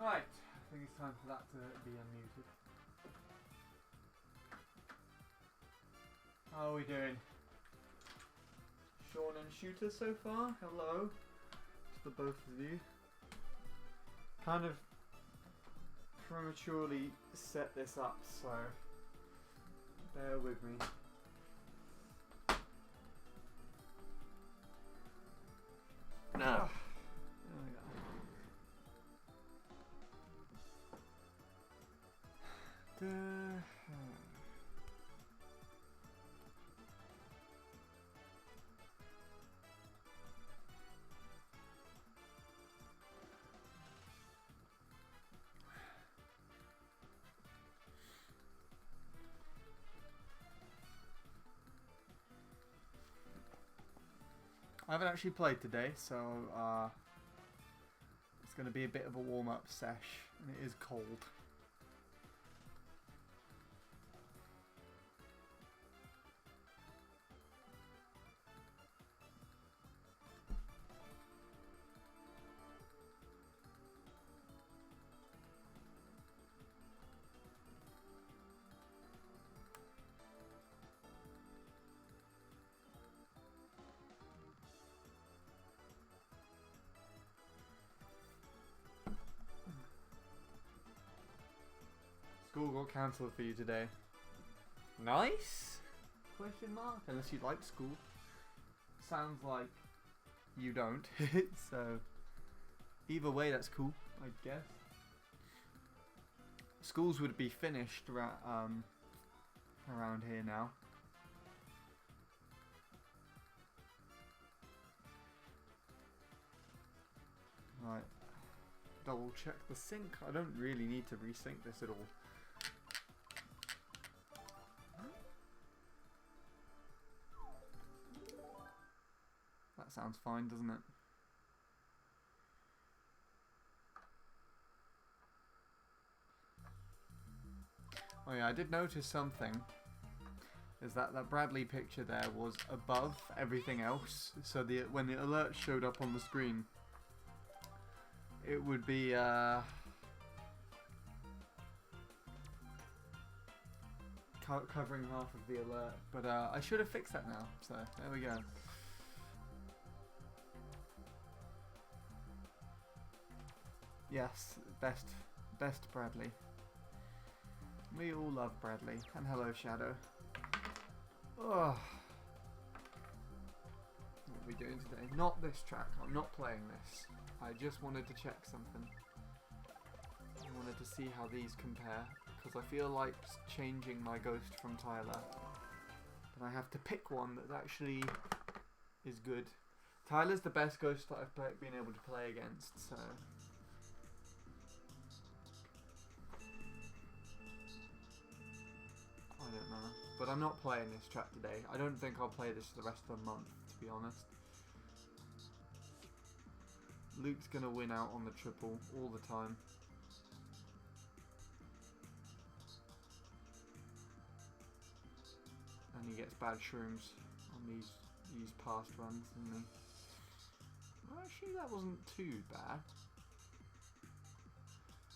Right, I think it's time for that to be unmuted. How are we doing? Sean and Shooter so far? Hello to the both of you. Kind of prematurely set this up, so bear with me. No. There we go. I haven't actually played today, so it's going to be a bit of a warm-up sesh, and it is cold. School got cancelled for you today. Nice? Question mark? Unless you like school. Sounds like you don't. So either way, that's cool, I guess. Schools would be finished around here now. Right. Double check the sync. I don't really need to resync this at all. That sounds fine, doesn't it? Oh yeah, I did notice something. Is that Bradley picture there was above everything else. So when the alert showed up on the screen, it would be covering half of the alert. But I should have fixed that now. So there we go. Yes, best Bradley. We all love Bradley. And hello, Shadow. Oh. What are we doing today? Not this track. I'm not playing this. I just wanted to check something. I wanted to see how these compare. Because I feel like changing my Ghost from Tyler. But I have to pick one that actually is good. Tyler's the best Ghost that I've been able to play against, so... I don't know. But I'm not playing this track today. I don't think I'll play this for the rest of the month, to be honest. Luke's gonna win out on the triple all the time. And he gets bad shrooms on these past runs, doesn't he? Well, actually, that wasn't too bad.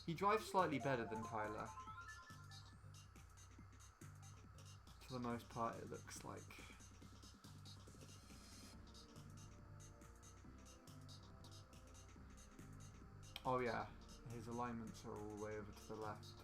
He drives slightly better than Tyler. For the most part, it looks like. Oh yeah, his alignments are all the way over to the left.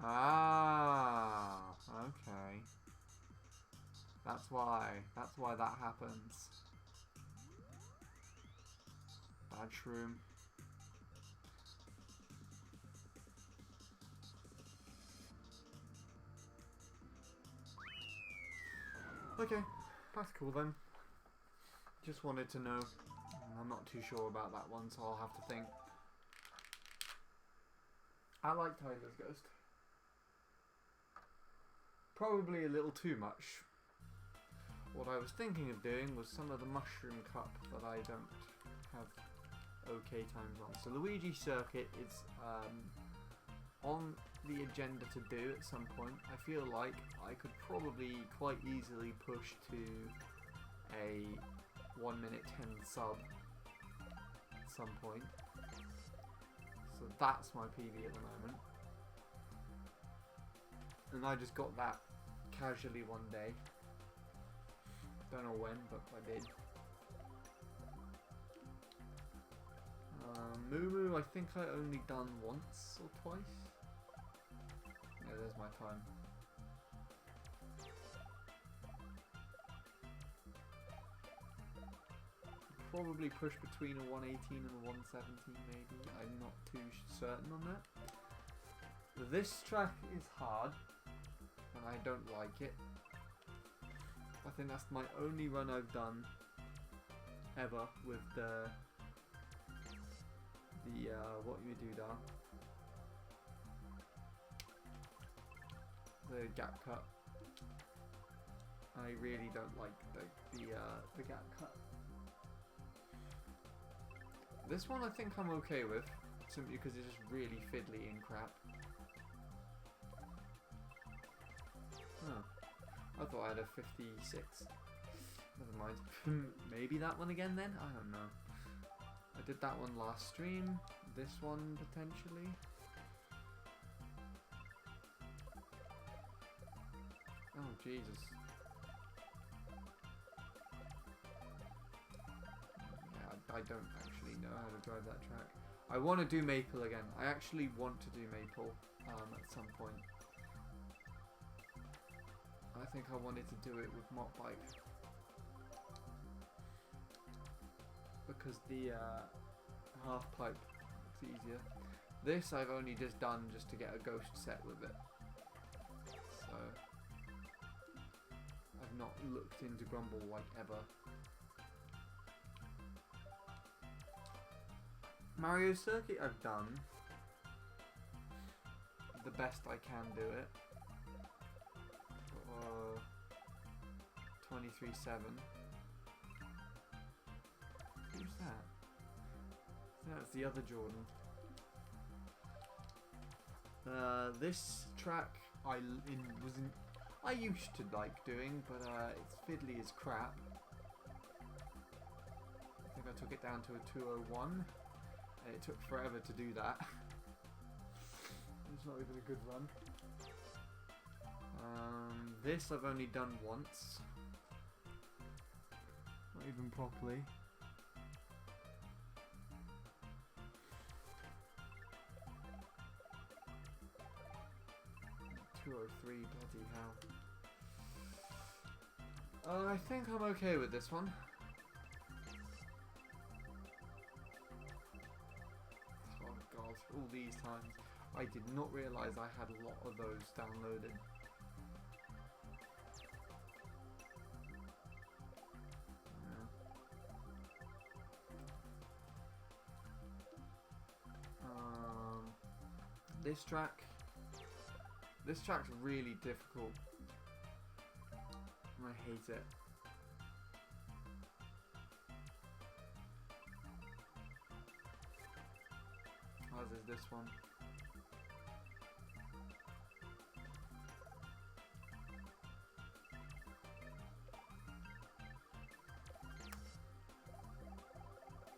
Ah, okay. That's why that happens. Bad shroom. Okay, that's cool then. Just wanted to know. I'm not too sure about that one, so I'll have to think. I like Tyler's Ghost. Probably a little too much. What I was thinking of doing was some of the mushroom cup that I don't have okay times on. So Luigi Circuit is on the agenda to do at some point. I feel like I could probably quite easily push to a 1 minute 10 sub at some point. So that's my PB at the moment. And I just got that casually one day. Don't know when, but I did. Moo, I think I only done once or twice. Yeah, there's my time. Probably push between a 118 and a 117 maybe. I'm not too certain on that. This track is hard, and I don't like it. I think that's my only run I've done ever with the what you do there, the gap cut. I really don't like the gap cut. This one I think I'm okay with, simply because it's just really fiddly and crap. Huh. I thought I had a 56. Never mind. Maybe that one again then? I don't know. I did that one last stream. This one potentially. Oh Jesus. Yeah, I don't actually know how to drive that track. I want to do Maple again. I actually want to do Maple at some point. I think I wanted to do it with Mop Bike. Because the half pipe looks easier. This I've only just done just to get a ghost set with it. So I've not looked into Grumble like ever. Mario Circuit I've done the best I can do it. 23-7. Who's that? That's the other Jordan. This track I used to like doing, but it's fiddly as crap. I think I took it down to a 201, and it took forever to do that. It's not even a good run. This I've only done once. Not even properly. .203, bloody hell. I think I'm okay with this one. Oh god, all these times. I did not realise I had a lot of those downloaded. This track's really difficult. I hate it. As is this one.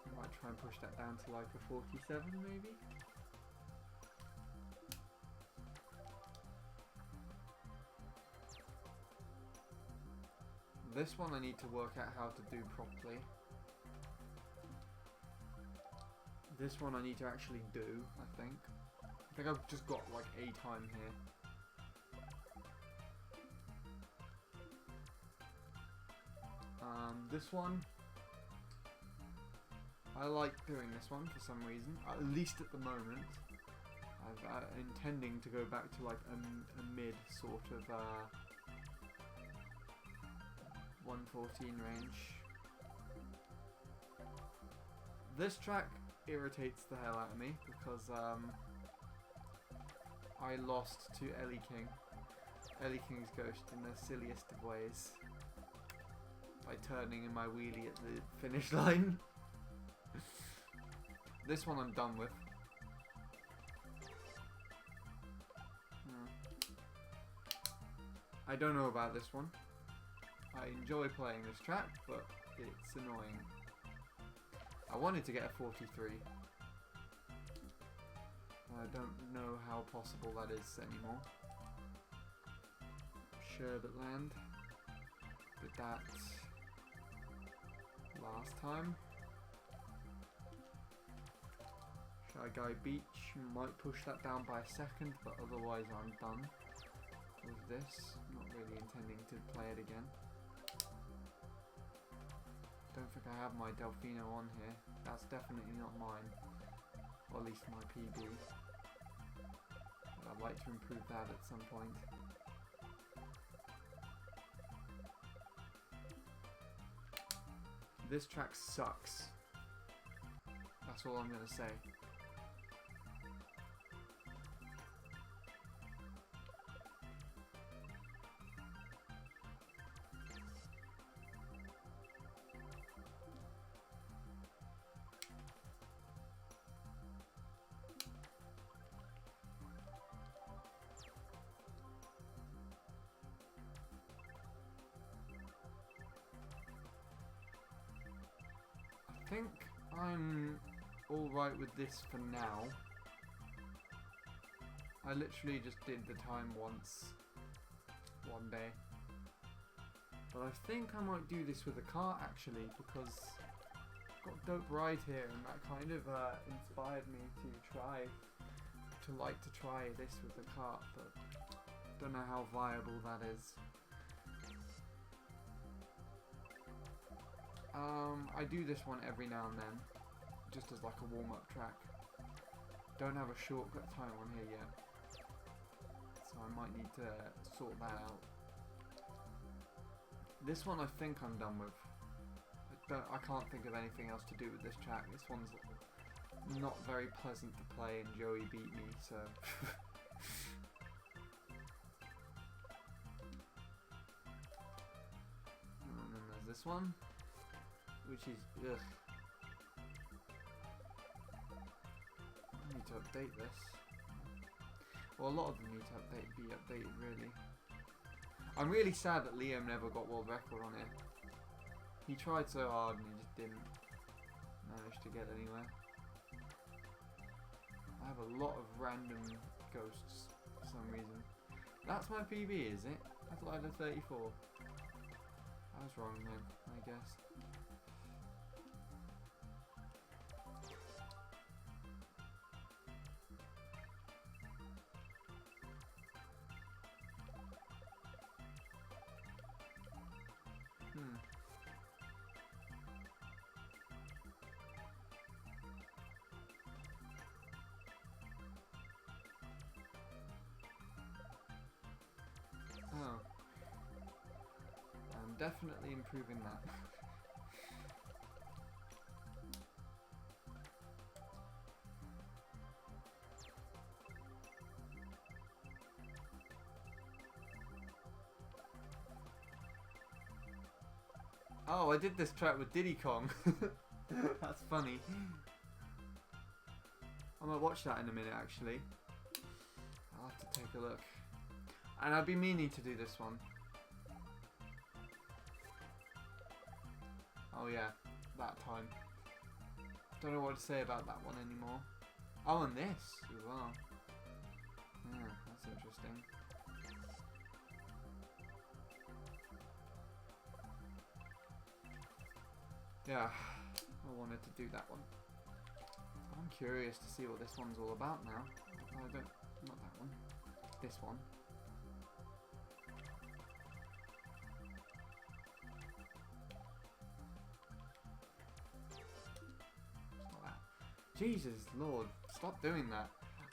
I might try and push that down to like a 47 maybe. This one I need to work out how to do properly. This one I need to actually do, I think. I think I've just got like a time here. This one, I like doing this one for some reason, at least at the moment. I'm intending to go back to like a mid sort of 114 range. This track irritates the hell out of me because I lost to Ellie King. Ellie King's Ghost in the silliest of ways. By turning in my wheelie at the finish line. This one I'm done with. I don't know about this one. I enjoy playing this track, but it's annoying. I wanted to get a 43. I don't know how possible that is anymore. Sherbetland. Did that last time. Shy Guy Beach might push that down by a second, but otherwise I'm done with this. Not really intending to play it again. Don't think I have my Delfino on here. That's definitely not mine. Or at least my PB. But I'd like to improve that at some point. This track sucks. That's all I'm gonna say. I think I'm alright with this for now. I literally just did the time once, one day. But I think I might do this with a cart actually, because I've got a dope ride here and that kind of inspired me to try this with the cart, but don't know how viable that is. I do this one every now and then, just as like a warm-up track. Don't have a shortcut time on here yet, so I might need to sort that out. This one I think I'm done with. I can't think of anything else to do with this track. This one's not very pleasant to play and Joey beat me, so... And then there's this one, which is ugh. I need to update this. Well, a lot of them need to be updated really. I'm really sad that Liam never got world record on it. He tried so hard and he just didn't manage to get anywhere. I have a lot of random ghosts for some reason. That's my PB, is it? I thought I had a 34. I was wrong then, I guess. Oh. I'm definitely improving that. Oh, I did this track with Diddy Kong. That's funny. I might watch that in a minute actually. I'll have to take a look. And I've been meaning to do this one. Oh yeah, that time. Don't know what to say about that one anymore. Oh, and this as well. Yeah, that's interesting. Yeah, I wanted to do that one. I'm curious to see what this one's all about now. Not that one. This one. Jesus Lord, stop doing that.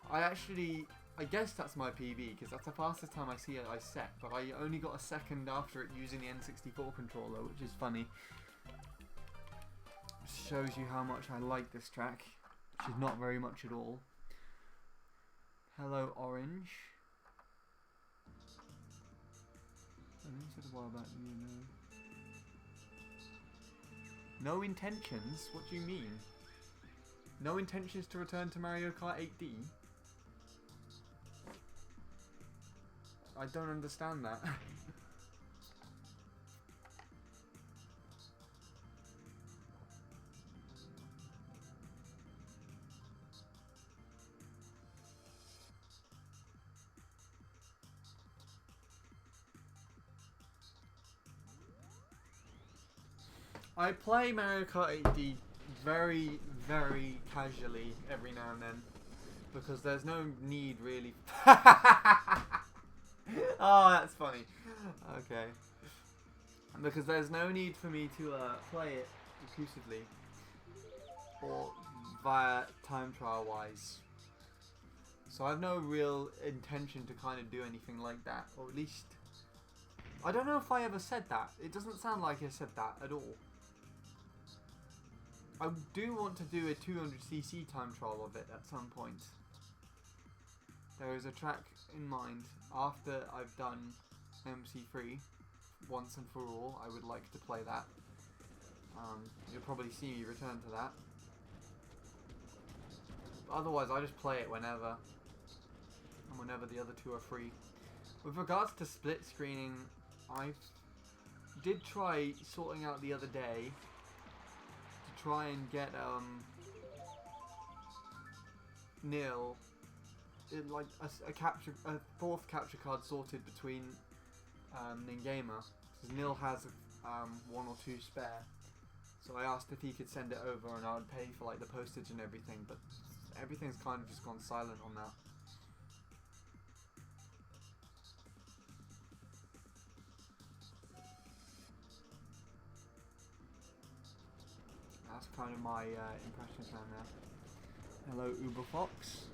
I guess that's my PB, because that's the fastest time I see it I set, but I only got a second after it using the N64 controller, which is funny. Shows you how much I like this track, which is not very much at all. Hello Orange. I think said what about you know? No intentions? What do you mean? No intentions to return to Mario Kart 8D? I don't understand that. I play Mario Kart 8D very, very casually every now and then. Because there's no need really. Oh, that's funny. Okay. Because there's no need for me to play it exclusively. Or via time trial wise. So I have no real intention to kind of do anything like that. Or at least... I don't know if I ever said that. It doesn't sound like I said that at all. I do want to do a 200cc time trial of it at some point. There is a track in mind after I've done MC3 once and for all. I would like to play that. You'll probably see me return to that. But otherwise, I just play it whenever. And whenever the other two are free. With regards to split screening, I did try sorting out the other day to try and get Neil in like a fourth capture card sorted between Ningamer, because Neil has one or two spare. So I asked if he could send it over and I would pay for like the postage and everything, but everything's kind of just gone silent on that. That's kind of my impressions around there. Hello, Uberfox.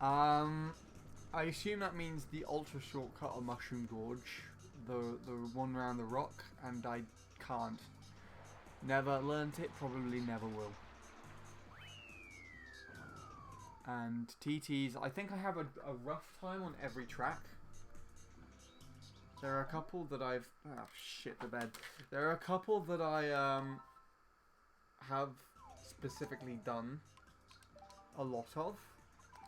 I assume that means the ultra shortcut on Mushroom Gorge, the one around the rock, and I can't. Never learnt it, probably never will. And TTs, I think I have a rough time on every track. There are a couple that I've... Oh, shit the bed. There are a couple that I have specifically done a lot of.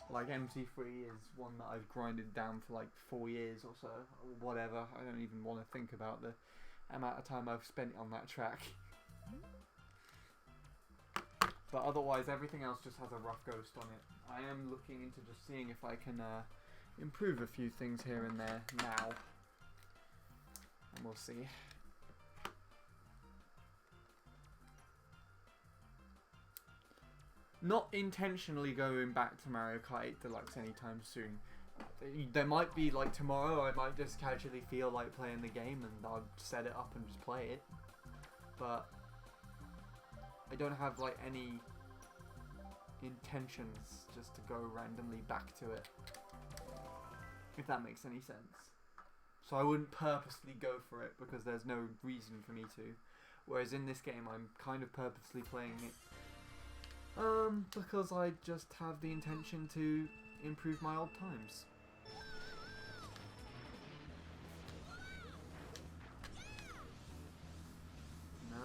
Like MC3 is one that I've grinded down for like 4 years or so. Or whatever. I don't even want to think about the amount of time I've spent on that track. But otherwise everything else just has a rough ghost on it. I am looking into just seeing if I can improve a few things here and there now. And we'll see. Not intentionally going back to Mario Kart 8 Deluxe anytime soon. There might be like tomorrow I might just casually feel like playing the game and I'll set it up and just play it. But I don't have like any intentions just to go randomly back to it. If that makes any sense. So I wouldn't purposely go for it because there's no reason for me to. Whereas in this game I'm kind of purposely playing it because I just have the intention to improve my old times. No?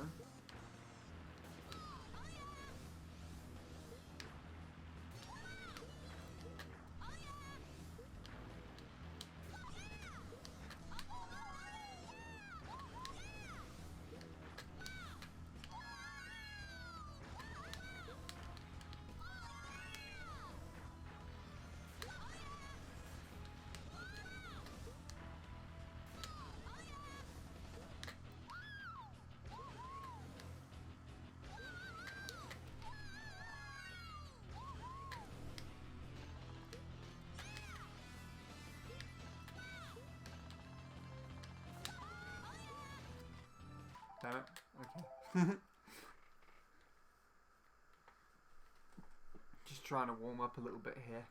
Damn it. Okay. Just trying to warm up a little bit here.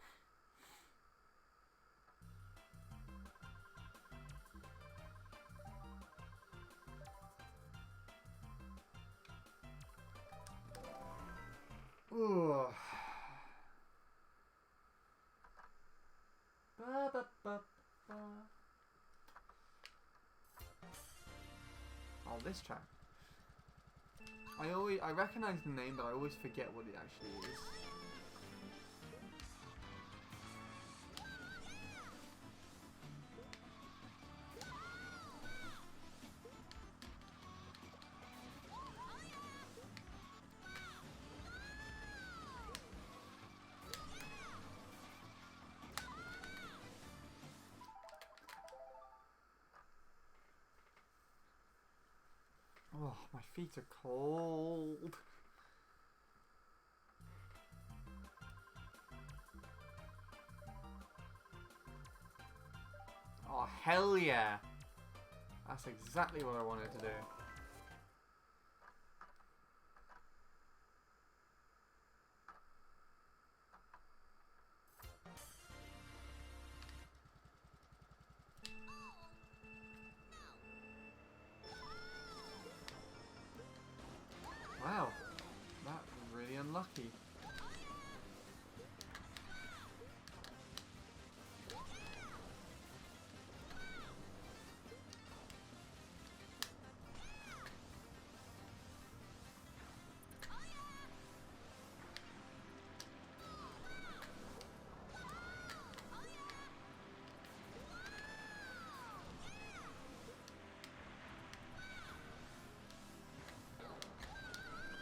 Ooh. Ba, ba, ba, ba. Oh, this track. I recognize the name, but I always forget what it actually is. Oh, my feet are cold. Oh, hell yeah. That's exactly what I wanted to do. Wow, that was really unlucky.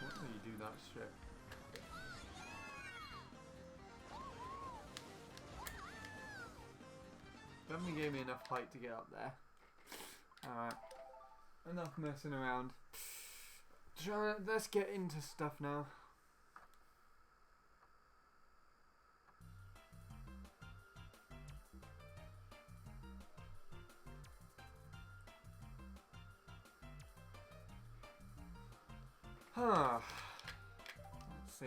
What do you do that shit? Definitely gave me enough height to get up there. Alright. Enough messing around. Let's get into stuff now. Huh. Let's see.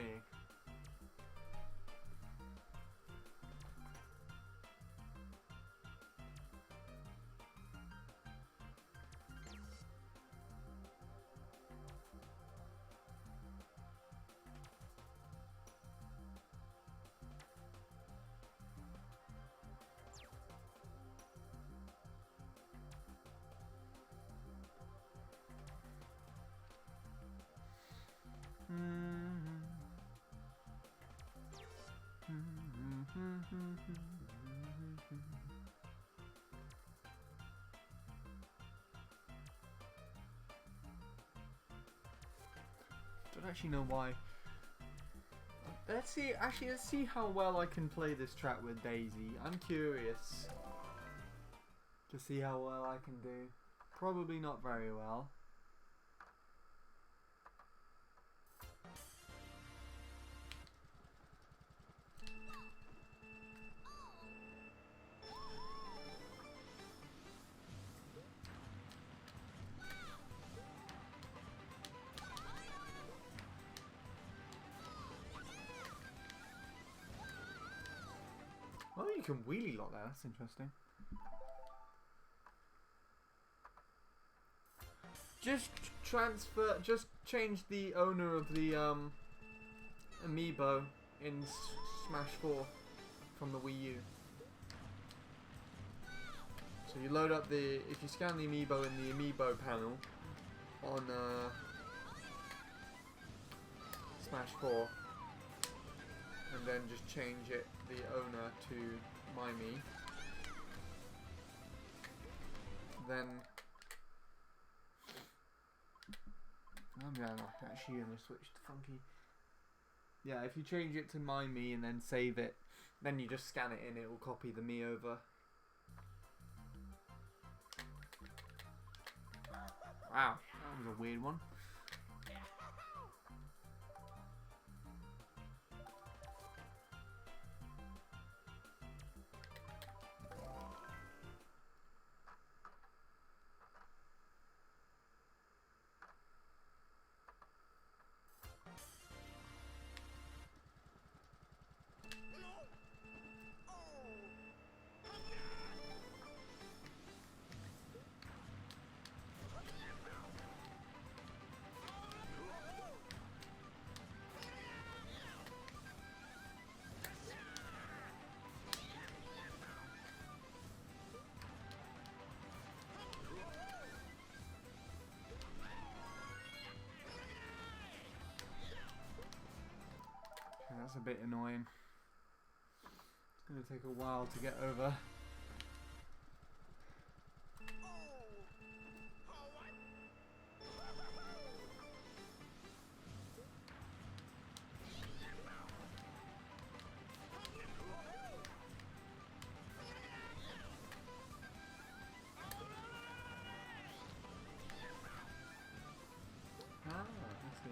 Don't actually know why. Let's see how well I can play this track with Daisy. I'm curious to see how well I can do. Probably not very well. Oh, you can wheelie lock there. That's interesting. Just change the owner of the amiibo in Smash 4 from the Wii U. So you load up if you scan the amiibo in the amiibo panel on Smash 4, and then just change the owner to MyMe, then I'm actually gonna switch to Funky. Yeah, if you change it to MyMe and then save it, then you just scan it in, it will copy the me over. Wow, that was a weird one. That's a bit annoying. It's going to take a while to get over. Ah, I see.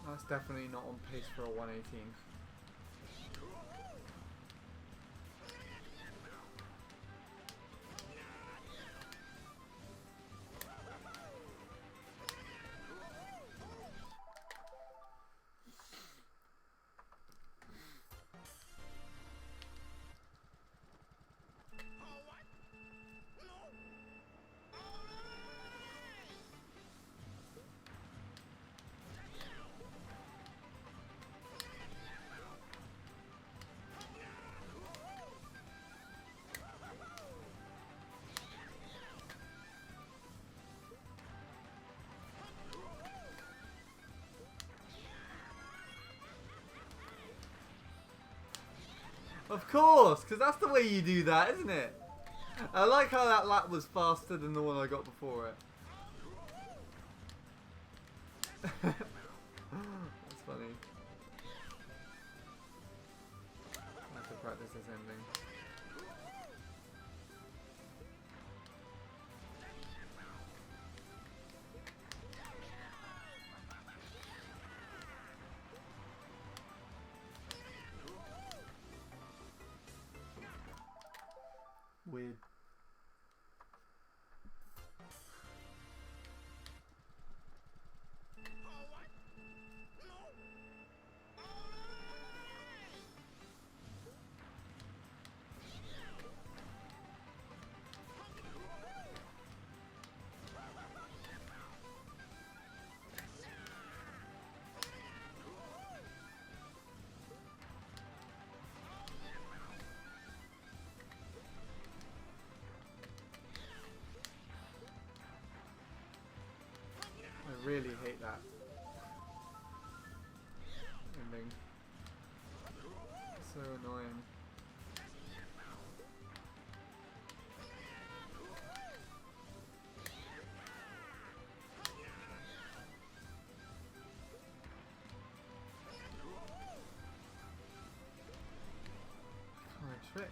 That's definitely not on pace for a 118. Of course, because that's the way you do that, isn't it? I like how that lap was faster than the one I got before it. That's funny. I have to practice this ending. Weird. I really hate that ending. So annoying. Kind of trick.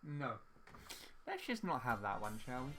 No. Let's just not have that one, shall we?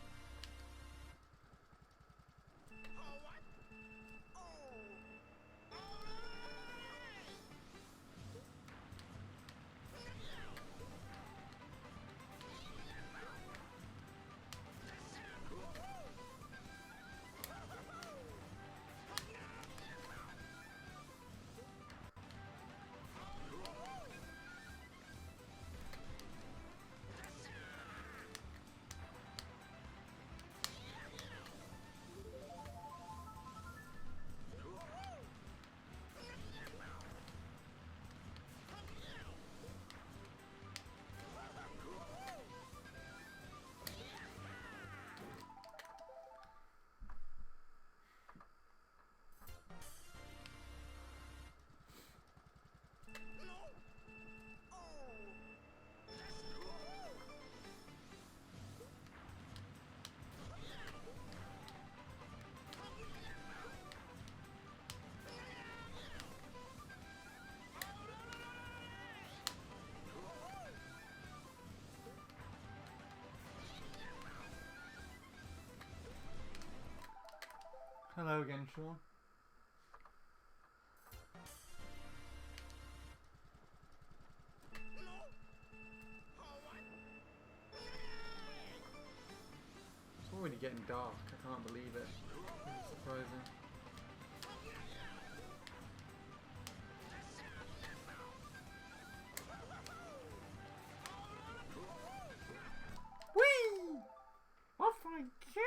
Hello again, Sean. It's already getting dark. I can't believe it. It's surprising. Thank you.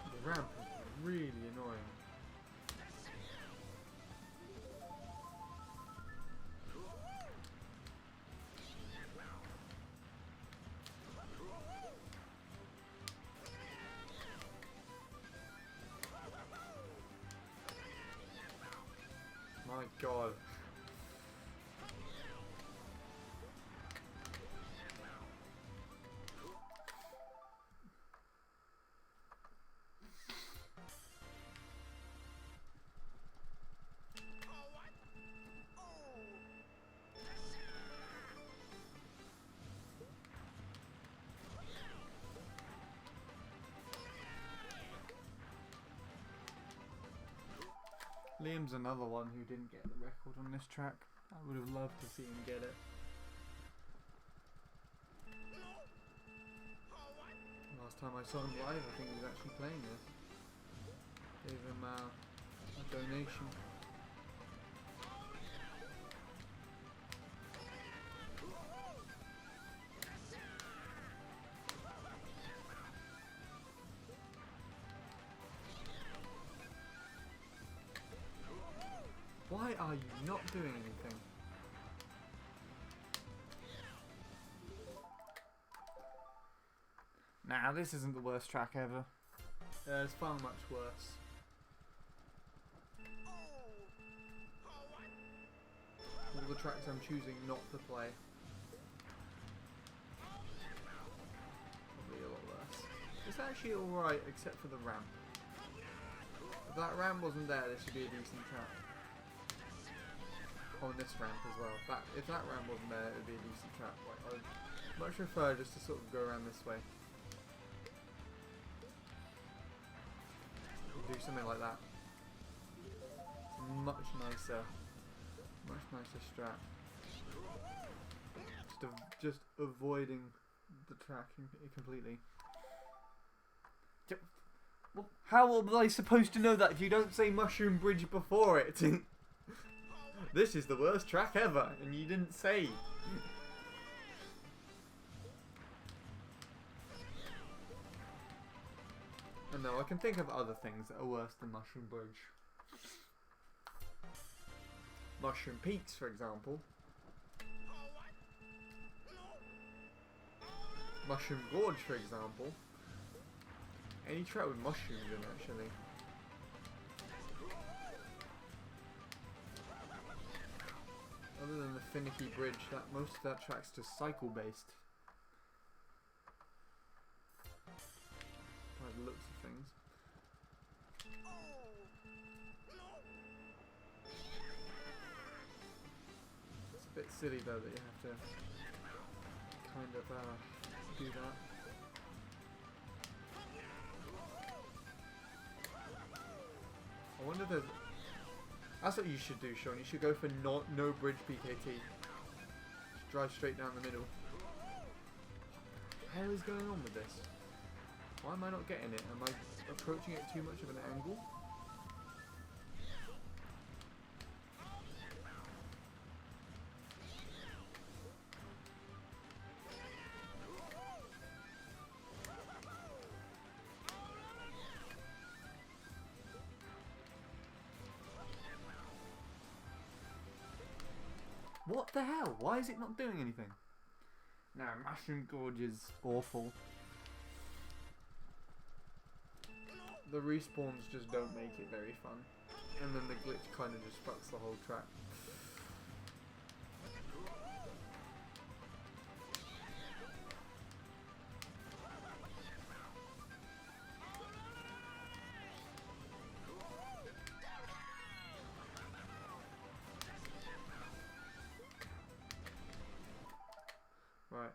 The ramp is really annoying. My God. Liam's another one who didn't get the record on this track. I would have loved to see him get it. Last time I saw him live, I think he was actually playing this. Gave him a donation. Why are you not doing anything? Nah, this isn't the worst track ever. It's far much worse. All the tracks I'm choosing not to play. Probably a lot worse. It's actually alright except for the ramp. If that ramp wasn't there, this would be a decent track. On this ramp as well. If that ramp wasn't there, it would be a decent track. Like, I'd much prefer just to sort of go around this way. Do something like that. Much nicer strat. Just avoiding the track completely. Well, how was I supposed to know that if you don't say Mushroom Bridge before it? This is the worst track ever, and you didn't say. And no, I can think of other things that are worse than Mushroom Bridge. Mushroom Peaks, for example. Mushroom Gorge, for example. Any track with mushrooms in, actually. Other than the finicky bridge, most of that track's just cycle based. By the looks of things. It's a bit silly though that you have to kind of do that. I wonder if there's... That's what you should do, Sean. You should go for no bridge PKT. Just drive straight down the middle. What the hell is going on with this? Why am I not getting it? Am I approaching it too much of an angle? What the hell? Why is it not doing anything? No, Mushroom Gorge is awful. the respawns just don't make it very fun. And then the glitch kind of just fucks the whole track. Right.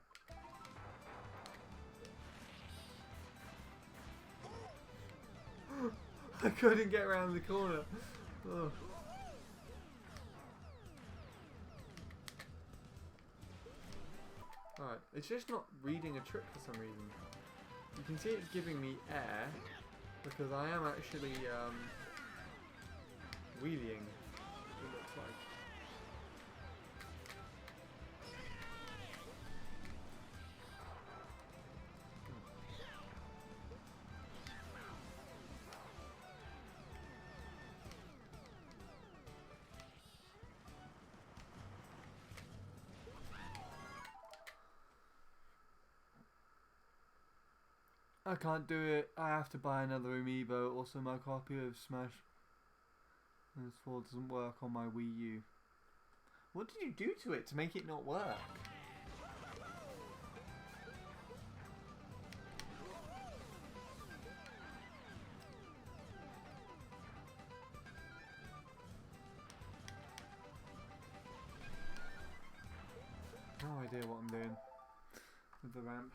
I couldn't get around the corner. Oh. Alright, it's just not reading a trick for some reason. You can see it's giving me air because I am actually wheeling, it looks like. I can't do it. I have to buy another amiibo. Also, my copy of Smash PS4 doesn't work on my Wii U. What did you do to it to make it not work? No idea what I'm doing with the ramp.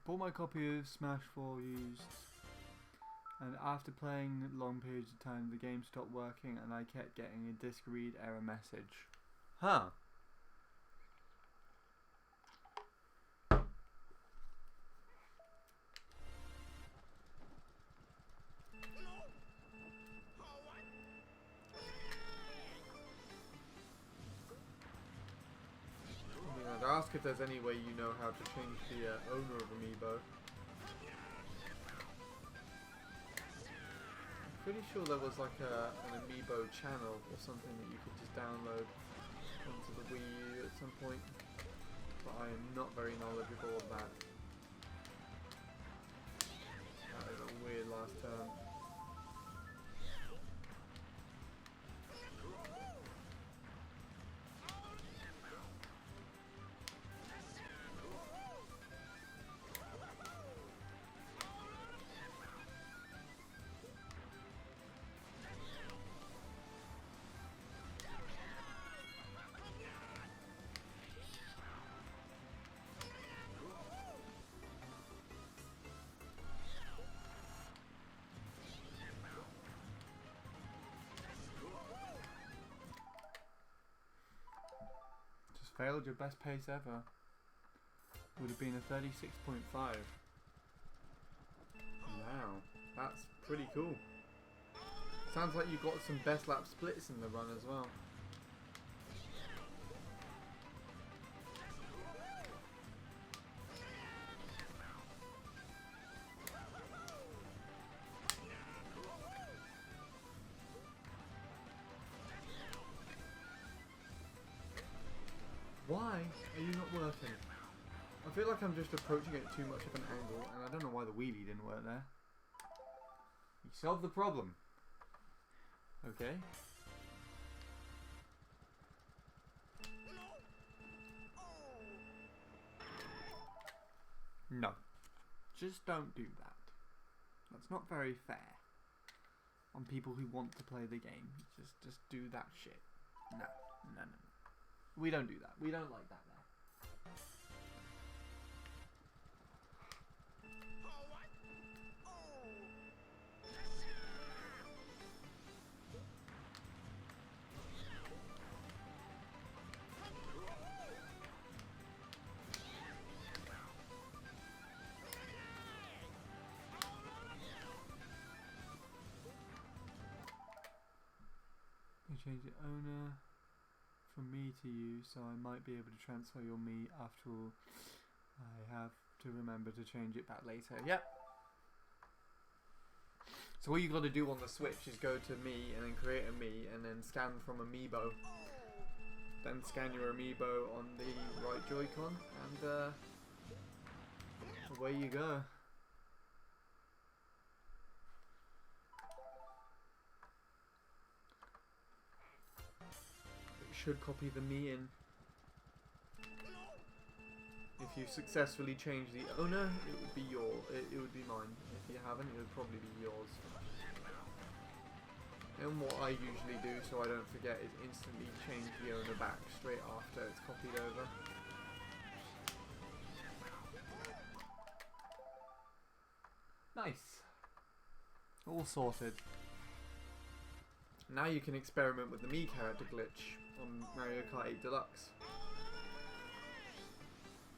Bought my copy of Smash 4 used, and after playing long periods of time the game stopped working and I kept getting a disk read error message. Huh. I'd ask if there's any way you know how to change the owner of Amiibo. I'm pretty sure there was like an Amiibo channel or something that you could just download onto the Wii U at some point, but I am not very knowledgeable of that. That is a weird last turn. Failed your best pace ever. Would have been a 36.5. Wow, that's pretty cool. Sounds like you got some best lap splits in the run as well. Why are you not working? I feel like I'm just approaching it too much of an angle, and I don't know why the wheelie didn't work there. You solved the problem. Okay. No. Just don't do that. That's not very fair. On people who want to play the game. Just do that shit. No. We don't do that. We don't like that there. change the owner from me to you, so I might be able to transfer your me. After all, I have to remember to change it back later. Yep. So all you got to do on the Switch is go to me and then create a me and then scan from Amiibo. Then scan your Amiibo on the right Joy-Con and away you go. It should copy the me in. If you successfully change the owner, it would be it would be mine. If you haven't, it would probably be yours. And what I usually do, so I don't forget, is instantly change the owner back straight after it's copied over. Nice. All sorted. Now you can experiment with the Mii character glitch on Mario Kart 8 Deluxe.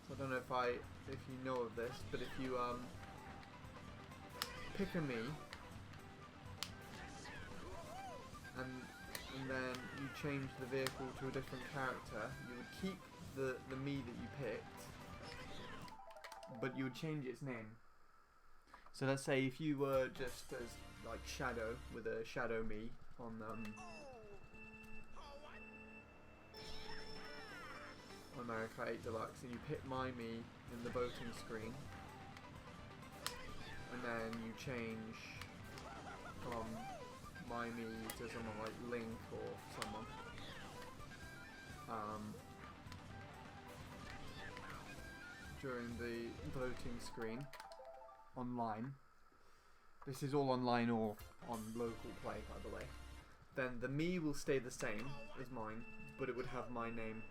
I don't know if you know of this, but if you pick a Mii and then you change the vehicle to a different character, you would keep the Mii that you picked, but you would change its name. So let's say if you were just as like Shadow with a Shadow Mii on Mario Kart 8 Deluxe, and you pick my Mii in the voting screen, and then you change from my Mii to someone like Link or someone. During the voting screen online, this is all online or on local play by the way, then the Mii will stay the same as mine, but it would have my name.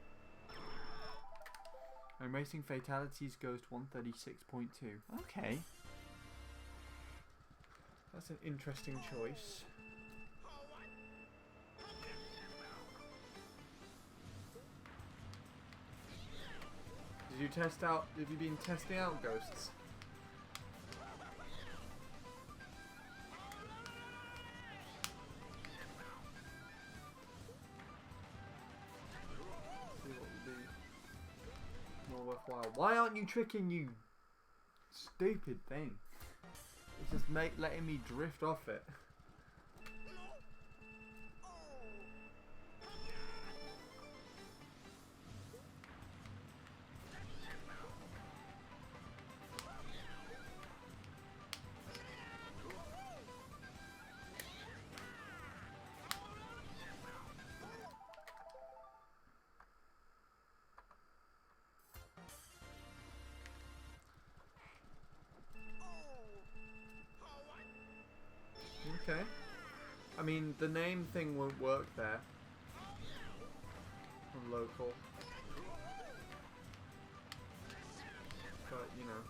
I'm racing Fatalities Ghost 136.2. Okay. That's an interesting choice. Have you been testing out Ghosts? See what would be more worthwhile. Why aren't you tricking, you stupid thing? It's just letting me drift off it. Okay. I mean, the name thing won't work there. On local. But, you know.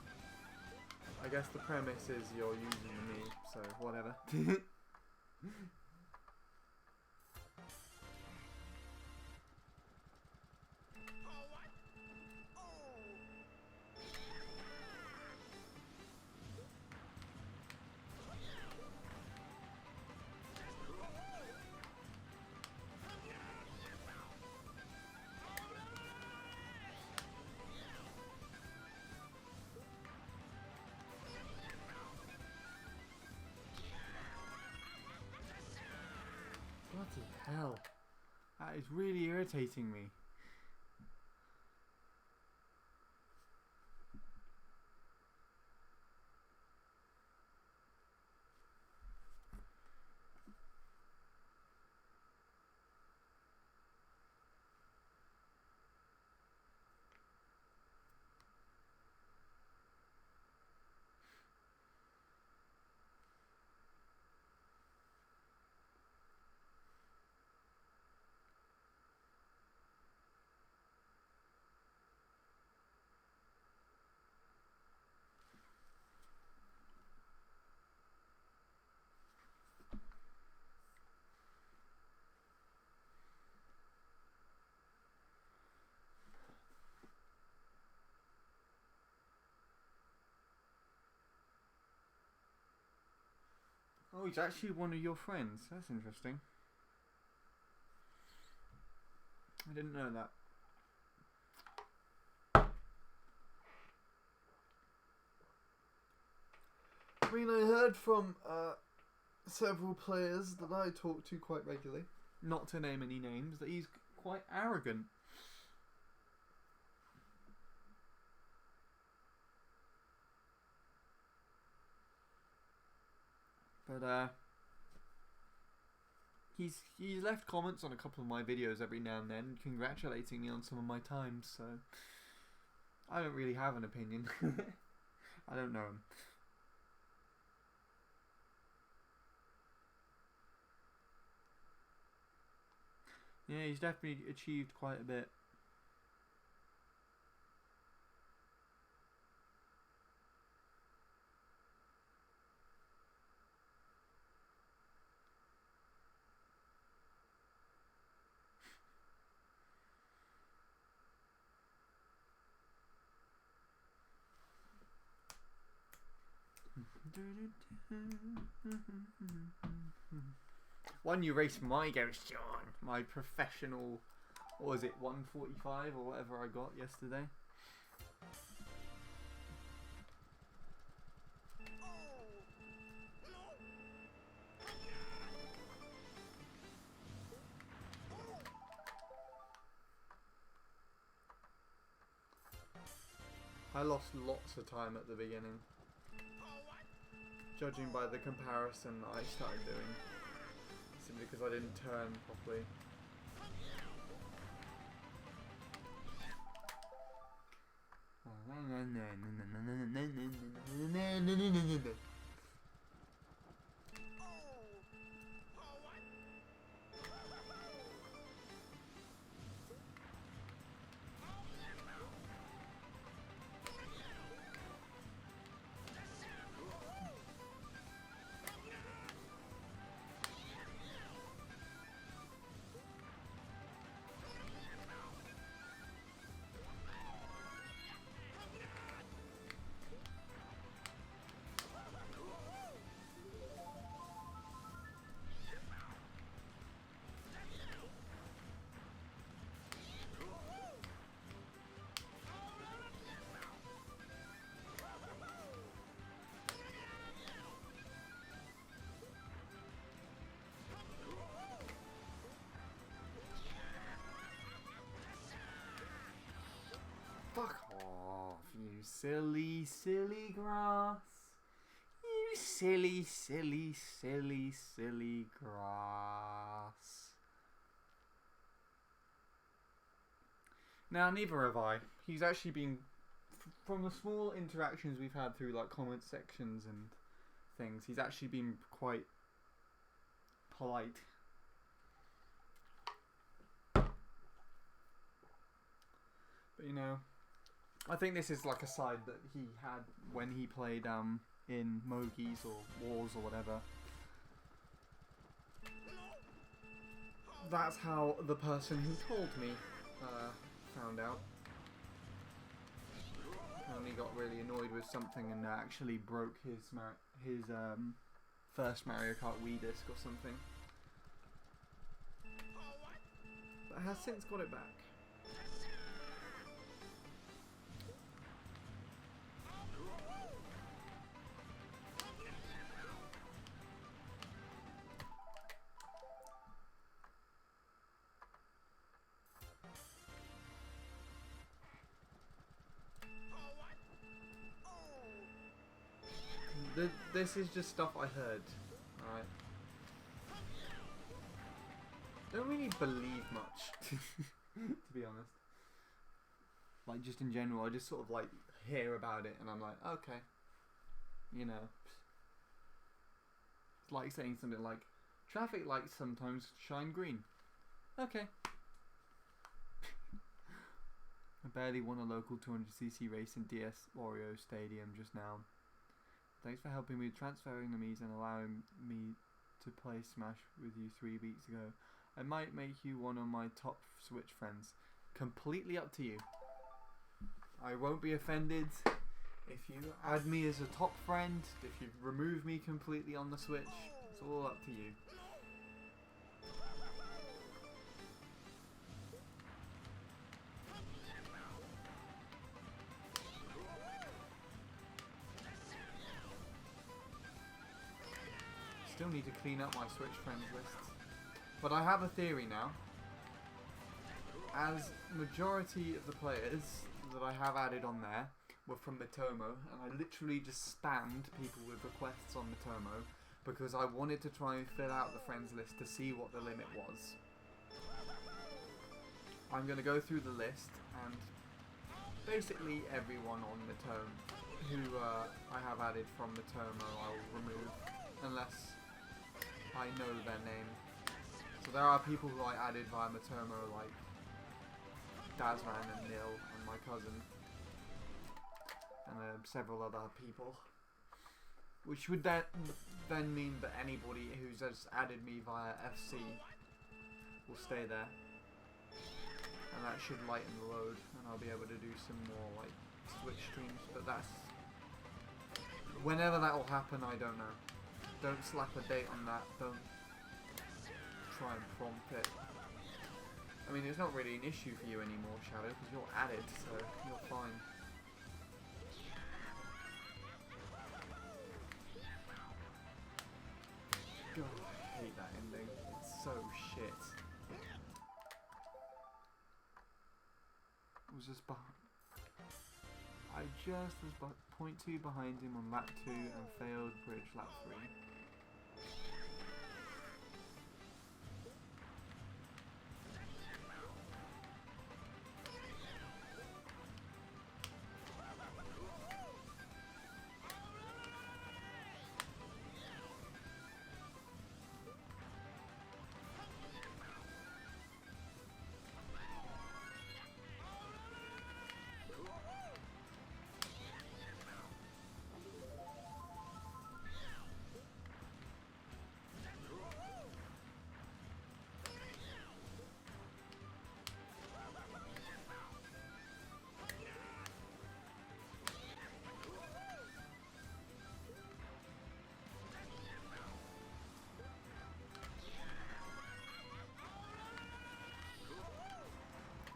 I guess the premise is you're using the Mii, so whatever. Bloody hell. That is really irritating me. Oh, he's actually one of your friends. That's interesting. I didn't know that. I mean, I heard from several players that I talk to quite regularly, not to name any names, that he's quite arrogant. But he's left comments on a couple of my videos every now and then, congratulating me on some of my times. So I don't really have an opinion. I don't know him. Yeah, he's definitely achieved quite a bit. One you raced my Ghost, John. My professional, what was it, 145 or whatever I got yesterday. I lost lots of time at the beginning, judging by the comparison that I started doing, simply because I didn't turn properly. Fuck off, you silly, silly grass. You silly, silly, silly, silly grass. Now, neither have I. He's actually been, from the small interactions we've had through like comment sections and things, he's actually been quite polite. But you know, I think this is like a side that he had when he played in Mogies or Wars or whatever. That's how the person who told me found out. And he got really annoyed with something and actually broke his first Mario Kart Wii disc or something. But has since got it back. This is just stuff I heard, alright? Don't really believe much, to be honest. Like, just in general, I just sort of, like, hear about it and I'm like, okay. You know. It's like saying something like, traffic lights sometimes shine green. Okay. I barely won a local 200cc race in DS Wario Stadium just now. Thanks for helping me with transferring the Miis and allowing me to play Smash with you 3 weeks ago. I might make you one of my top Switch friends. Completely up to you. I won't be offended if you add me as a top friend, if you remove me completely on the Switch. It's all up to you. still need to clean up my Switch friends lists. But I have a theory now. As majority of the players that I have added on there were from Mitomo, and I literally just spammed people with requests on Mitomo because I wanted to try and fill out the friends list to see what the limit was. I'm going to go through the list, and basically everyone on Mitomo who I have added from Mitomo I will remove, unless I know their name. So there are people who I added via Mitomo, like Dazran and Nil and my cousin, and several other people, which would then mean that anybody who's just added me via FC will stay there, and that should lighten the load, and I'll be able to do some more like Switch streams. But that's whenever that will happen, I don't know. Don't slap a date on that. Don't try and prompt it. I mean, it's not really an issue for you anymore, Shadow, because you're added, so you're fine. God, I hate that ending. It's so shit. I was just behind. I just was 0.2 behind him on lap 2 and failed bridge lap 3.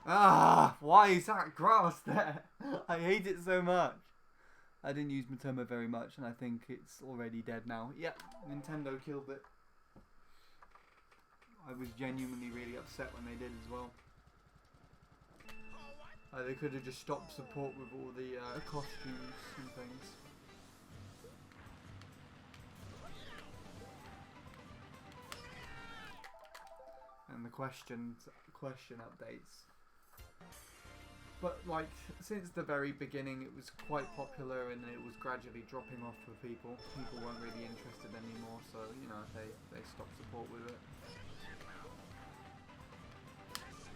Ah, why is that grass there? I hate it so much. I didn't use Mitomo very much, and I think it's already dead now. Yep, Nintendo killed it. I was genuinely really upset when they did as well. They could have just stopped support with all the costumes and things. And the question updates. But like, since the very beginning it was quite popular, and it was gradually dropping off for people. People weren't really interested anymore, so you know, they stopped support with it.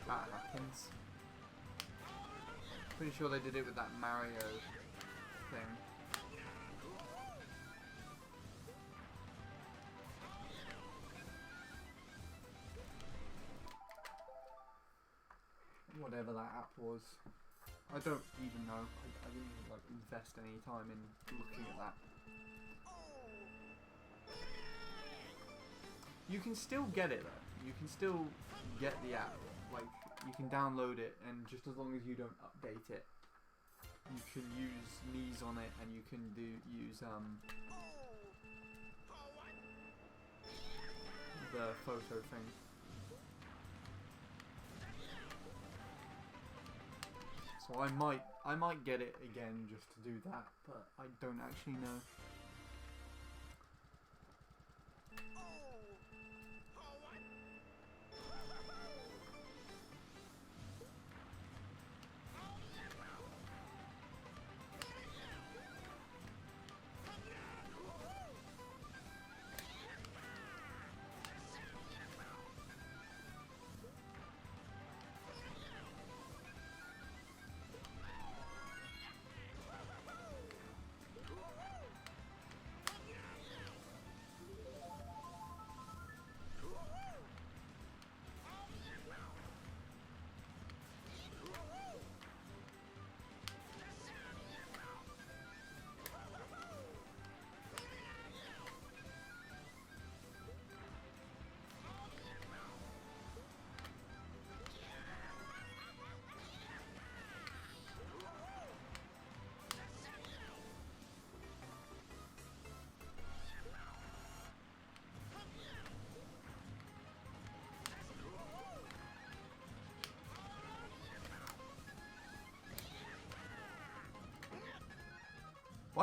That happens. Pretty sure they did it with that Mario thing. Whatever that app was. I don't even know. I didn't even like invest any time in looking at that. You can still get it though. You can still get the app. Like, you can download it, and just as long as you don't update it, you can use knees on it, and you can use the photo thing. So I might get it again just to do that, but I don't actually know.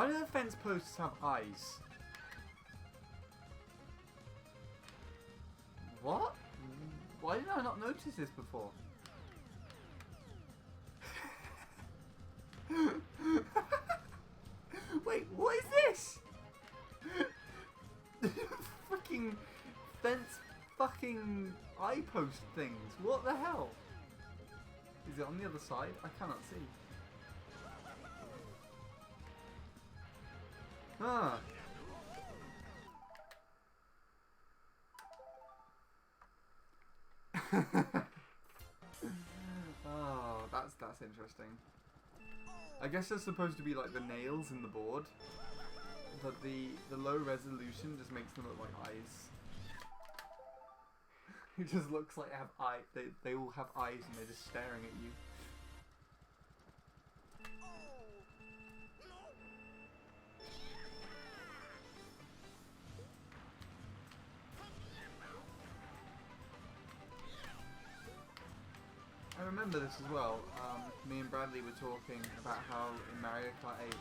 Why do the fence posts have eyes? What? Why did I not notice this before? Wait, what is this? Fucking fence fucking eye post things. What the hell? Is it on the other side? I cannot see. Ah. Oh, that's interesting. I guess they're supposed to be like the nails in the board, but the low resolution just makes them look like eyes. It just looks like they have they all have eyes and they're just staring at you. I remember this as well. Me and Bradley were talking about how in Mario Kart 8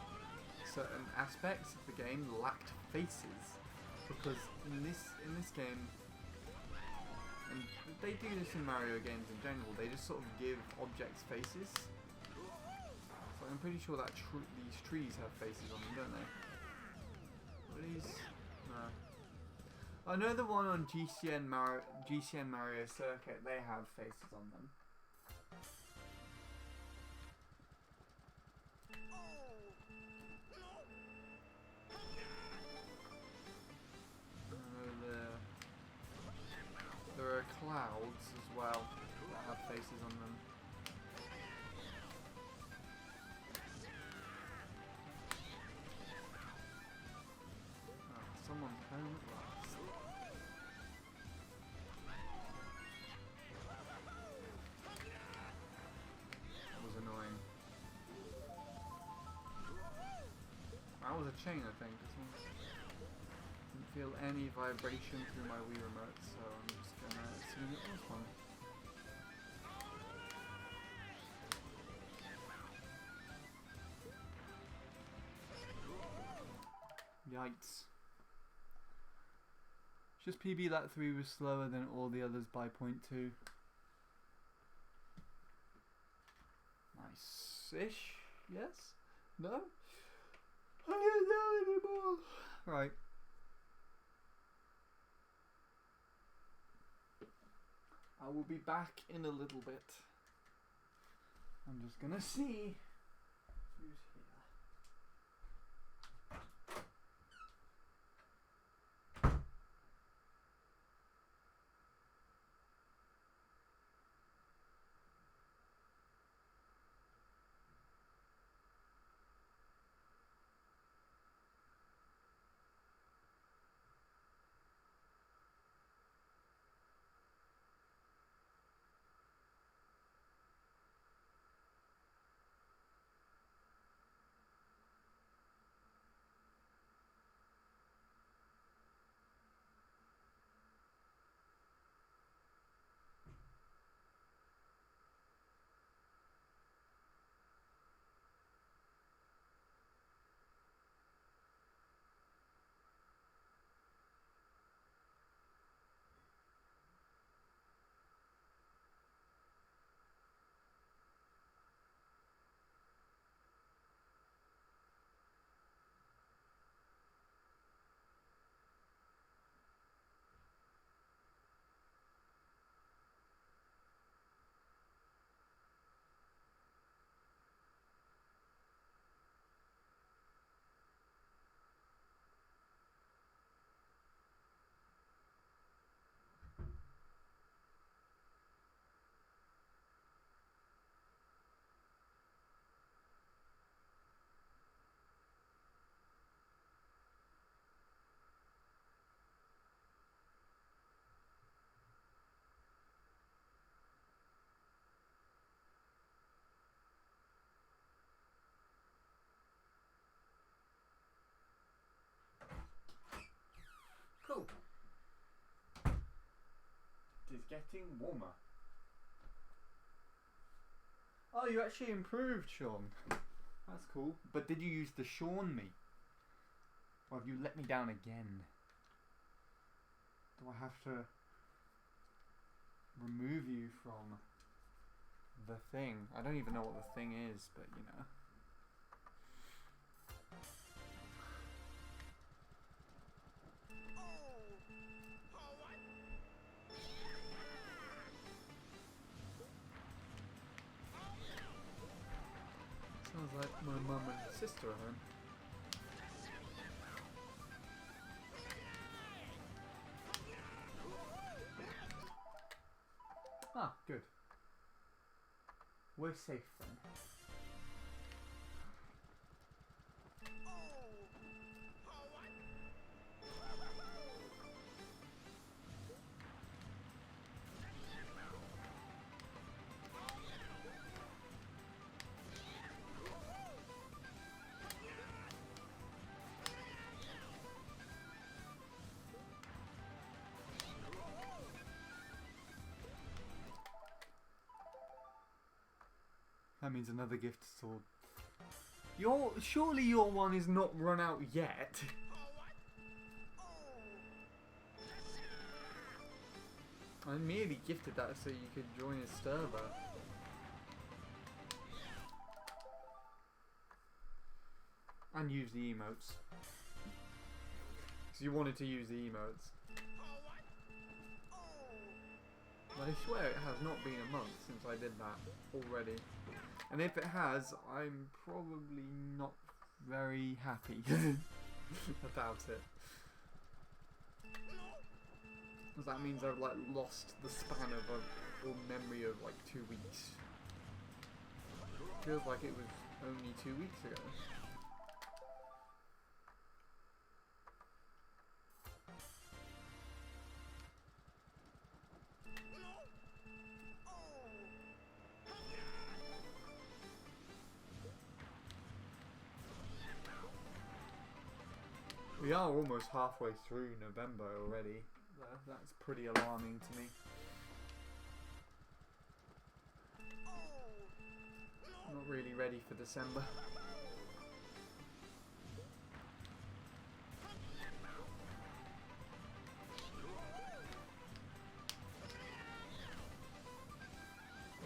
certain aspects of the game lacked faces, because in this game, and they do this in Mario games in general, they just sort of give objects faces. So I'm pretty sure that these trees have faces on them, don't they? What are these? No. I know the one on GCN Mario Circuit, they have faces on them. There are clouds as well that have faces on them. Oh, someone's home at last. That was annoying. That was a chain, I think. Didn't feel any vibration through my Wii remote, so I'm just gonna assume it was one. Yikes. Just PB that 3 was slower than all the others by 0.2. Nice-ish? Yes? No? I don't know anymore. Right. I will be back in a little bit. I'm just gonna see who's here. Cool. It is getting warmer. Oh, you actually improved, Sean. That's cool. But did you use the Sean me? Or have you let me down again? Do I have to remove you from the thing? I don't even know what the thing is, but you know. Sounds like my mum and sister are home. Ah, good. We're safe then. That means another gift sword. Surely your one is not run out yet. I merely gifted that so you could join his server. And use the emotes. Because you wanted to use the emotes. But I swear it has not been a month since I did that already. And if it has, I'm probably not very happy about it. Because that means I've like lost the span of or memory of like 2 weeks. Feels like it was only 2 weeks ago. We are almost halfway through November already. That's pretty alarming to me. I'm not really ready for December.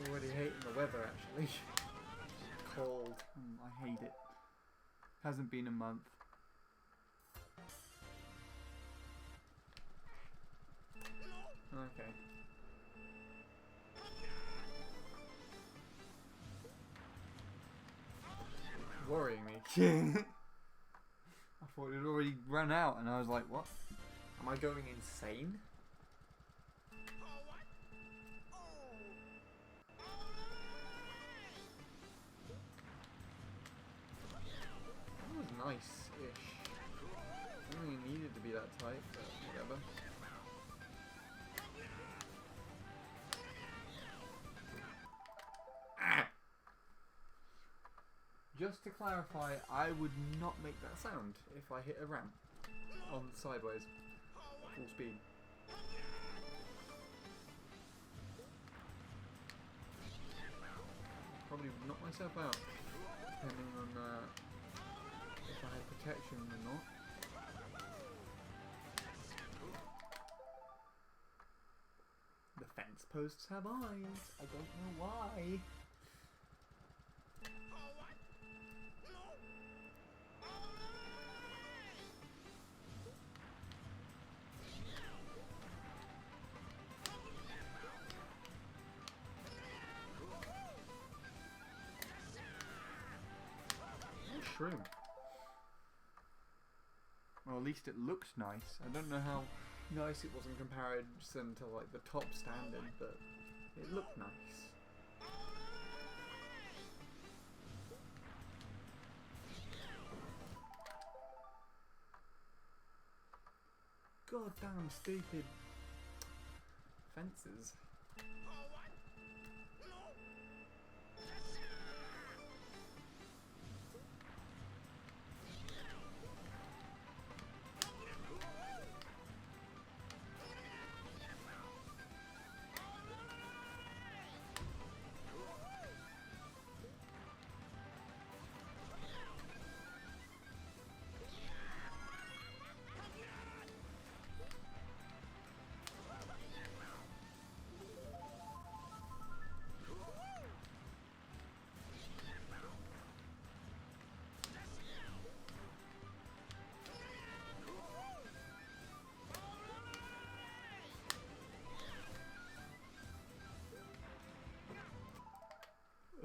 Already hating the weather actually. Cold. I hate it. Hasn't been a month. Okay. Worrying me. I thought it had already run out and I was like, what? Am I going insane? That was nice-ish. I don't think it needed to be that tight, but whatever. Just to clarify, I would not make that sound if I hit a ramp on sideways, full speed. Probably would knock myself out, depending on if I had protection or not. The fence posts have eyes. I don't know why. Shroom. Well, at least it looks nice. I don't know how nice it was in comparison to like the top standard, but it looked nice. Goddamn stupid fences.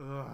Ugh.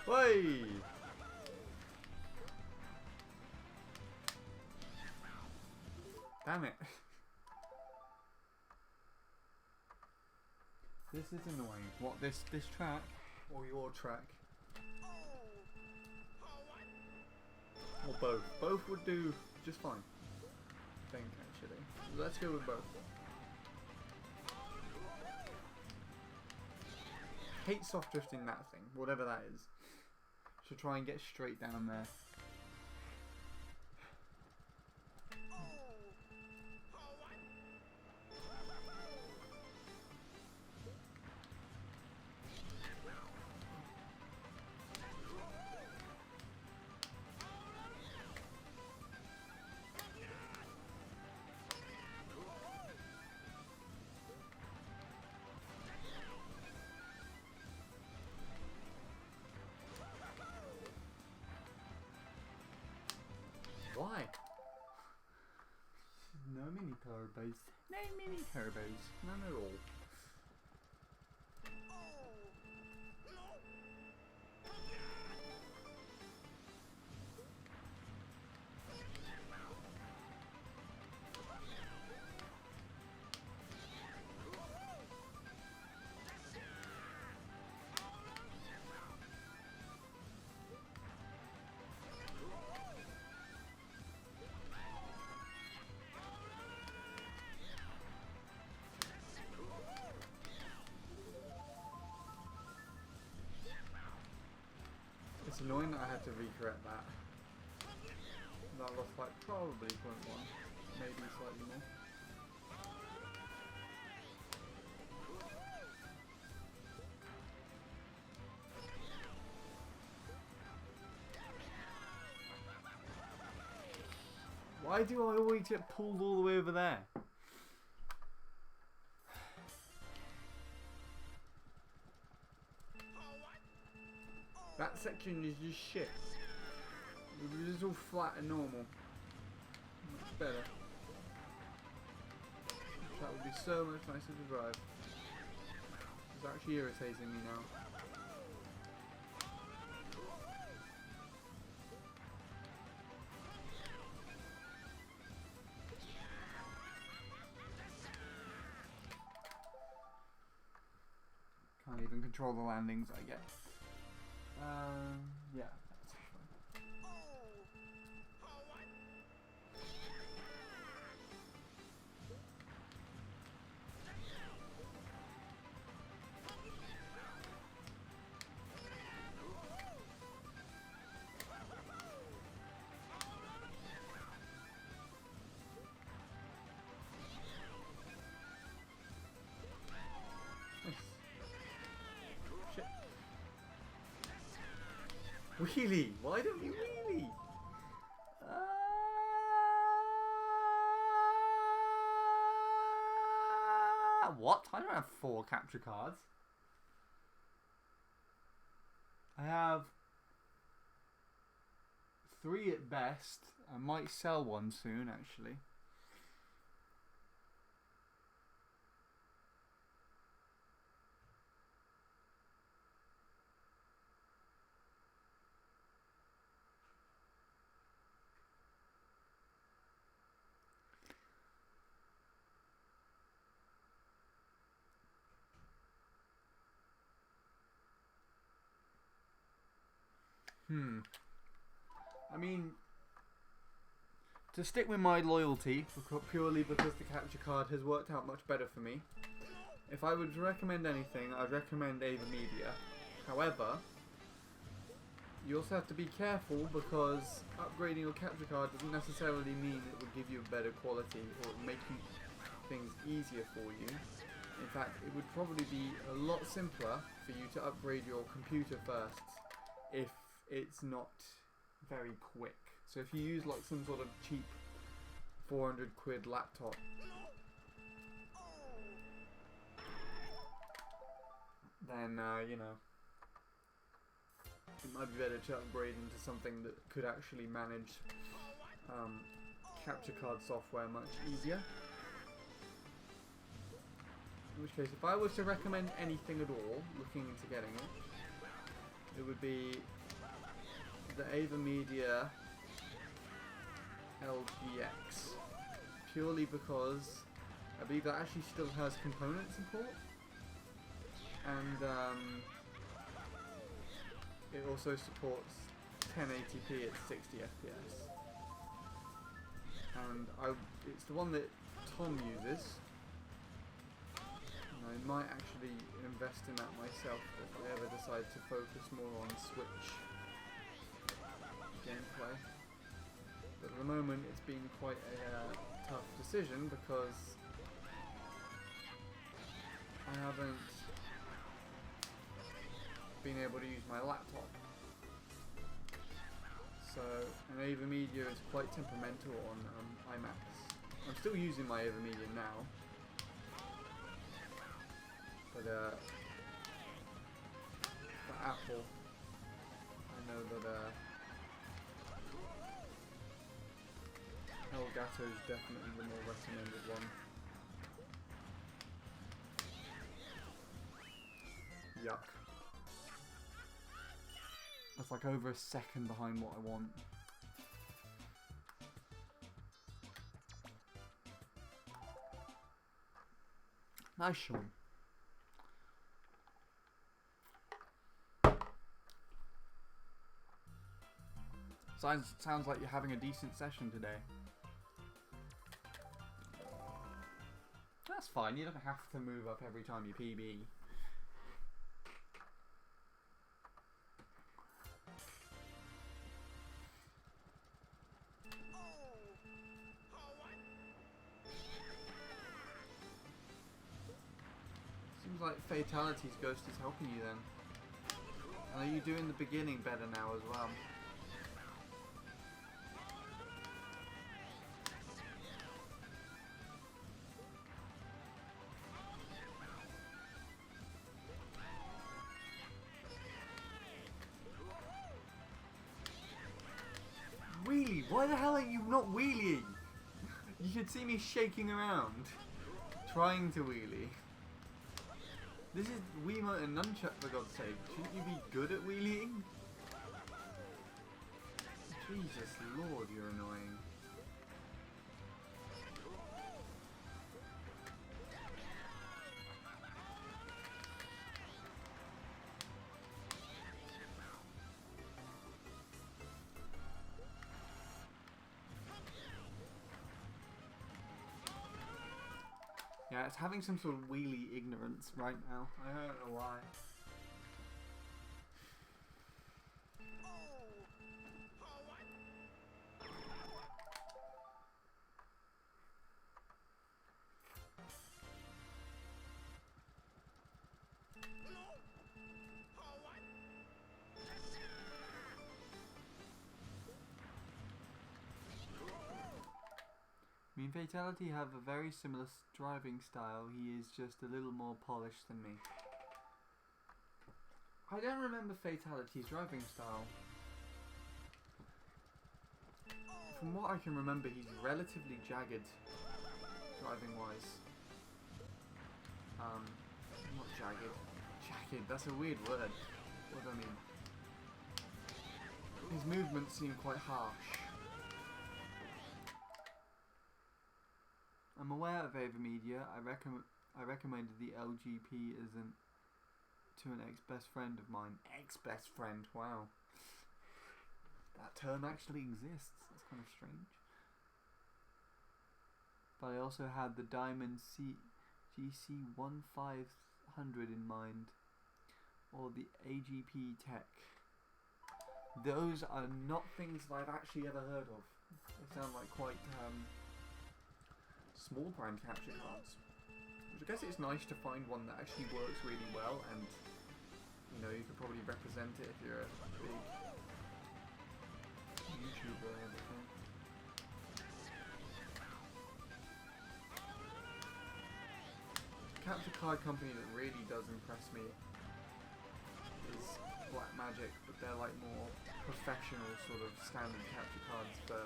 Way! Damn it. This is annoying. What, this track? Or your track? Or both? Both would do just fine. I think, actually. Let's go with both. Hate soft drifting that thing, whatever that is. Should try and get straight down there. Why? No mini turbos. No mini turbos. None at all. It's annoying that I had to recorrect that. That lost like probably 0.1, maybe slightly more. Why do I always get pulled all the way over there? That section is just shit. It was all flat and normal. Much better. That would be so much nicer to drive. It's actually irritating me now. Can't even control the landings I get. Yeah, that's fine. Nice. Shit. Wheelie! Why don't you wheelie? What? I don't have 4 capture cards. I have 3 at best. I might sell one soon, actually. I mean, to stick with my loyalty, purely because the capture card has worked out much better for me, If I would recommend anything, I'd recommend AverMedia. However, you also have to be careful because upgrading your capture card doesn't necessarily mean it will give you a better quality or make things easier for you. In fact, it would probably be a lot simpler for you to upgrade your computer first if it's not very quick. So if you use like some sort of cheap 400 quid laptop, then you know, it might be better to upgrade into something that could actually manage capture card software much easier. In which case, if I was to recommend anything at all, looking into getting it, it would be the AverMedia LGX. Purely because I believe that actually still has component support. And it also supports 1080p at 60 FPS. And it's the one that Tom uses. I might actually invest in that myself if I ever decide to focus more on Switch gameplay. But at the moment it's been quite a tough decision because I haven't been able to use my laptop. So, and AverMedia is quite temperamental on iMacs. I'm still using my AverMedia now. But for Apple, I know that Elgato is definitely the more recommended one. Yuck. That's like over a second behind what I want. Nice, Sean. Sounds like you're having a decent session today. That's fine, you don't have to move up every time you PB. Seems like Fatality's Ghost is helping you then. And are you doing the beginning better now as well? Wheelie? Why the hell are you not wheeling? You should see me shaking around, trying to wheelie. This is Wiimote and Nunchuck, for God's sake. Shouldn't you be good at wheeling? Jesus Lord, you're annoying. Yeah, it's having some sort of wheelie ignorance right now. I don't know why. Me and Fatality have a very similar driving style. He is just a little more polished than me. I don't remember Fatality's driving style. From what I can remember, he's relatively jagged, driving wise. Not jagged. Jagged, that's a weird word. What do I mean? His movements seem quite harsh. I'm aware of AverMedia. I recommended the LGP to an ex-best friend of mine. Ex-best friend, wow. That term actually exists. That's kind of strange. But I also had the Diamond GC 1500 in mind, or the AGP Tech. Those are not things that I've actually ever heard of. They sound like quite small brand capture cards. Which I guess it's nice to find one that actually works really well, and you know, you could probably represent it if you're a big YouTuber or anything. Capture card company that really does impress me is Black Magic, but they're like more professional sort of standard capture cards for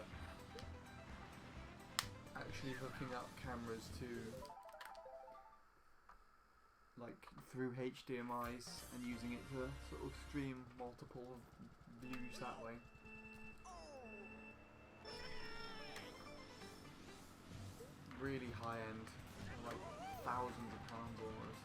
actually hooking up cameras to like through HDMI's and using it to sort of stream multiple views that way. Really high end, like thousands of pounds almost.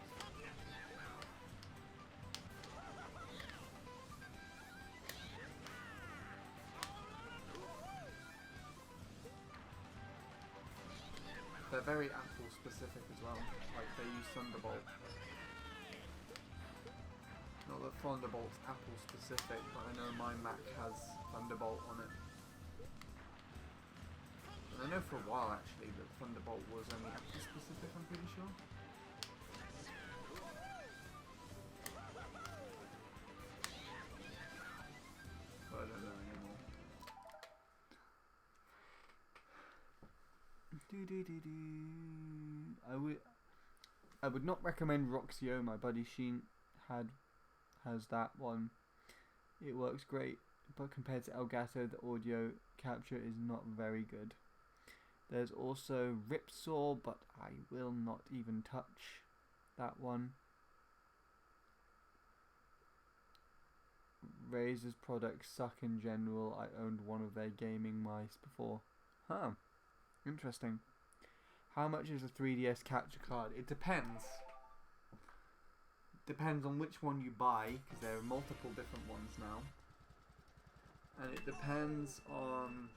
They're very Apple specific as well, like they use Thunderbolt. Not that Thunderbolt's Apple specific, but I know my Mac has Thunderbolt on it. And I know for a while actually that Thunderbolt was only Apple specific, I'm pretty sure. But I don't know anymore. I would not recommend Roxio. My buddy Sheen has that one. It works great, but compared to Elgato, the audio capture is not very good. There's also Ripsaw, but I will not even touch that one. Razer's products suck in general. I owned one of their gaming mice before. Huh. Interesting. How much is a 3DS capture card? It depends. Depends on which one you buy, because there are multiple different ones now. And it depends on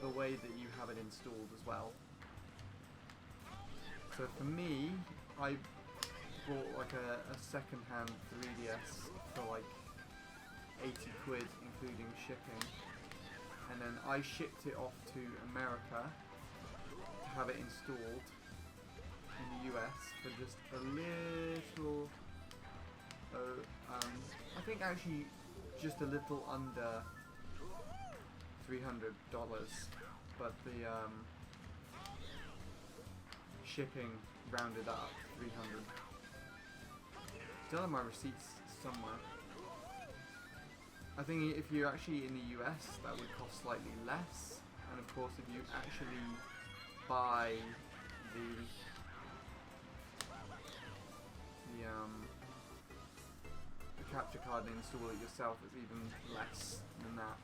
the way that you have it installed as well. So for me, I bought like a second-hand 3DS for like 80 quid including shipping, and then I shipped it off to America to have it installed in the US for just a little, I think actually just a little under $300, but the shipping rounded up 300. Still have my receipts somewhere. I think if you're actually in the US, that would cost slightly less, and of course if you actually buy the capture card and install it yourself, it's even less than that.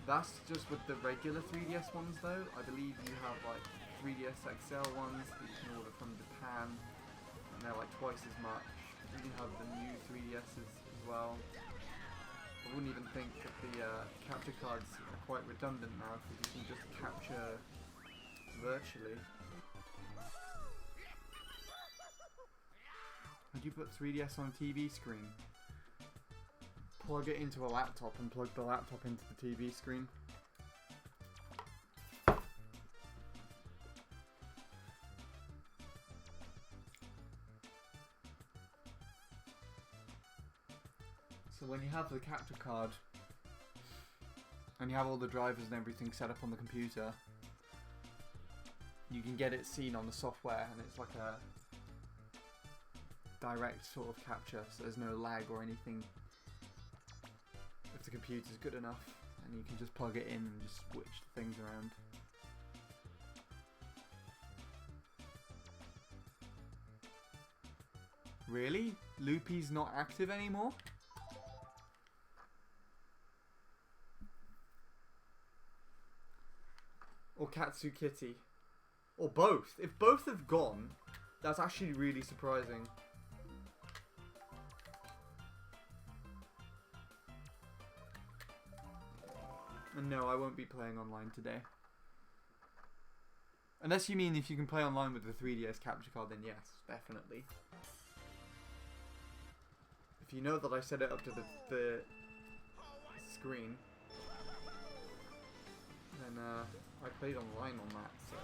That's just with the regular 3DS ones though. I believe you have like 3DS XL ones that you can order from Japan, and they're like twice as much. You have the new 3DSs as well. I wouldn't even think that the capture cards are quite redundant now, because you can just capture virtually. Would you put 3DS on a TV screen? Plug it into a laptop and plug the laptop into the TV screen. So when you have the capture card and you have all the drivers and everything set up on the computer, you can get it seen on the software, and it's like a direct sort of capture, so there's no lag or anything if the computer's good enough, and you can just plug it in and just switch the things around. Really? Loopy's not active anymore? Or Katsu Kitty? Or both? If both have gone, that's actually really surprising. And no, I won't be playing online today. Unless you mean if you can play online with the 3DS capture card, then yes, definitely. If you know that I set it up to the screen, then I played online on that, so.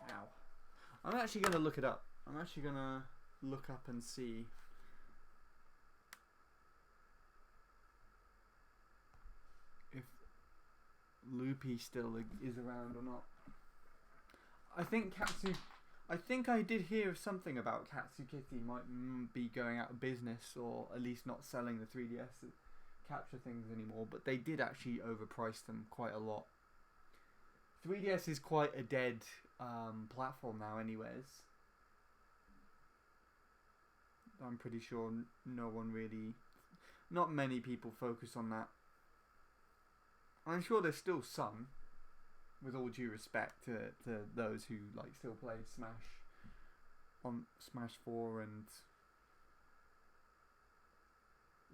Ow. I'm actually going to look it up. I'm actually going to look up and see if Loopy still is around or not. I think I did hear something about Katsukity might be going out of business, or at least not selling the 3DS capture things anymore, but they did actually overprice them quite a lot. 3DS is quite a dead platform now anyways. I'm pretty sure not many people focus on that. I'm sure there's still some, with all due respect to those who like still play Smash on Smash 4 and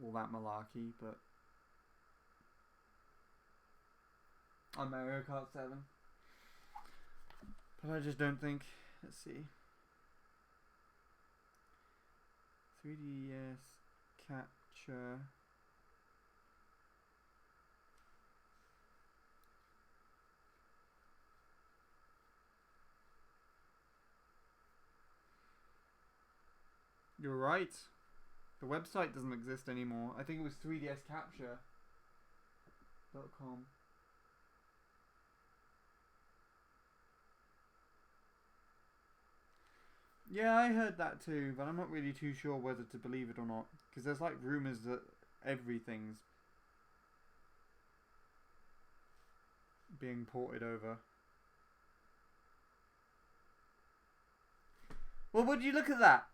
all that malarkey, but on Mario Kart 7. But I just don't think. Let's see. 3DS capture. You're right. The website doesn't exist anymore. I think it was 3dscapture.com. Yeah, I heard that too, but I'm not really too sure whether to believe it or not. Because there's like rumours that everything's being ported over. Well, would you look at that?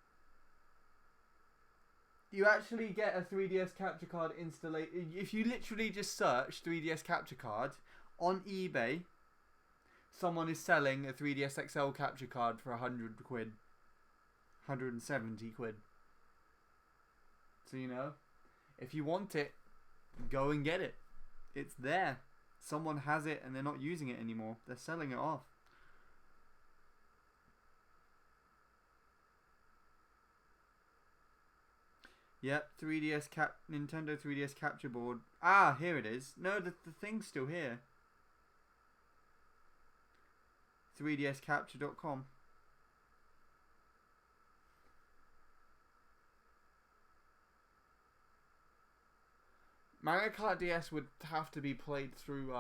You actually get a 3DS capture card installation. If you literally just search 3DS capture card on eBay, someone is selling a 3DS XL capture card for 100 quid. 170 quid. So, you know, if you want it, go and get it. It's there. Someone has it and they're not using it anymore. They're selling it off. Yep, Nintendo 3DS capture board. Ah, here it is. No, the thing's still here. 3dscapture.com. Mario Kart DS would have to be played through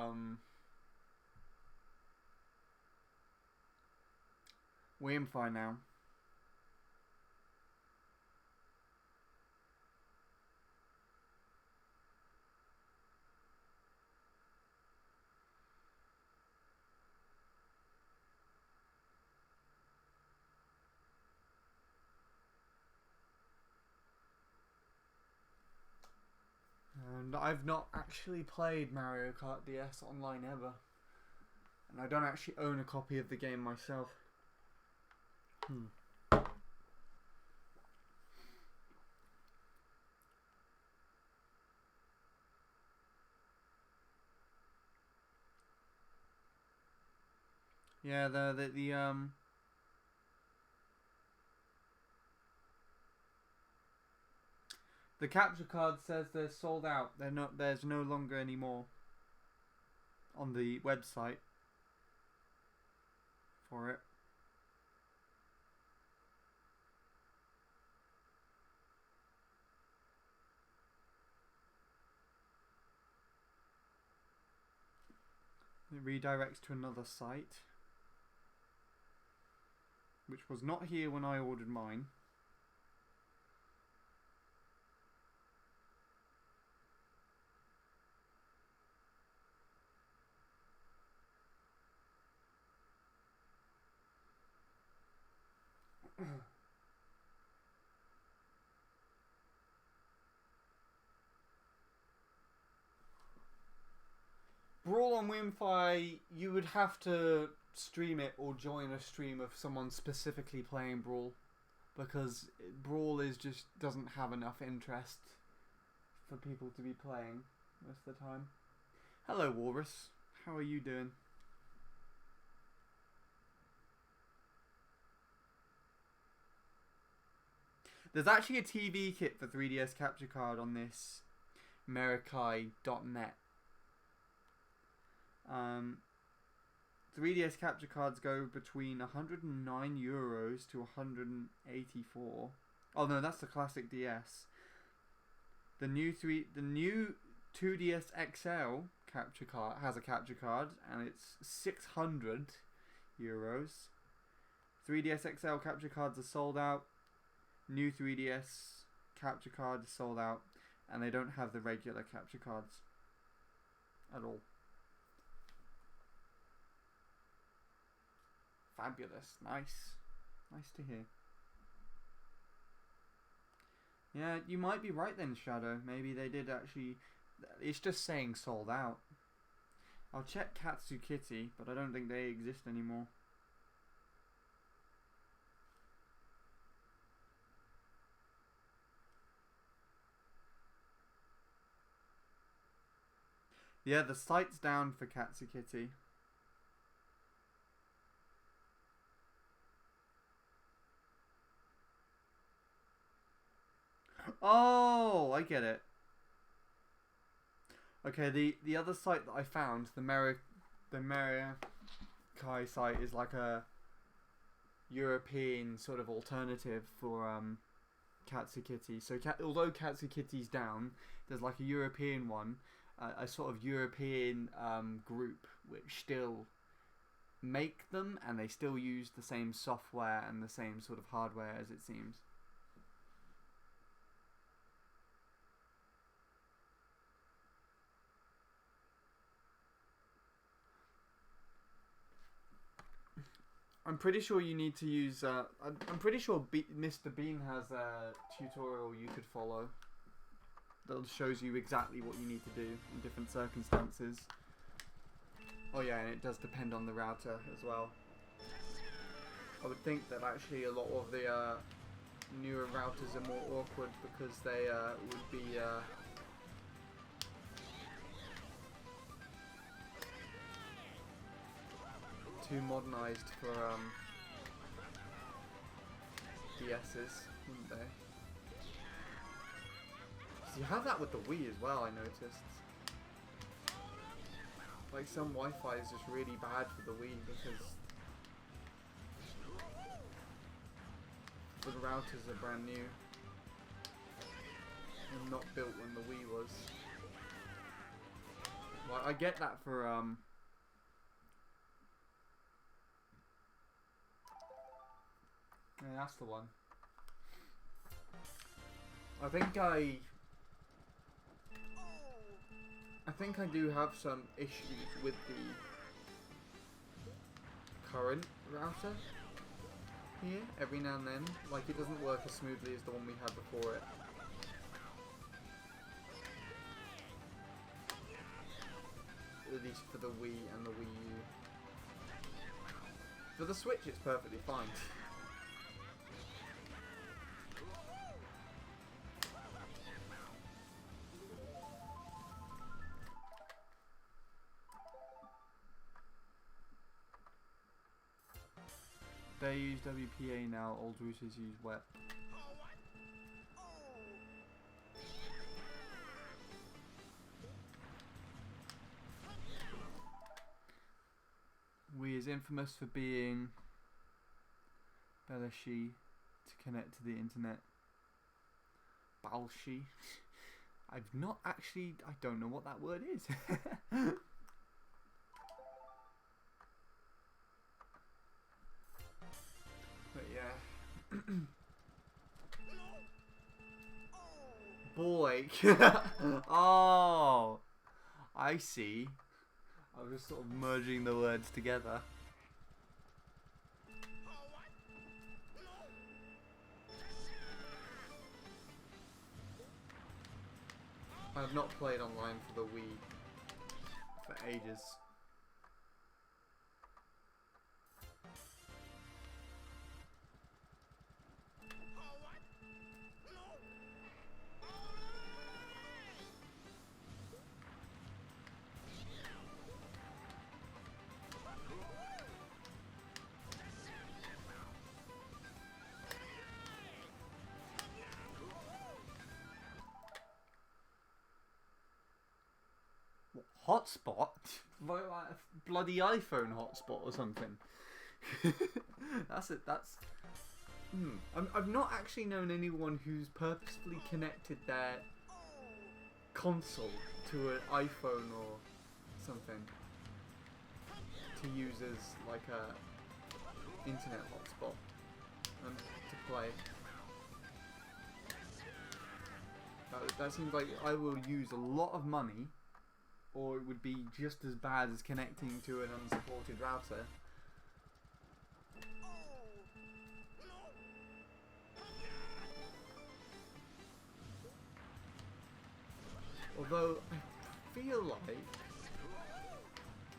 WiiMfi now. And I've not actually played Mario Kart DS online ever. And I don't actually own a copy of the game myself. Yeah, the capture card says they're sold out. There's no longer any more on the website for it. It redirects to another site, which was not here when I ordered mine. Brawl on WiiMfi, you would have to stream it or join a stream of someone specifically playing Brawl. because Brawl just doesn't have enough interest for people to be playing most of the time. Hello, Walrus. How are you doing? There's actually a TV kit for 3DS Capture Card on this Merakai.net. 3DS capture cards go between €109 to 184. Oh no, that's the classic DS. The new 2DS XL capture card has a capture card and it's €600. 3DS XL capture cards are sold out. New 3DS capture card is sold out, and they don't have the regular capture cards at all. Fabulous. Nice to hear. Yeah, you might be right then, Shadow. Maybe they did actually. It's just saying sold out. I'll check Katsu Kitty, but I don't think they exist anymore. Yeah, the site's down for Katsu Kitty. Oh, I get it. Okay, the other site that I found, the Merakai site, is like a European sort of alternative for Katsu Kitty. So although Katsu Kitty's down, there's like a European one, a sort of European group which still make them, and they still use the same software and the same sort of hardware, as it seems. I'm pretty sure you need to use. I'm pretty sure Mr. Bean has a tutorial you could follow that shows you exactly what you need to do in different circumstances. Oh yeah, and it does depend on the router as well. I would think that actually a lot of the newer routers are more awkward because they would be too modernized for DS's, wouldn't they? So you have that with the Wii as well, I noticed. Like some Wi-Fi is just really bad for the Wii because the routers are brand new and not built when the Wii was. Well, I get that for yeah, that's the one. I think I do have some issues with the current router here every now and then. Like, it doesn't work as smoothly as the one we had before it. At least for the Wii and the Wii U. For the Switch, it's perfectly fine. They use WPA now, old routers use WEP. Wii is infamous for being Belashi to connect to the internet. Balshi. I've not actually, I don't know what that word is. But yeah. Boy. Oh, I see. I was just sort of merging the words together. I've not played online for the Wii for ages. hotspot? Like a bloody iPhone hotspot or something. That's it. That's. I've not actually known anyone who's purposefully connected their console to an iPhone or something to use as like a internet hotspot and to play. That seems like I will use a lot of money, or it would be just as bad as connecting to an unsupported router. Although I feel like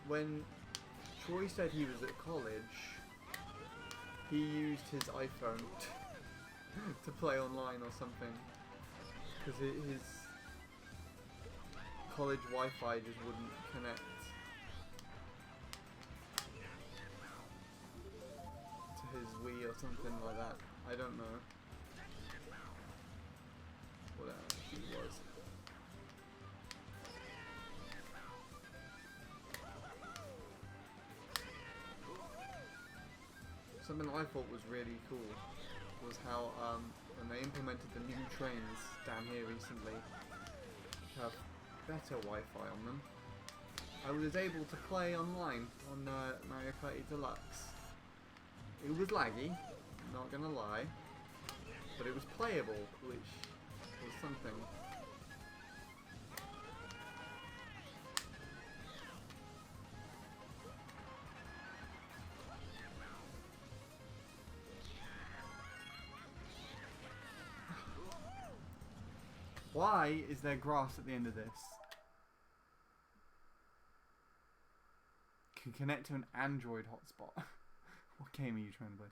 when Troy said he was at college, he used his iPhone to play online or something, because his college Wi-Fi just wouldn't connect to his Wii or something like that. I don't know what it actually was. Something I thought was really cool was how when they implemented the new trains down here recently, which have better Wi-Fi on them, I was able to play online on Mario Kart 8 Deluxe. It was laggy, not gonna lie, but it was playable, which was something. Why is there grass at the end of this? Can connect to an Android hotspot. What game are you trying to play?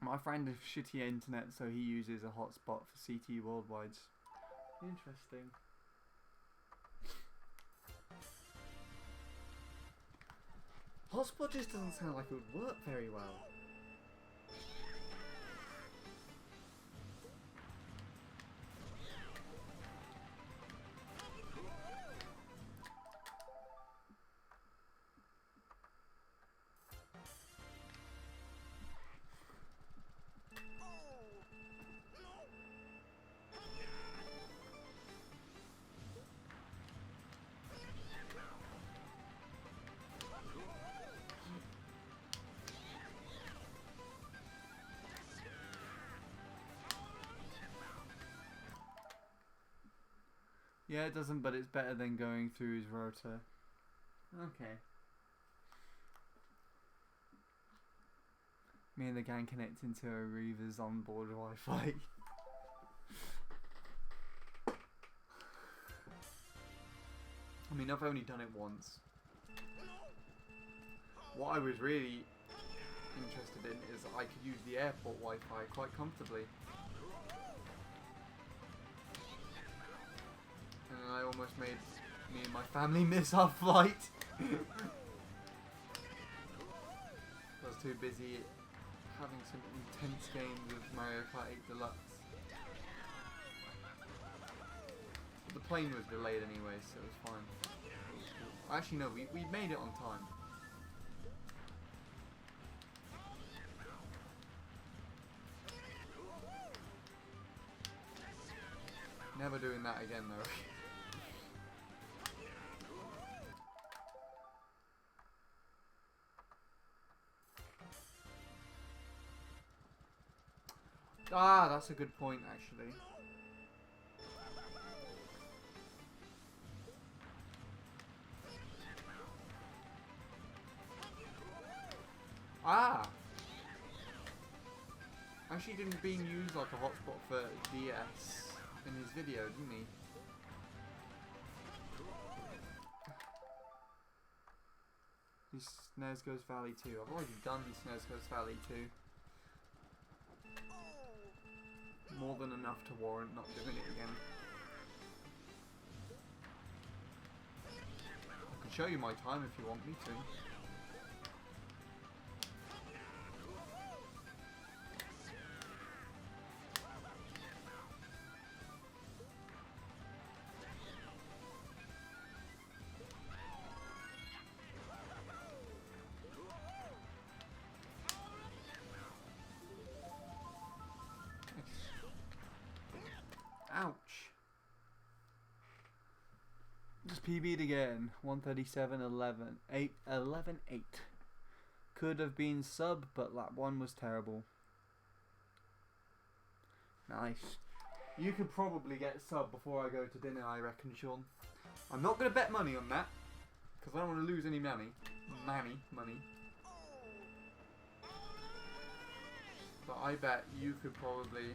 My friend has shitty internet, so he uses a hotspot for CT Worldwides. Interesting. Hotspot just doesn't sound like it would work very well. Yeah, it doesn't, but it's better than going through his router. Okay. Me and the gang connect into a Reaver's onboard Wi-Fi. I mean, I've only done it once. What I was really interested in is I could use the airport Wi-Fi quite comfortably. And then I almost made me and my family miss our flight. I was too busy having some intense games of Mario Kart 8 Deluxe. But the plane was delayed anyway, so it was fine. Actually no, we made it on time. Never doing that again though. Ah, that's a good point actually. Ah! Actually didn't being used like a hotspot for DS in his video, didn't he? This Snares Goes Valley 2. I've already done Snares Goes Valley 2. More than enough to warrant not doing it again. I can show you my time if you want me to. Just PB'd again. 137.11. 11.8. Could have been sub, but lap 1 was terrible. Nice. You could probably get sub before I go to dinner, I reckon, Sean. I'm not going to bet money on that, because I don't want to lose any money. Money. But I bet you could probably...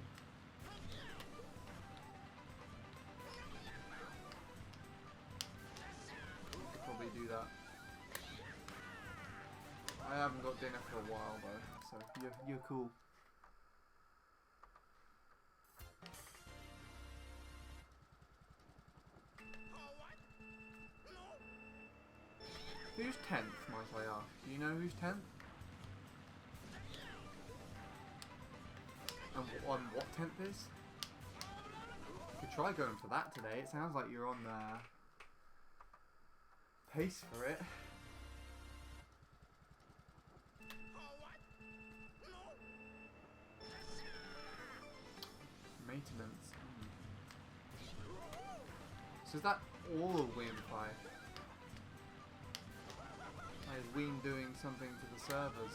do that. I haven't got dinner for a while though, so you're cool. Who's 10th, might I ask? Do you know who's 10th? And what 10th is? You could try going for that today. It sounds like you're on the pace for it. Maintenance. So is that all a Wien by? Is Wien doing something to the servers?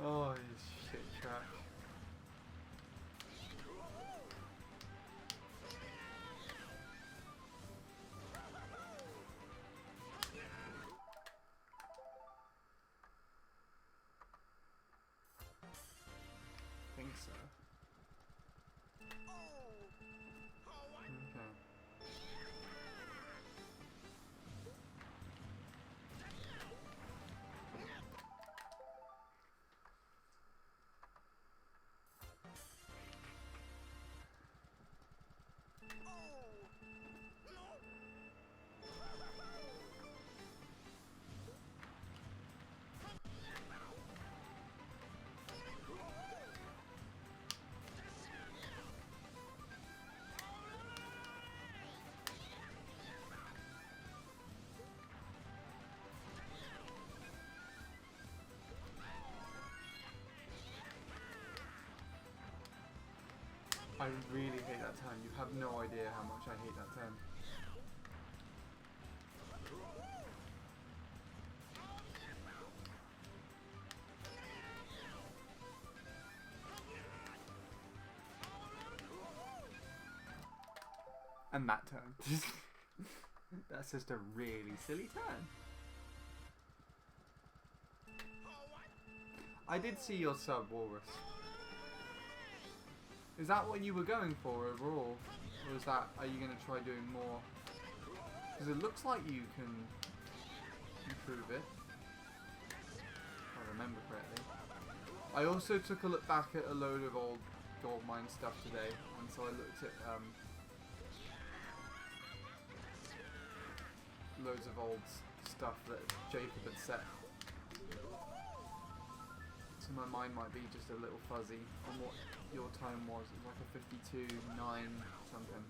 Oh, this shit track. Think so. Okay. I really hate that turn. You have no idea how much I hate that turn. And that turn. That's just a really silly turn. I did see your sub, Walrus. Is that what you were going for overall? Or is that, are you going to try doing more? Because it looks like you can improve it. If I remember correctly. I also took a look back at a load of old gold mine stuff today. And so I looked at loads of old stuff that Jacob had set. So my mind might be just a little fuzzy on what your time was. It was like a 52.9 something.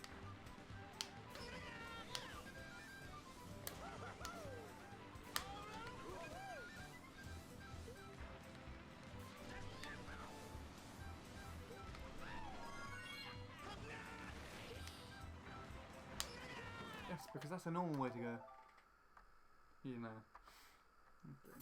Yes, because that's a normal way to go. You know. Okay.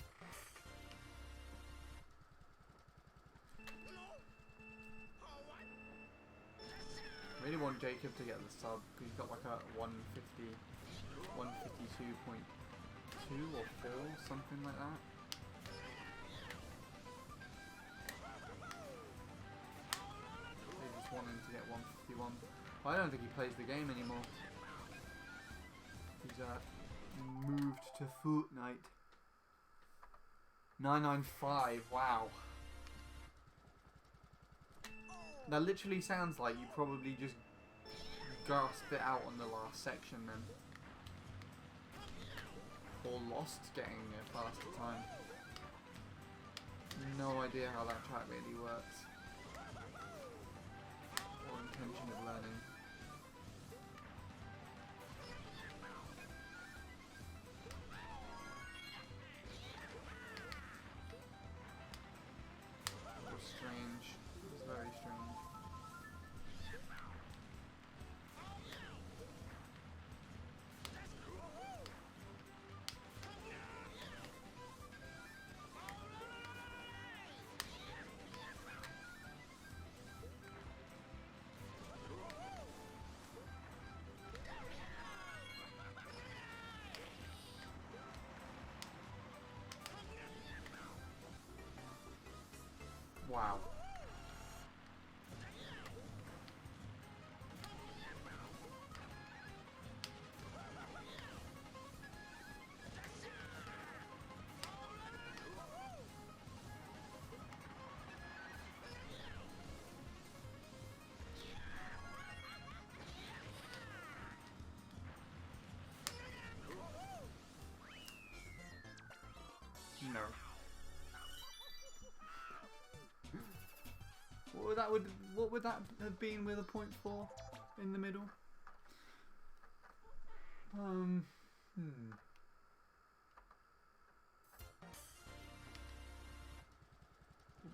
I really want Jacob to get the sub because he's got like a 152.2 or 4, something like that. He's just wanting to get 151. I don't think he plays the game anymore. He's moved to Fortnite. 995, wow. That literally sounds like you probably just gasped it out on the last section then. Or lost getting a faster time. No idea how that track really works. Or intention of learning. Wow. No. What would that have been with a 0.4 in the middle?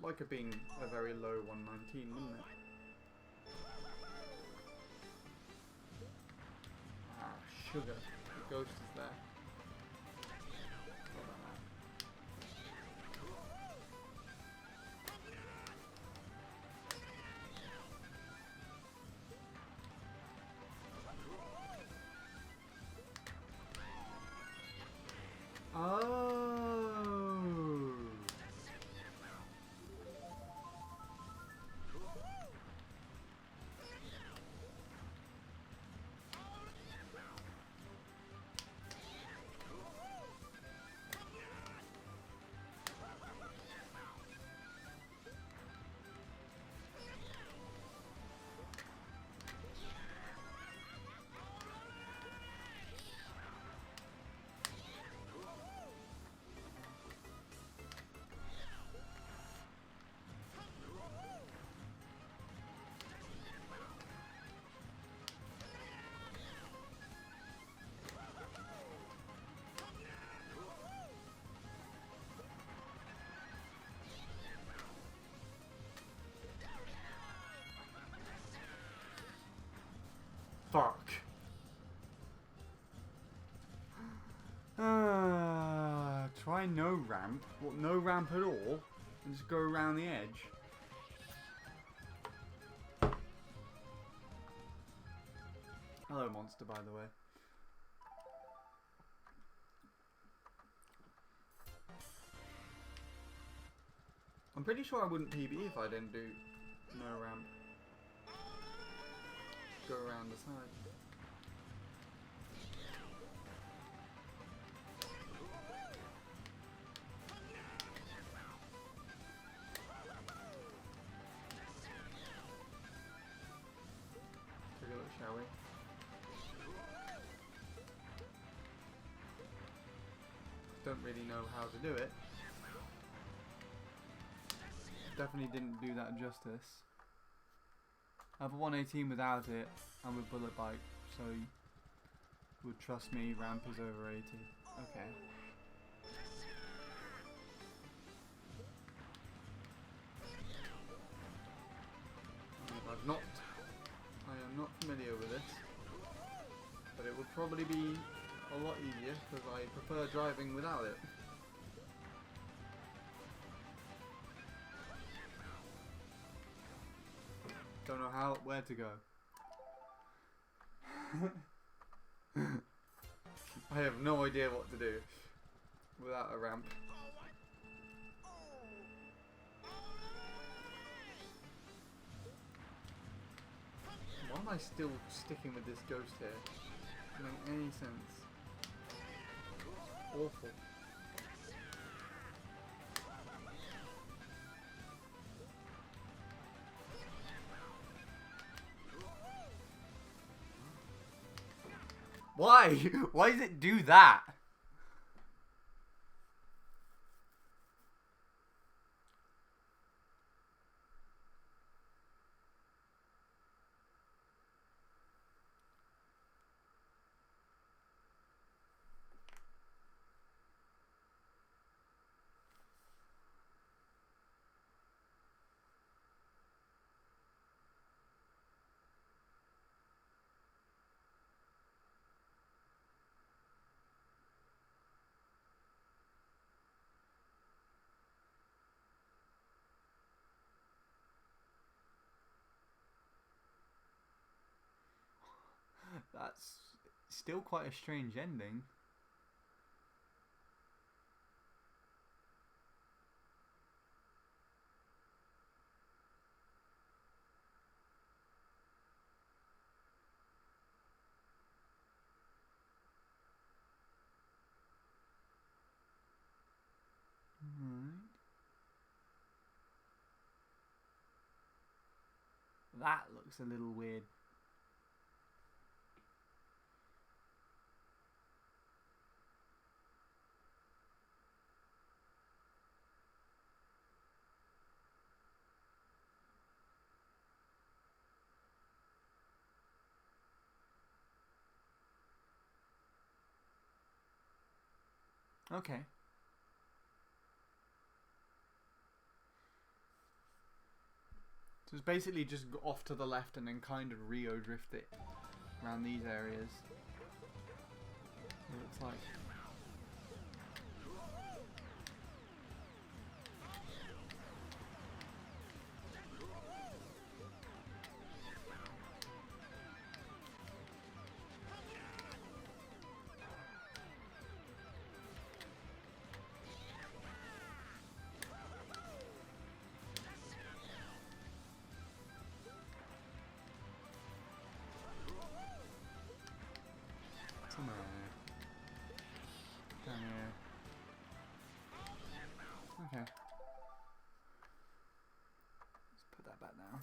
Like it being a very low 119, wouldn't it? Ah, sugar. The ghost is there. Sorry about that. Oh. Fuck. Try no ramp. What, no ramp at all? And just go around the edge? Hello, monster, by the way. I'm pretty sure I wouldn't PB if I didn't do no ramp. Go around the side. Take a look, shall we? Don't really know how to do it. Definitely didn't do that justice. I have a 118 without it and with bullet bike, so you would trust me, ramp is overrated. Okay. I am not familiar with this, but it would probably be a lot easier because I prefer driving without it. Don't know where to go. I have no idea what to do without a ramp. Why am I still sticking with this ghost here? Doesn't make any sense. Awful. Why? Why does it do that? That's still quite a strange ending. That looks a little weird. Okay. So it's basically just off to the left and then kind of Rio drift it around these areas. It looks like. Somewhere around here. Down here. Okay. Let's put that back now.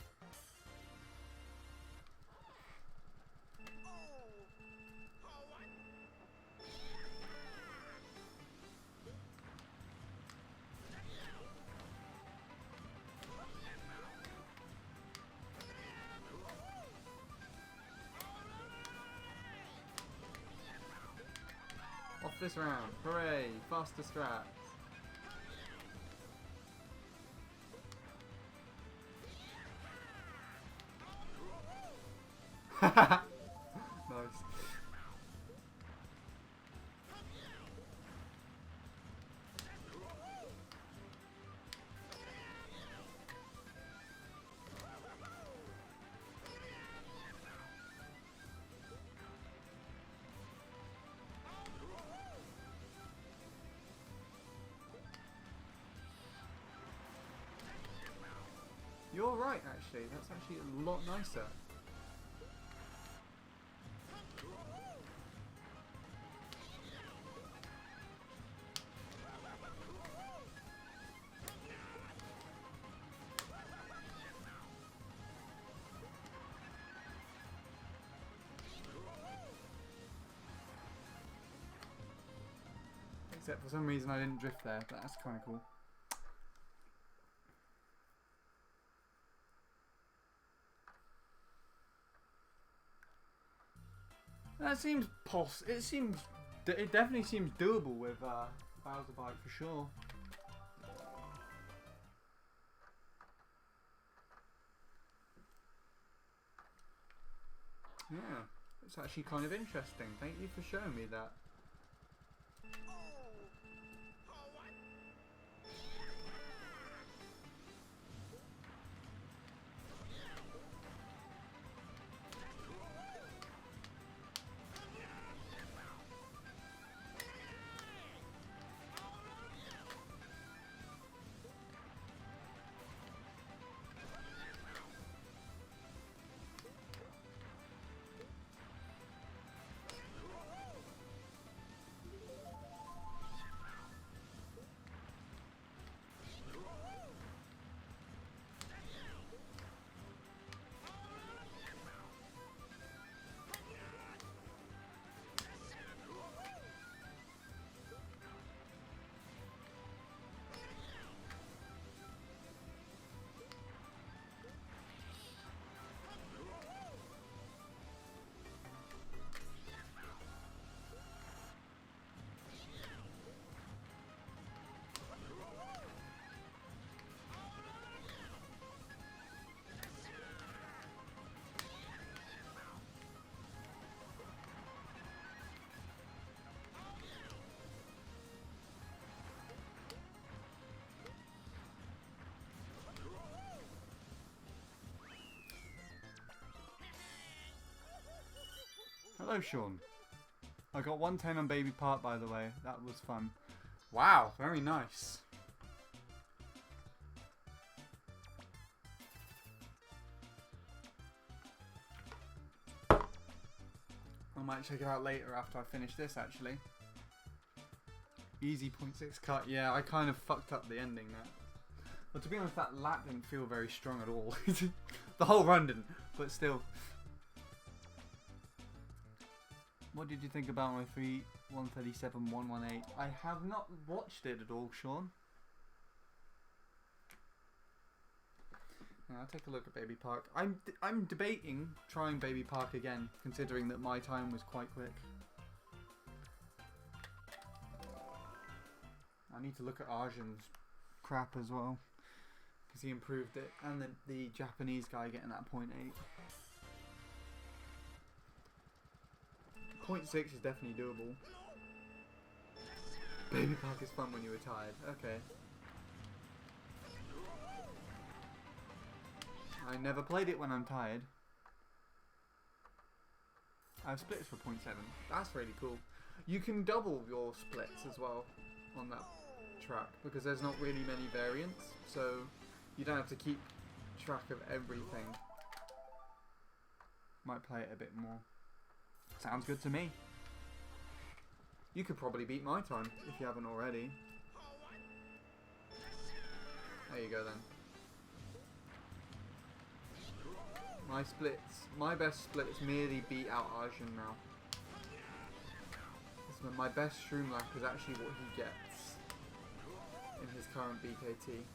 Off this round. Hooray! Faster strats. Nice. You're right, actually. That's actually a lot nicer. Except for some reason I didn't drift there, but that's kind of cool. That seems it definitely seems doable with Bowser Bike for sure. Yeah, it's actually kind of interesting. Thank you for showing me that. Hello, Sean. I got 110 on Baby Part, by the way. That was fun. Wow, very nice. I might check it out later after I finish this, actually. Easy 0.6 cut. Yeah, I kind of fucked up the ending there. But to be honest, that lap didn't feel very strong at all. The whole run didn't, but still. What did you think about my 137-118? I have not watched it at all, Sean. Yeah, I'll take a look at Baby Park. I'm debating trying Baby Park again, considering that my time was quite quick. I need to look at Arjun's crap as well, because he improved it, and the Japanese guy getting that 0.8. 0.6 is definitely doable. Baby Park is fun when you were tired. Okay. I never played it when I'm tired. I have splits for 0.7. That's really cool. You can double your splits as well on that track, because there's not really many variants, so you don't have to keep track of everything. Might play it a bit more. Sounds good to me. You could probably beat my time if you haven't already. There you go then. My best splits merely beat out Arjun now. My best Shroomlack is actually what he gets in his current BKT.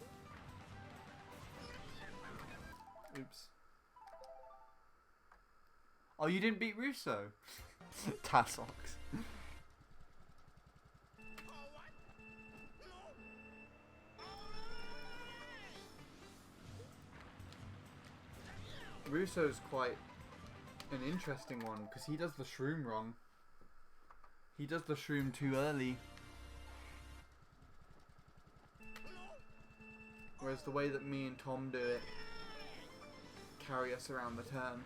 Oops. Oh, you didn't beat Russo? Tassox. Russo's quite an interesting one, because he does the Shroom wrong. He does the Shroom too early. Whereas the way that me and Tom do it, carry us around the turn.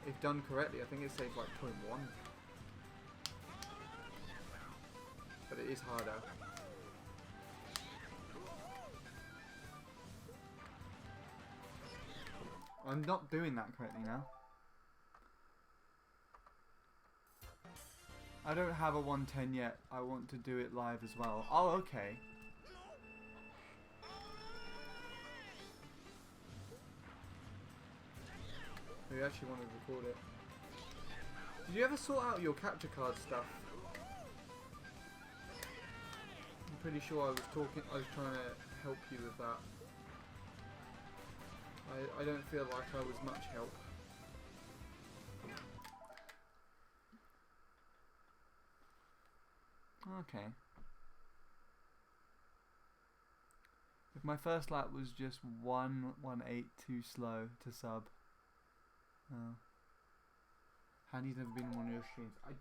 If done correctly, I think it saves like 0.1. But it is harder. I'm not doing that correctly now. I don't have a 110 yet. I want to do it live as well. Oh, okay. We actually want to record it. Did you ever sort out your capture card stuff? I'm pretty sure I was trying to help you with that. I don't feel like I was much help. Okay. If my first lap was just 1:18 too slow to sub. Oh. Handy's never been on one of your streams. I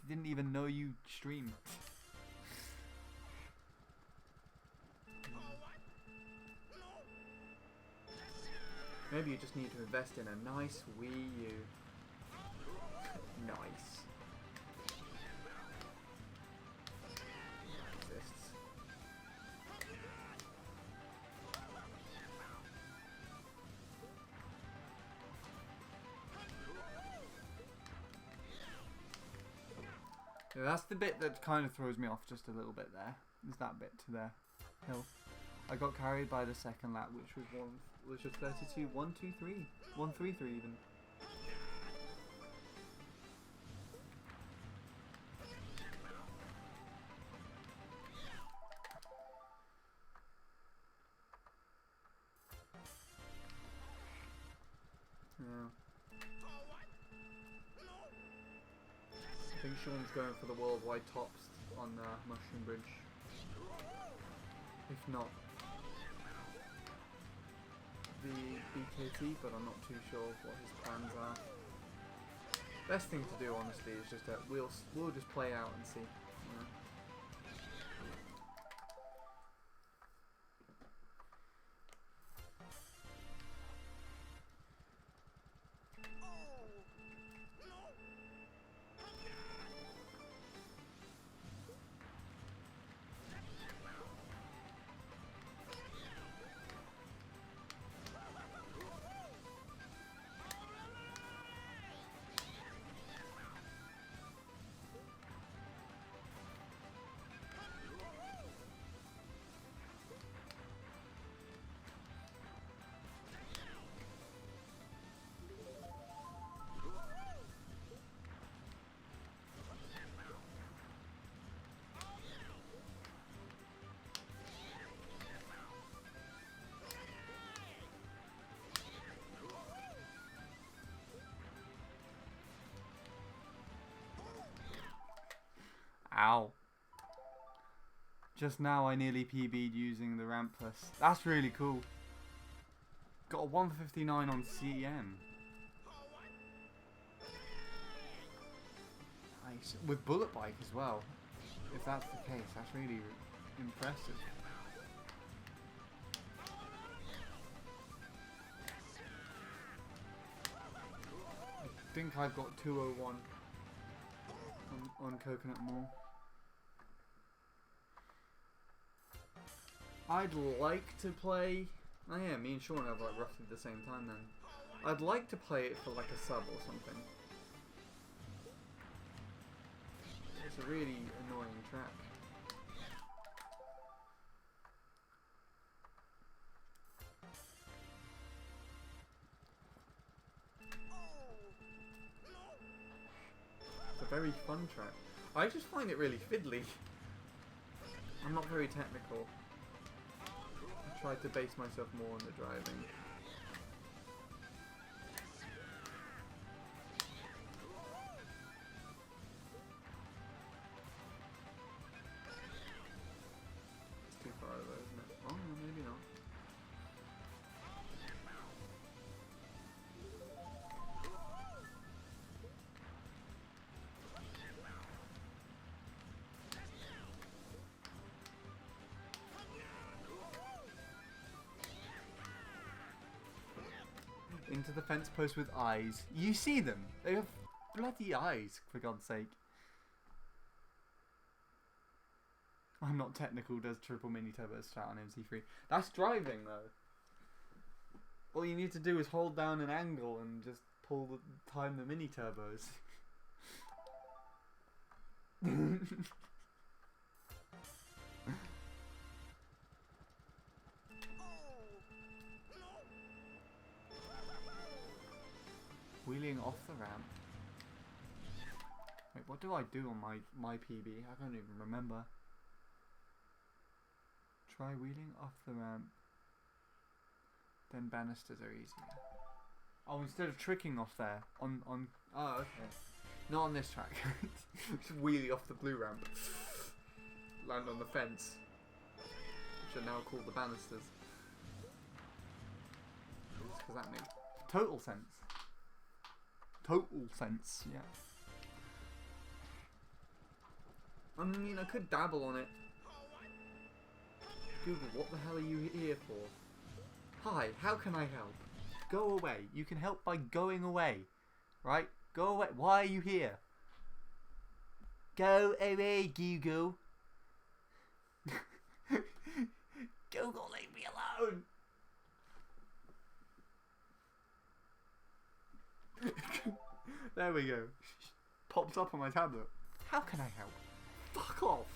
didn't even know you streamed. Maybe you just need to invest in a nice Wii U. Nice. Exists. Yeah, that's the bit that kind of throws me off just a little bit there. Is that bit to the hill. I got carried by the second lap, which was 32, 123, 133 even. Yeah. I think Sean's going for the worldwide tops on Mushroom Bridge. If not, the BKT, but I'm not too sure what his plans are. Best thing to do, honestly, is just that we'll just play out and see. You know? Ow. Just now I nearly PB'd using the rampless. That's really cool. Got a 159 on CM. Nice. With bullet bike as well. If that's the case, that's really impressive. I think I've got 201 on Coconut Mall. I'd like to play... Oh yeah, me and Sean have like roughly the same time then. I'd like to play it for like a sub or something. It's a really annoying track. It's a very fun track. I just find it really fiddly. I'm not very technical. I tried to base myself more on the driving. It's too far though, isn't it? Oh, maybe not. Into the fence post with eyes. You see them? They have bloody eyes, for God's sake. I'm not technical, does triple mini turbo start on MC3. That's driving though. All you need to do is hold down an angle and just time the mini turbos. Wheeling off the ramp. Wait, what do I do on my PB? I can't even remember. Try wheeling off the ramp. Then banisters are easier. Oh, instead of tricking off there on oh, okay. Not on this track. Just wheelie off the blue ramp. Land on the fence. Which are now called the banisters. Because that makes total sense. Total sense, yeah. I mean, I could dabble on it. Google, what the hell are you here for? Hi, how can I help? Go away. You can help by going away. Right? Go away. Why are you here? Go away, Google. Google, leave me alone. There we go. Pops up on my tablet. How can I help? Fuck off.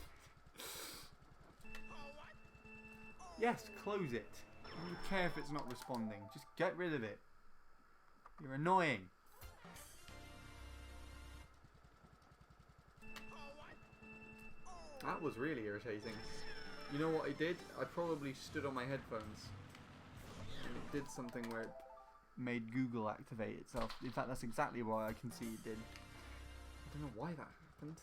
Yes, close it. I don't care if it's not responding. Just get rid of it. You're annoying. That was really irritating. You know what I did? I probably stood on my headphones. And it did something where it made Google activate itself. In fact, that's exactly why I can see it did. I don't know why that happened.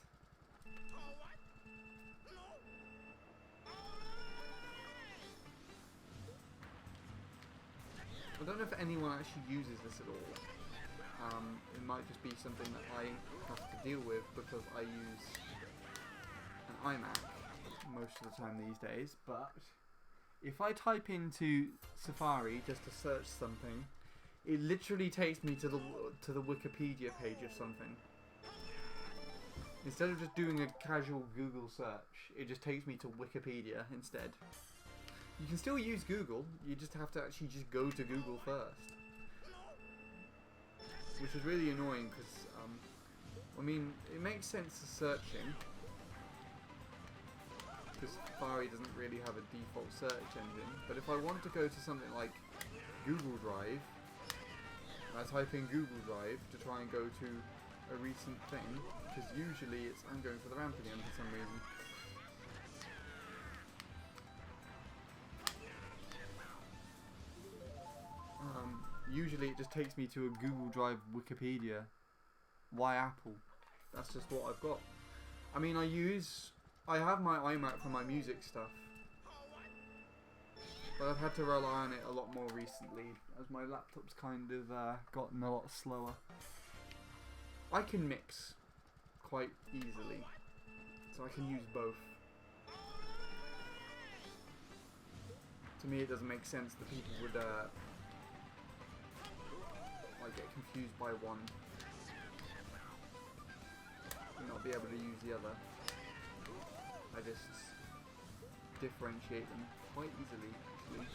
I don't know if anyone actually uses this at all. It might just be something that I have to deal with because I use an iMac most of the time these days. But if I type into Safari just to search something, it literally takes me to the Wikipedia page of something. Instead of just doing a casual Google search, it just takes me to Wikipedia instead. You can still use Google, you just have to actually just go to Google first. Which is really annoying because, I mean, it makes sense to searching. Because Safari doesn't really have a default search engine. But if I want to go to something like Google Drive, and I type in Google Drive to try and go to a recent thing, because usually I'm going for the ramp again for some reason. Usually it just takes me to a Google Drive Wikipedia. Why Apple? That's just what I've got. I mean, I have my iMac for my music stuff, but I've had to rely on it a lot more recently as my laptop's kind of gotten a lot slower. I can mix quite easily, so I can use both. To me, it doesn't make sense that people would like get confused by one and not be able to use the other. I just differentiate them quite easily, actually.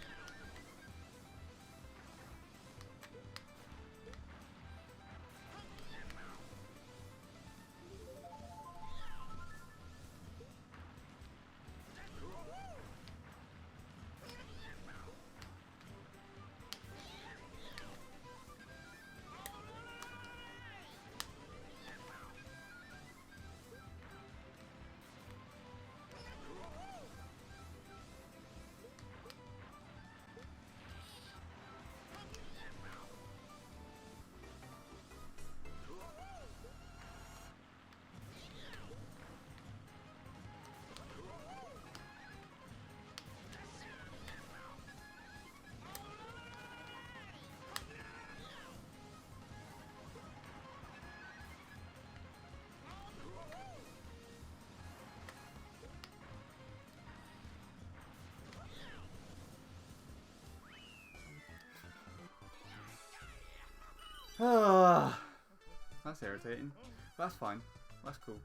That's irritating. That's fine. That's cool.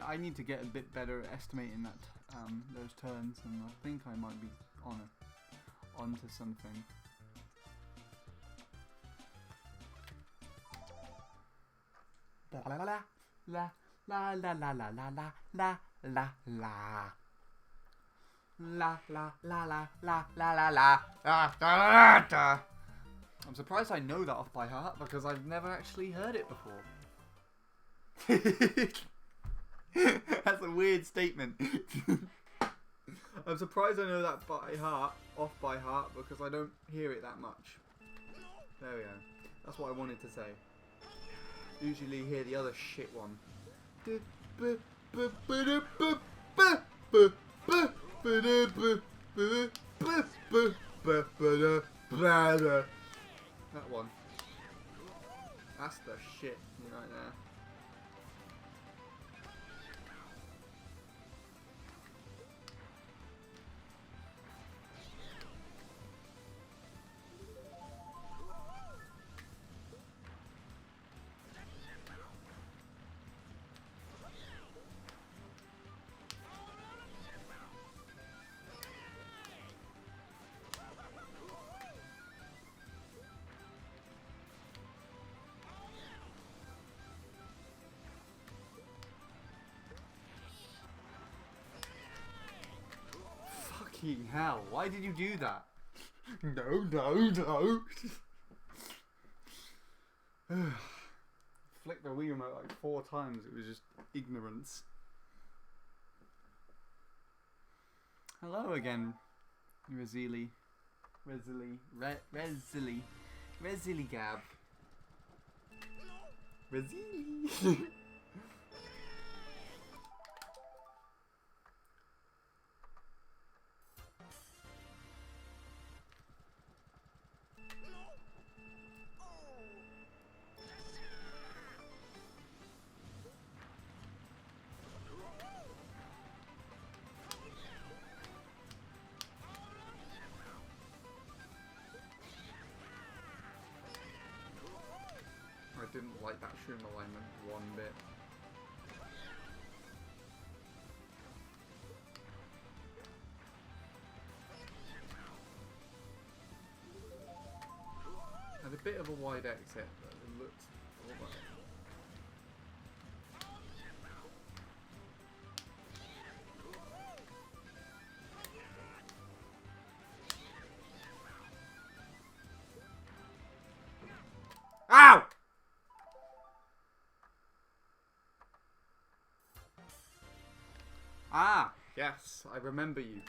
I need to get a bit better at estimating that those turns, and I think I might be onto something. La la la la la la la la la la la la la. La la la la la la la la la. I'm surprised I know that off by heart because I've never actually heard it before. That's a weird statement. I'm surprised I know that by heart, off by heart, because I don't hear it that much. There we go. That's what I wanted to say. Usually hear the other shit one. That one. That's the shit right there. Fucking hell, why did you do that? No. Flicked the Wii remote like 4 times, it was just ignorance. Hello again, Resili Gab. Resili. I didn't like that shroom alignment one bit. Had a bit of a wide exit, but it looked alright. Ow! Ah, yes, I remember you.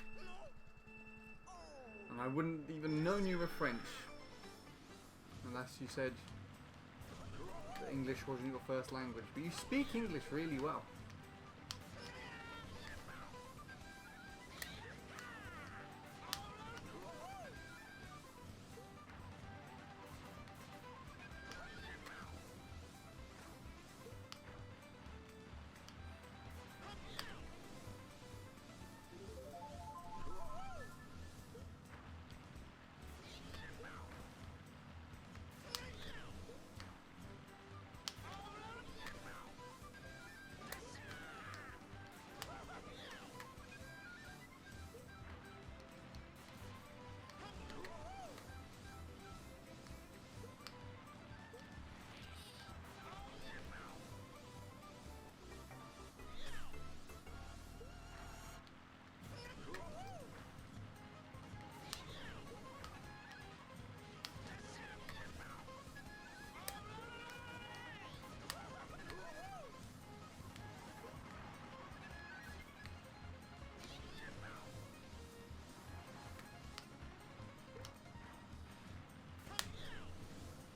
And I wouldn't even known you were French. Unless you said that English wasn't your first language. But you speak English really well.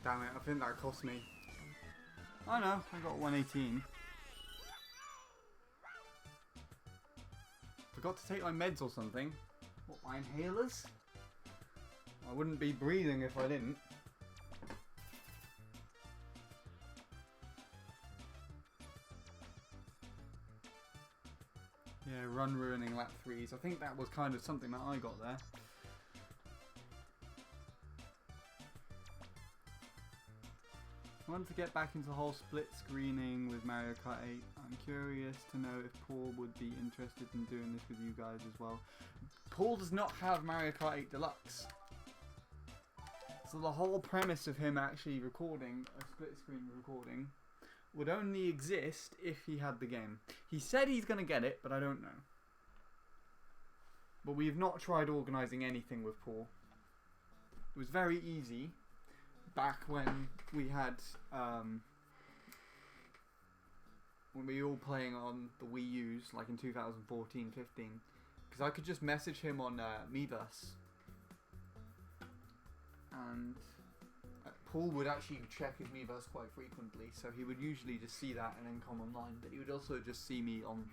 Damn it, I think that cost me. Oh no, I got 118. Forgot to take my meds or something. What, my inhalers? I wouldn't be breathing if I didn't. Yeah, run ruining lap 3s. I think that was kind of something that I got there. I want to get back into the whole split screening with Mario Kart 8. I'm curious to know if Paul would be interested in doing this with you guys as well. Paul does not have Mario Kart 8 Deluxe. So the whole premise of him actually recording a split screen recording would only exist if he had the game. He said he's going to get it, but I don't know. But we've not tried organising anything with Paul. It was very easy back when we had when we were all playing on the Wii U's, like in 2014-15, because I could just message him on Miiverse, and Paul would actually check his Miiverse quite frequently, so he would usually just see that and then come online, but he would also just see me on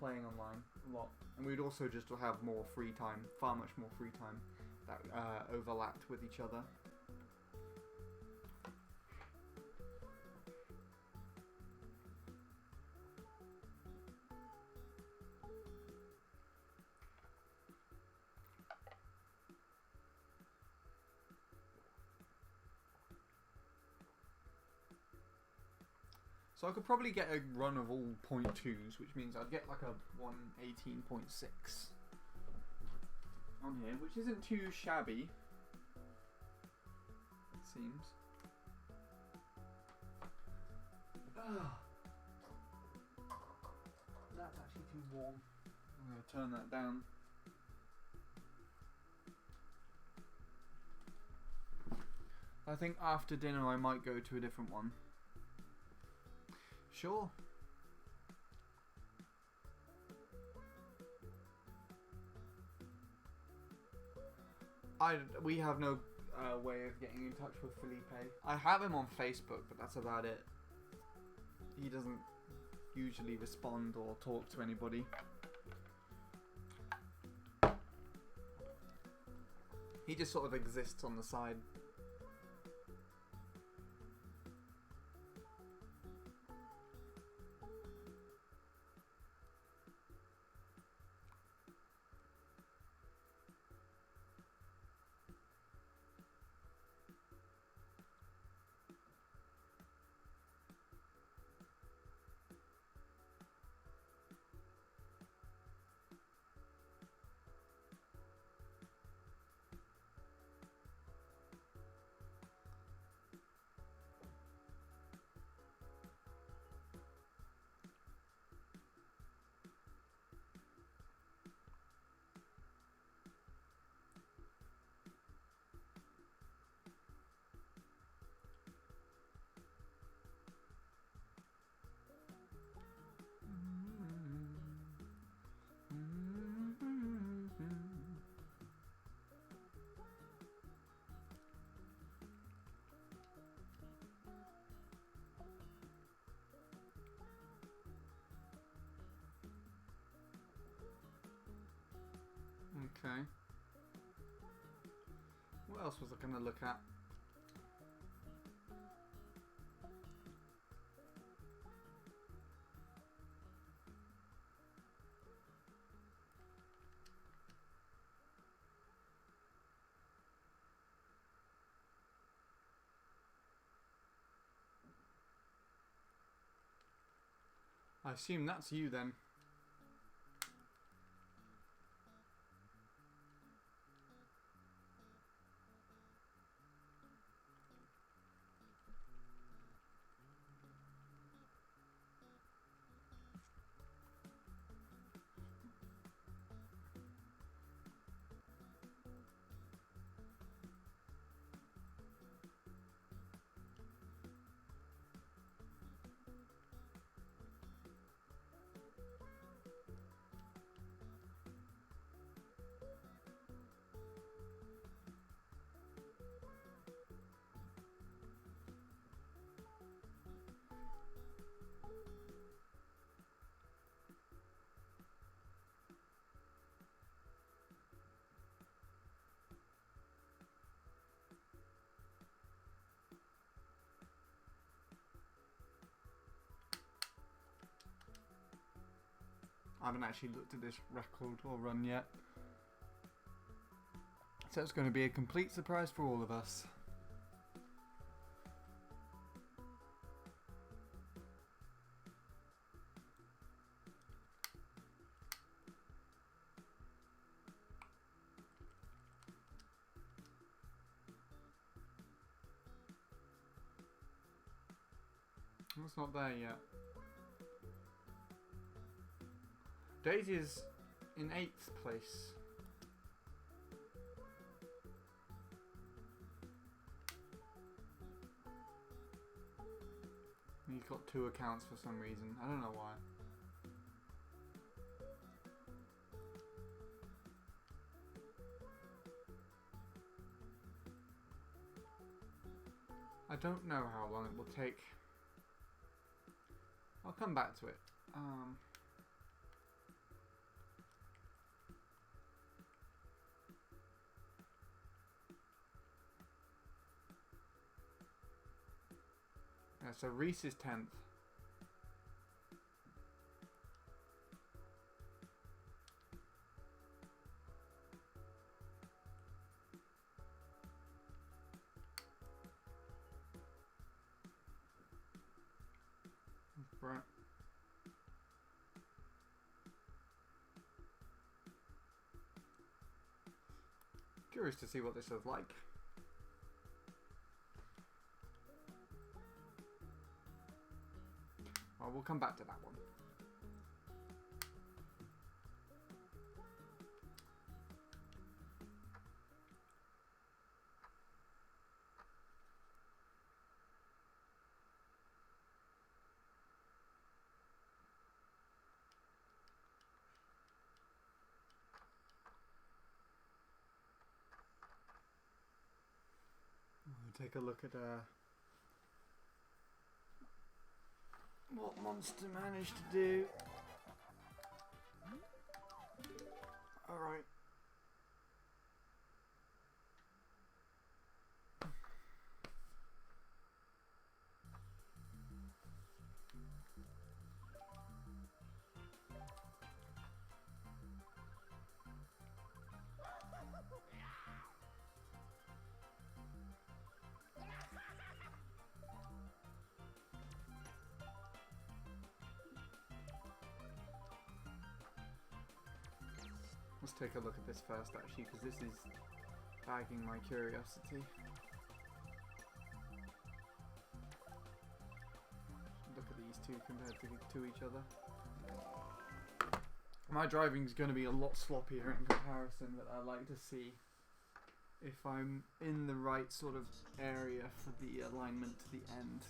playing online a lot, and we would also just have more free time, far much more free time that overlapped with each other. So I could probably get a run of all .2s, which means I'd get like a 118.6 on here, which isn't too shabby, it seems. That's actually too warm. I'm going to turn that down. I think after dinner I might go to a different one. Sure. We have no way of getting in touch with Felipe. I have him on Facebook, but that's about it. He doesn't usually respond or talk to anybody. He just sort of exists on the side. What else was I going to look at? I assume that's you then. I haven't actually looked at this record or run yet. So it's going to be a complete surprise for all of us. It's not there yet. Daisy's in 8th place. He's got 2 accounts for some reason. I don't know why. I don't know how long it will take. I'll come back to it. Yeah, so Reese is 10th. Right. Curious to see what this is like. Well, we'll come back to that one. We'll take a look at what Monster managed to do. Alright. Let's take a look at this first, actually, because this is bagging my curiosity. Look at these two compared to each other. My driving's going to be a lot sloppier in comparison, but I like to see if I'm in the right sort of area for the alignment to the end.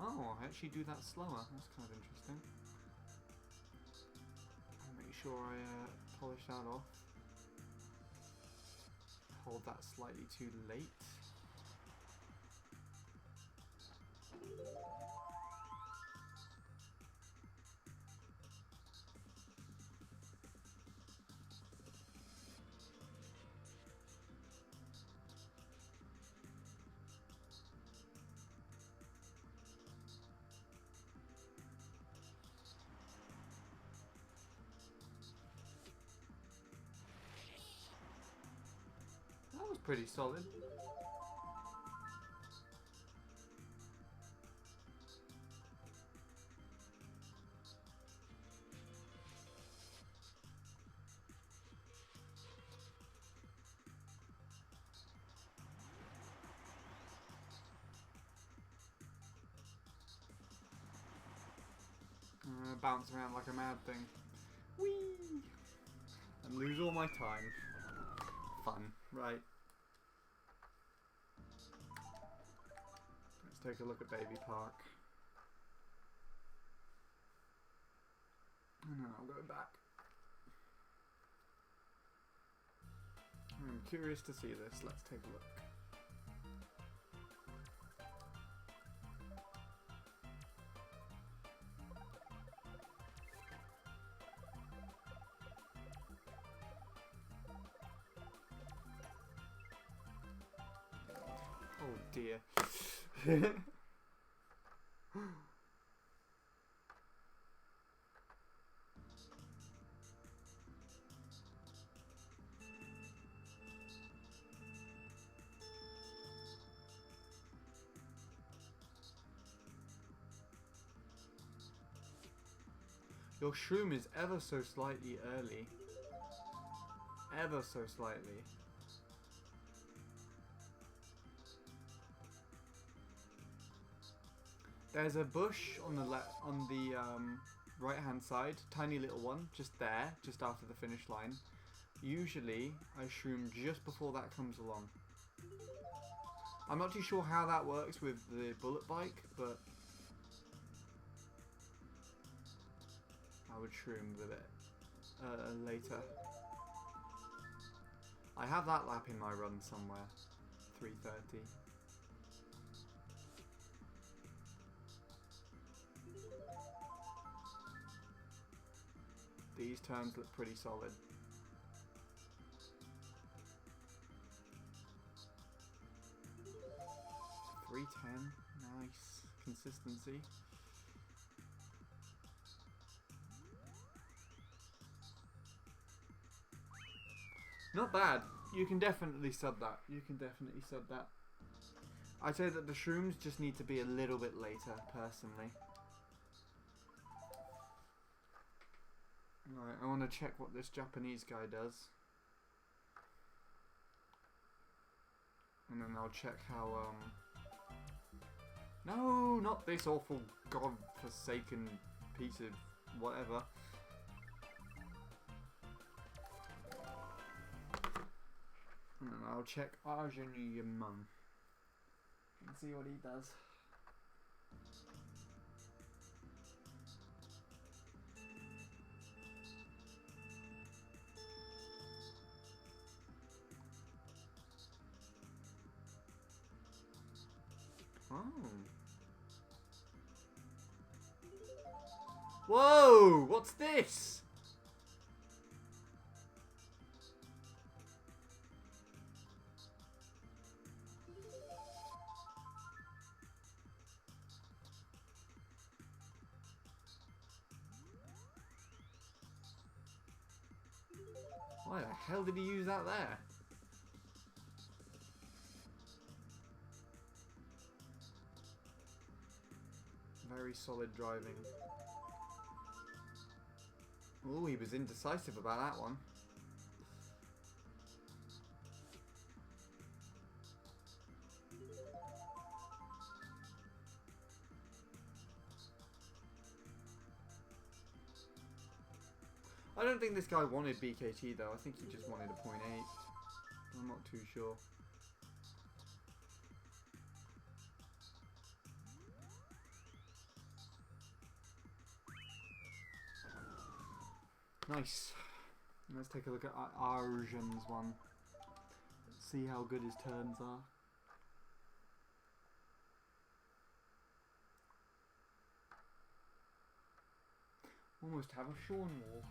Oh, I actually do that slower. That's kind of interesting. I'll make sure I polish that off. called that slightly too late. That was pretty solid. Bounce around like a mad thing. Whee! And lose all my time. Fun, right? Let's take a look at Baby Park. And then I'll go back. I'm curious to see this. Let's take a look. Oh dear. Your shroom is ever so slightly early. Ever so slightly. There's a bush on the right hand side, tiny little one, just there, just after the finish line. Usually I shroom just before that comes along. I'm not too sure how that works with the bullet bike, but I would shroom with it later. I have that lap in my run somewhere, 3:30. These turns look pretty solid. $3.10, nice consistency. Not bad. You can definitely sub that. You can definitely sub that. I'd say that the shrooms just need to be a little bit later, personally. Right, I want to check what this Japanese guy does. And then I'll check how, No, not this awful god-forsaken piece of whatever. And then I'll check Arjun Yaman and see what he does. Oh. Whoa! What's this? Why the hell did he use that there? Very solid driving. Oh, he was indecisive about that one. I don't think this guy wanted BKT though. I think he just wanted a 0.8. I'm not too sure. Nice. Let's take a look at Arjun's one. Let's See how good his turns are. Almost have a Sean wall.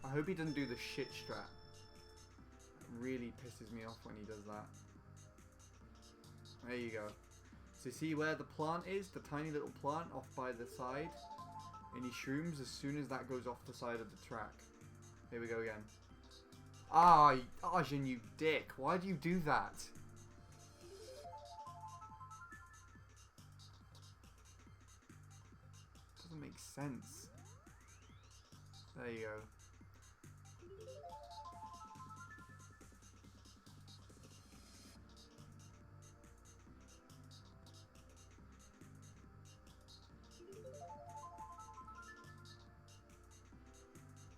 I hope he doesn't do the shit strat. It really pisses me off when he does that. There you go. So see where the plant is? The tiny little plant off by the side? Any shrooms as soon as that goes off the side of the track. Here we go again. Ah, Arjun, you dick. Why do you do that? Doesn't make sense. There you go.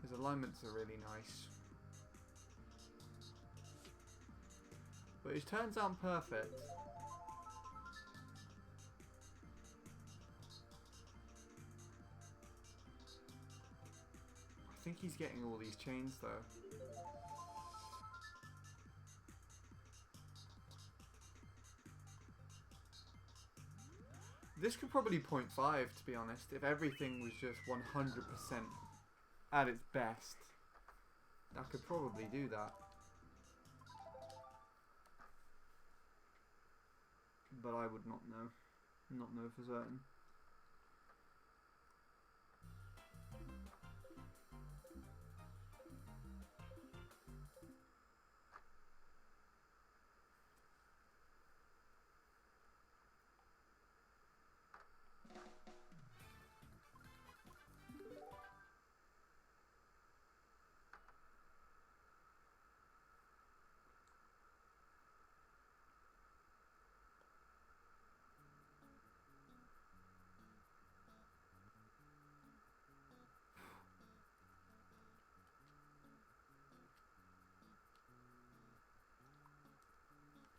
His alignments are really nice. But his turns aren't perfect. I think he's getting all these chains though. This could probably 0.5 to be honest, if everything was just 100% at its best. I could probably do that. But I would not know. Not know for certain.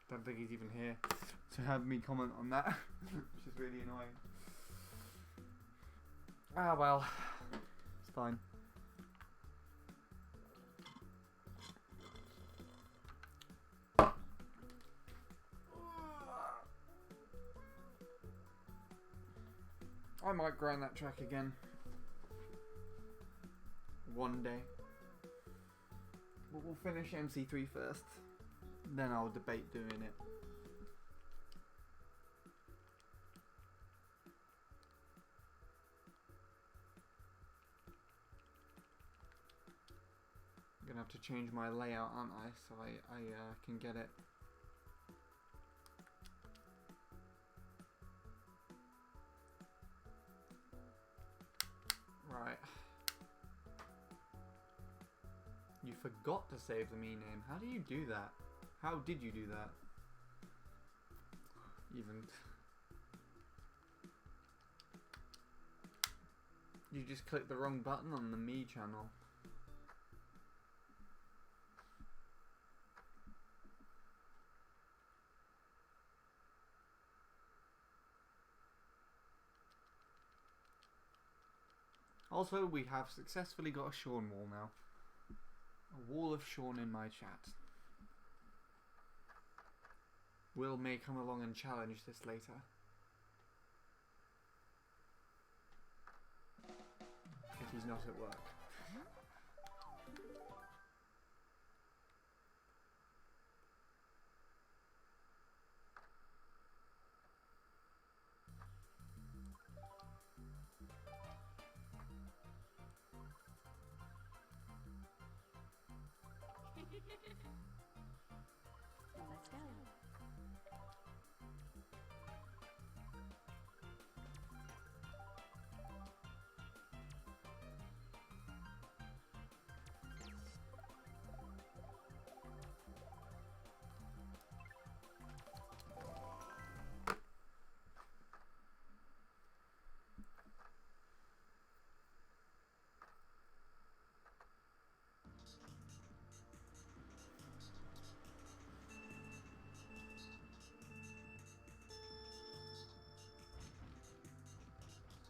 Don't think he's even here to have me comment on that, which is really annoying. Ah well, it's fine. I might grind that track again. One day. But we'll finish MC3 first. Then I'll debate doing it. I'm gonna have to change my layout, aren't I? So I can get it. Right. You forgot to save the me name. How do you do that? How did you do that? Even. You just clicked the wrong button on the me channel. Also, we have successfully got a Sean wall now. A wall of Sean in my chat. Will may come along and challenge this later. If he's not at work. Let's go.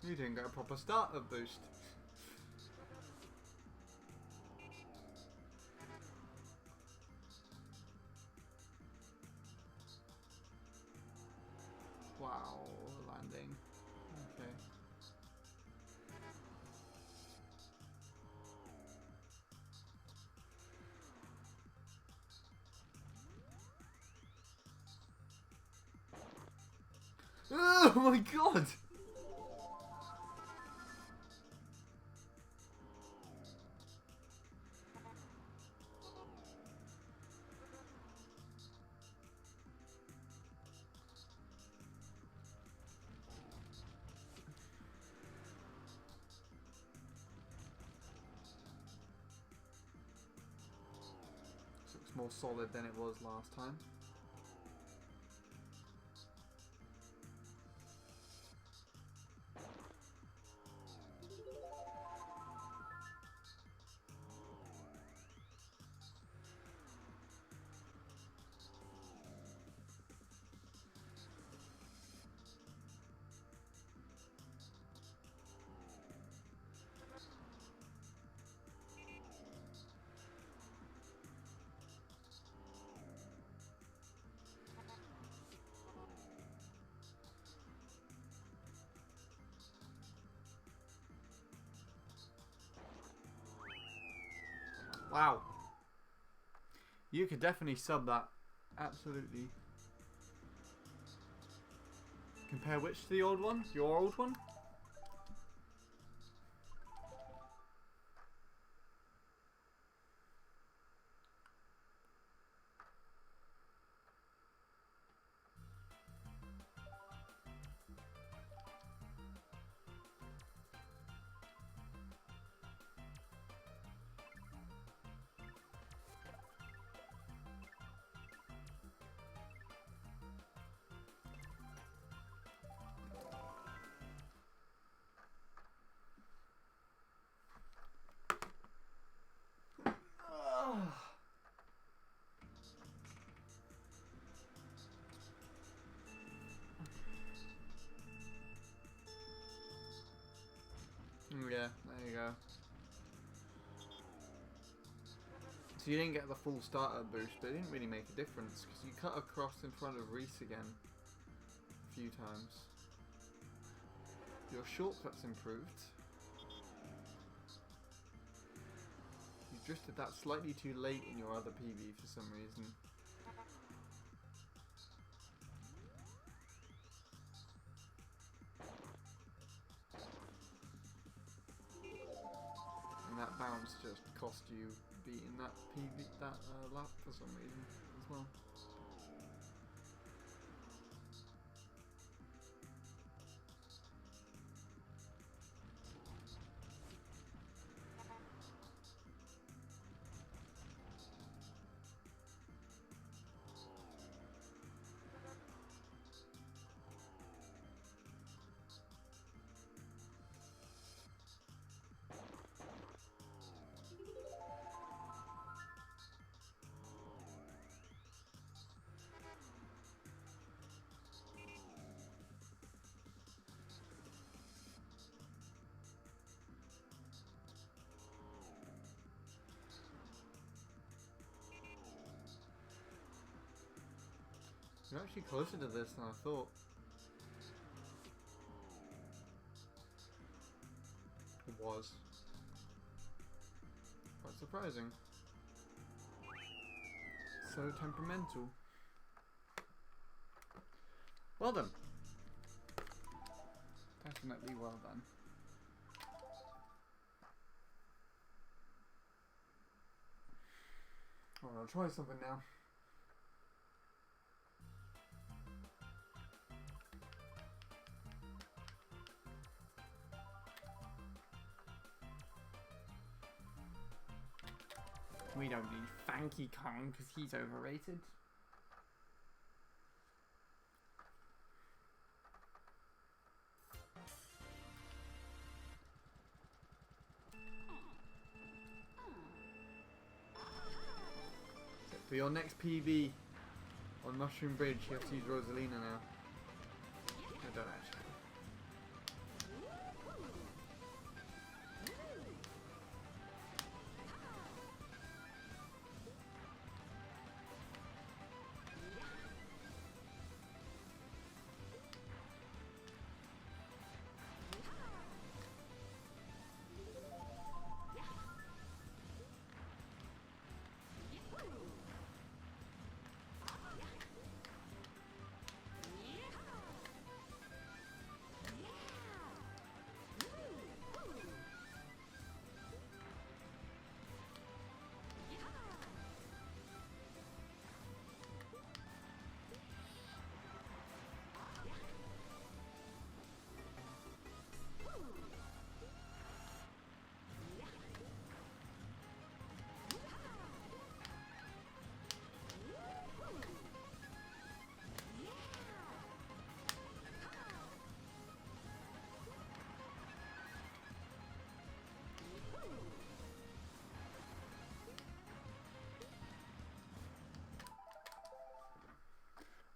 You didn't get a proper starter boost. Wow, landing. Okay. Oh my god! Looks more solid than it was last time. Wow. You could definitely sub that. Absolutely. Compare which to the old one? Your old one? Yeah, there you go. So you didn't get the full starter boost, but it didn't really make a difference because you cut across in front of Reese again a few times. Your shortcuts improved. You drifted that slightly too late in your other PB for some reason. And that bounce just cost you beating that PB, that lap for some reason as well. You're actually closer to this than I thought. It was. Quite surprising. So temperamental. Well done. Definitely well done. Alright, I'll try something now. We don't need Funky Kong because he's overrated. For your next PB on Mushroom Bridge, you have to use Rosalina now. I don't actually.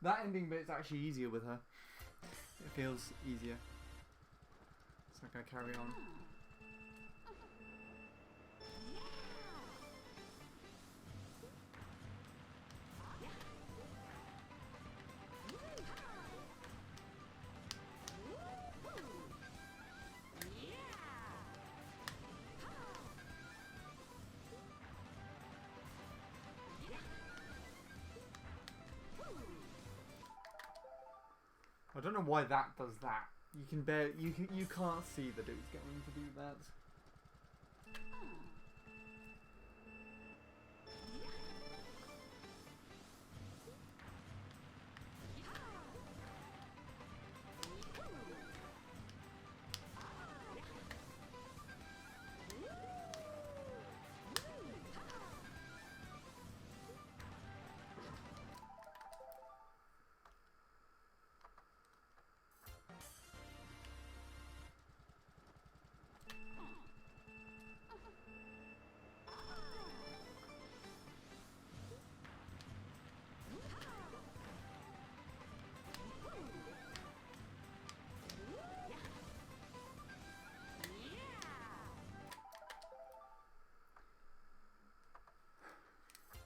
That ending bit's actually easier with her. It feels easier. It's like I carry on. I don't know why that does that. You can't see that it was going to do that.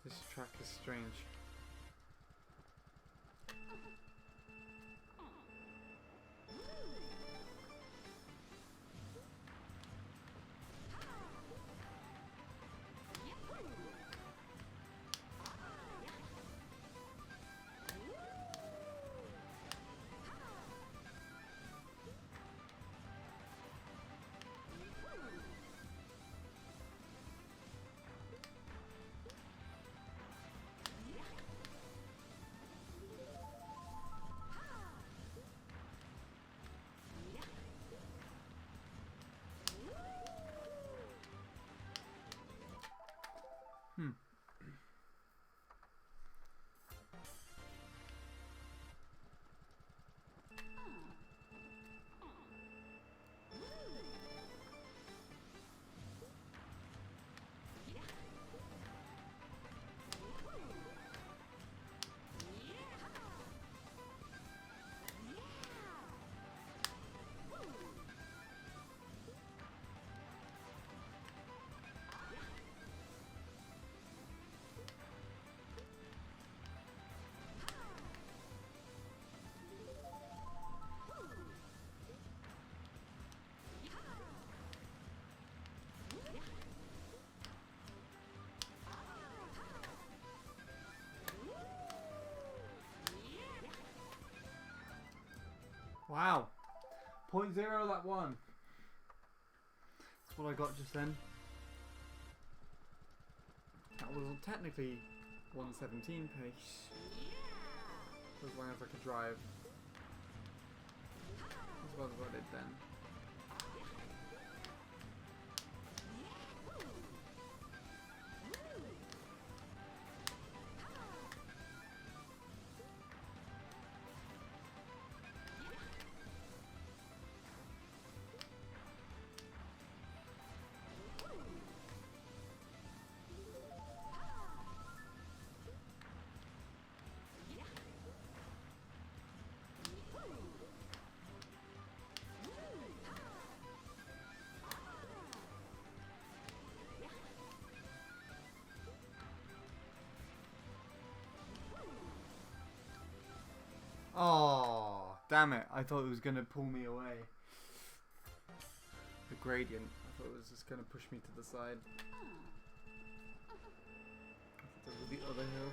This track is strange. Wow. 0.0 that one. That's what I got just then. That was technically 117 pace. As long as I could drive. As well as I did then. Oh, damn it. I thought it was going to pull me away. The gradient. I thought it was just going to push me to the side. I thought it was the other hill.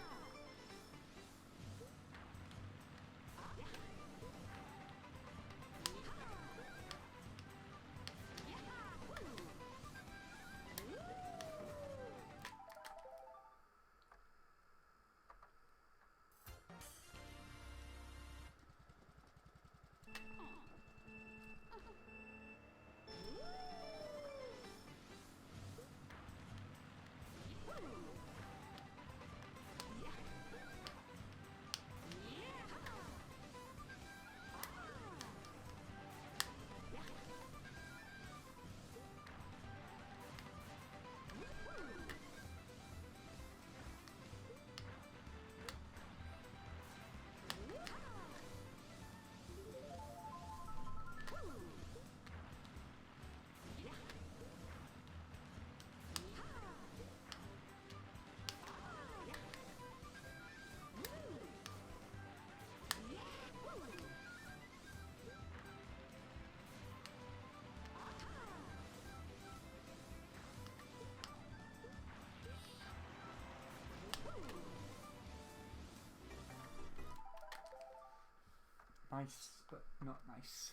Nice, but not nice.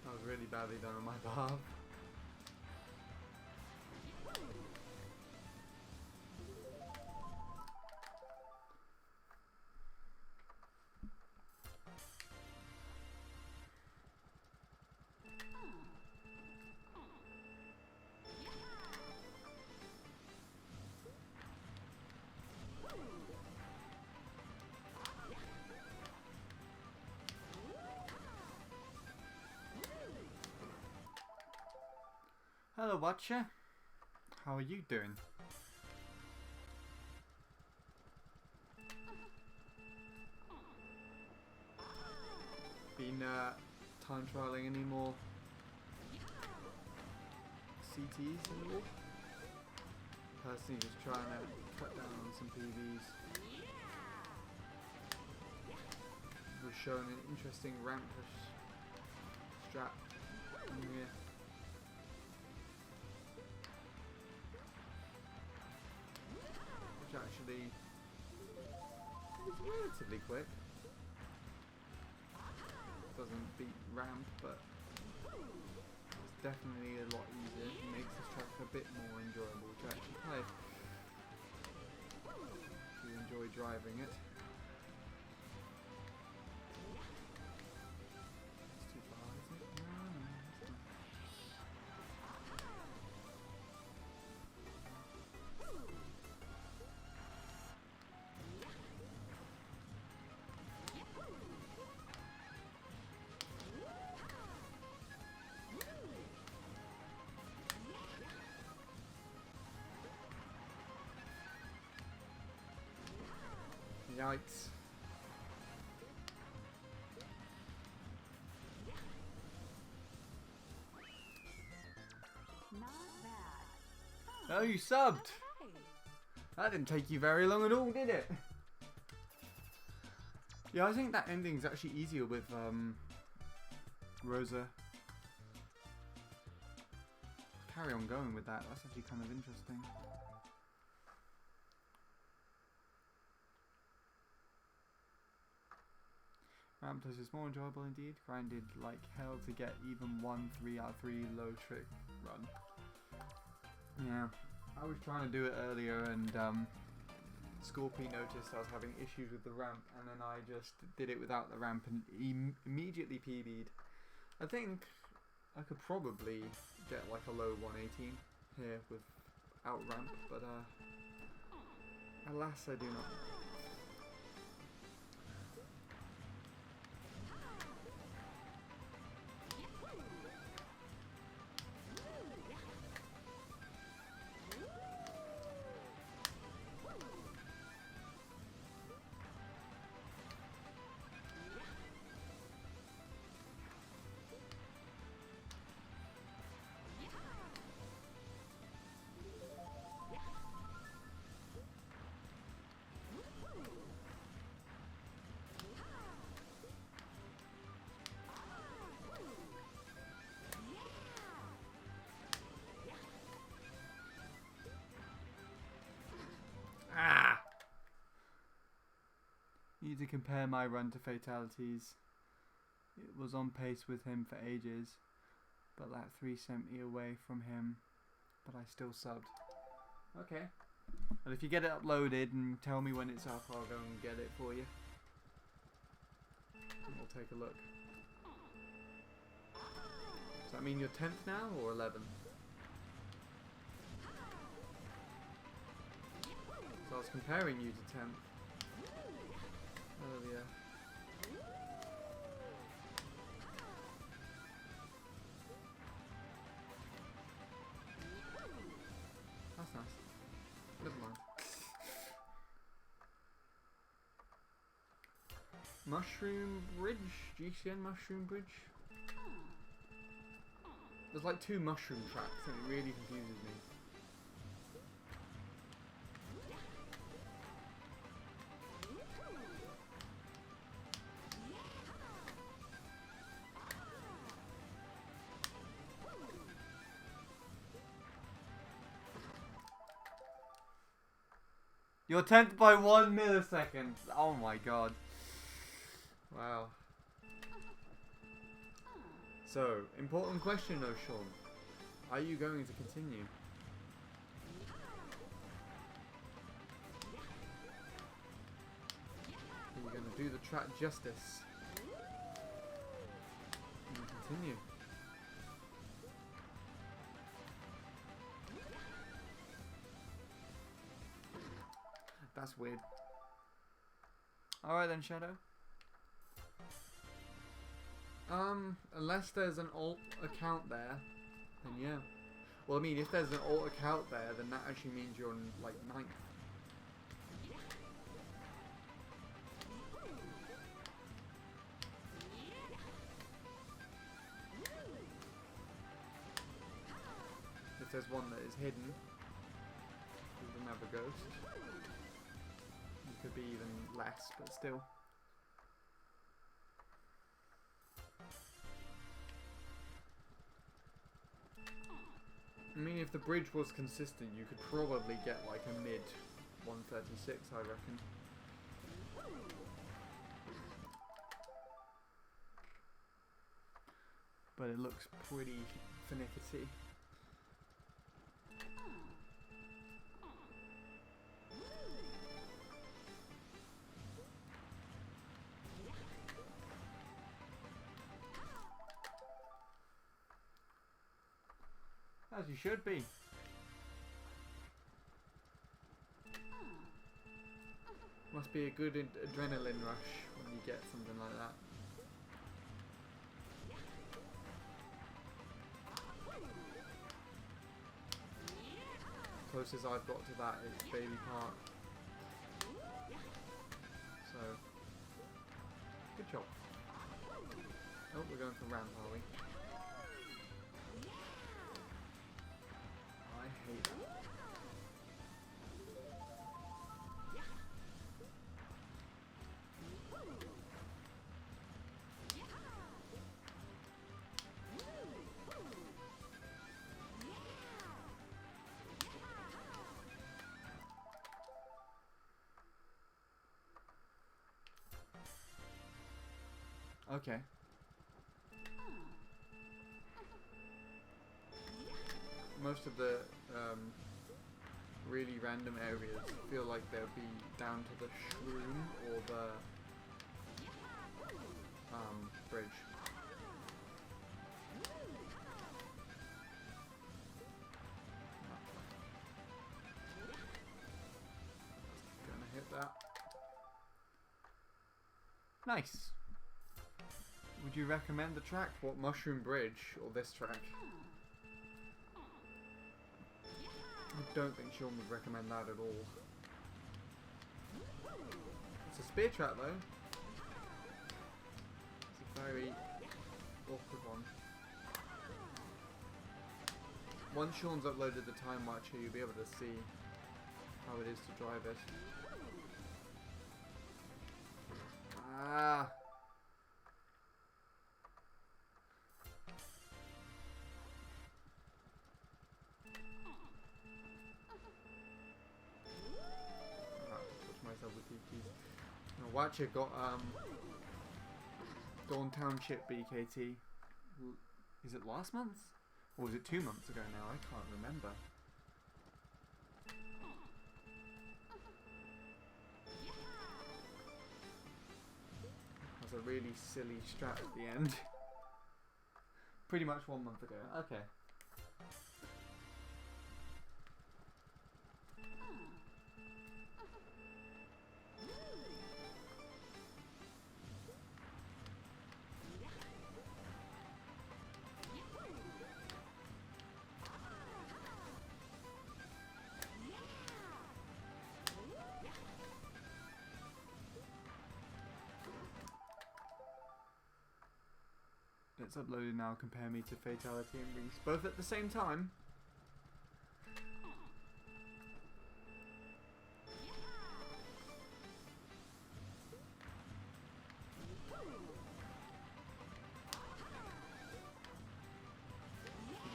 That was really badly done on my behalf. Hello, Watcher. How are you doing? Been time trialing any more CTs in the war? Personally, just trying to cut down on some PVs. We've shown an interesting ramp push strat in here. Which actually is relatively quick. Doesn't beat ramp, but it's definitely a lot easier. It makes this track a bit more enjoyable to actually play if you enjoy driving it. It's too far, is it? No, it's not. Yikes. Not bad. Oh, you subbed! Okay. That didn't take you very long at all, did it? Yeah, I think that ending's actually easier with Rosa. Carry on going with that, that's actually kind of interesting. Ramp test is more enjoyable indeed. Grinded like hell to get even one 3 out of 3 low trick run. Yeah, I was trying to do it earlier and Scorpy noticed I was having issues with the ramp, and then I just did it without the ramp and immediately PB'd. I think I could probably get like a low 118 here without ramp, but alas I do not. Ah! Need to compare my run to fatalities. It was on pace with him for ages, but that 3 sent me away from him, but I still subbed. Okay. Well, if you get it uploaded and tell me when it's up, I'll go and get it for you. And we'll take a look. Does that mean you're 10th now, or 11th? So I was comparing you to 10th earlier. Mushroom Bridge? GCN Mushroom Bridge? There's like 2 mushroom tracks and it really confuses me. You're 10th by 1 millisecond. Oh my god. Wow. So, important question though, Sean. Are you going to continue? Are you going to do the track justice? And continue? That's weird. Alright then, Shadow. Unless there's an alt account there, then yeah. Well, I mean, if there's an alt account there, then that actually means you're on, like, 9th. If there's one that is hidden, it doesn't have a ghost. It could be even less, but still. I mean, if the bridge was consistent, you could probably get like a mid 136, I reckon. But it looks pretty finicky. As you should be. Must be a good adrenaline rush when you get something like that. Closest I've got to that is Baby Park. So, good job. Oh, we're going for ramp, are we? I hate that. Okay. Most of the really random areas feel like they'll be down to the shroom or the bridge. Gonna hit that. Nice. Would you recommend the track? What, Mushroom Bridge or this track? I don't think Sean would recommend that at all. It's a spear trap though. It's a very awkward one. Once Sean's uploaded the time watcher, you'll be able to see how it is to drive it. Ah. Watcher got Dawn Township BKT. Is it last month? Or was it 2 months ago now? I can't remember. That's a really silly strat at the end. Pretty much 1 month ago. Okay. It's uploaded now. Compare me to Fatality and Reese. Both at the same time.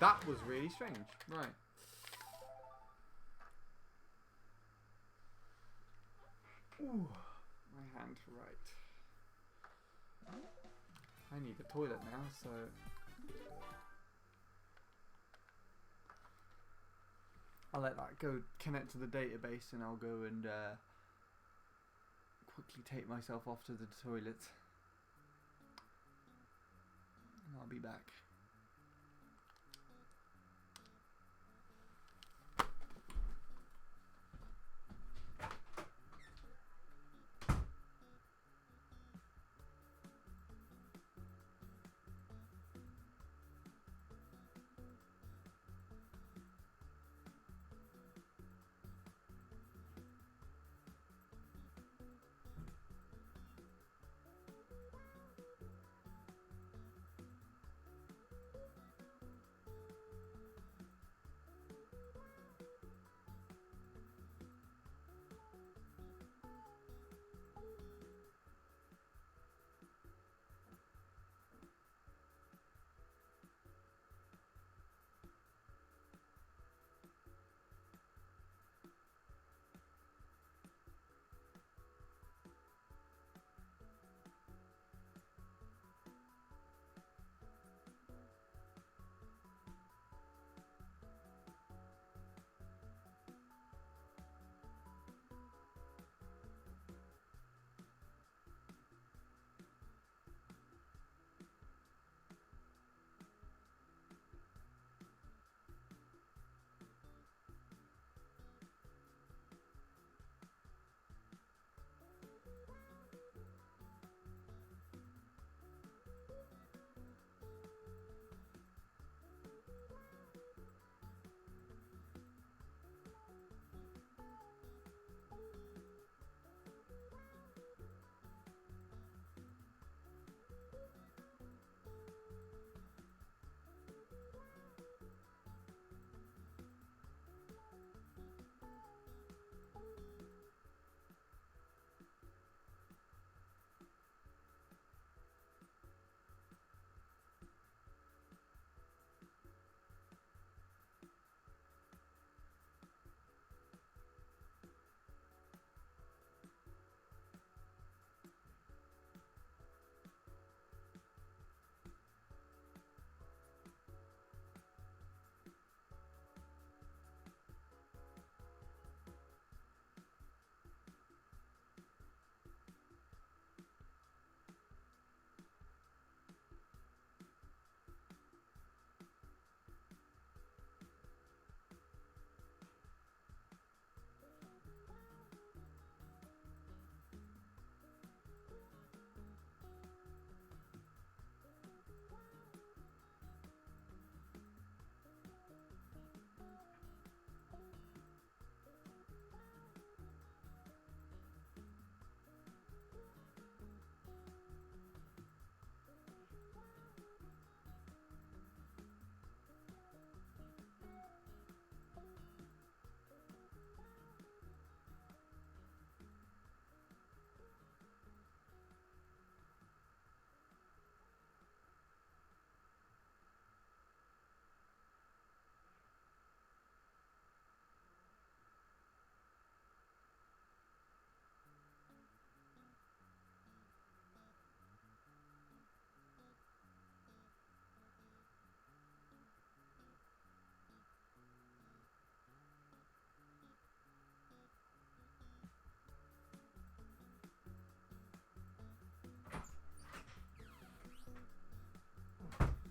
That was really strange. Right. Ooh, my hand, right. I need a toilet now, so... I'll let that go connect to the database and I'll go and quickly take myself off to the toilet. And I'll be back.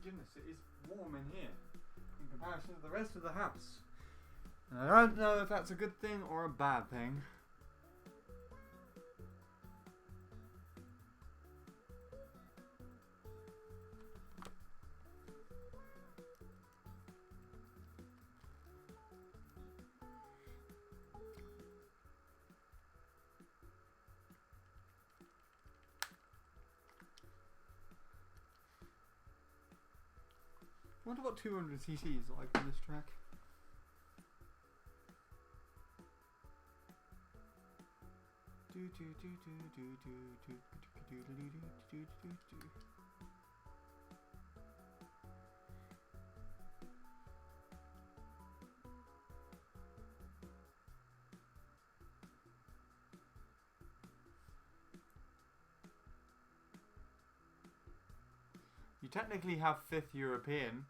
Goodness, it is warm in here in comparison to the rest of the house. And I don't know if that's a good thing or a bad thing. wonder what 200cc is like on this track. You technically have 5th European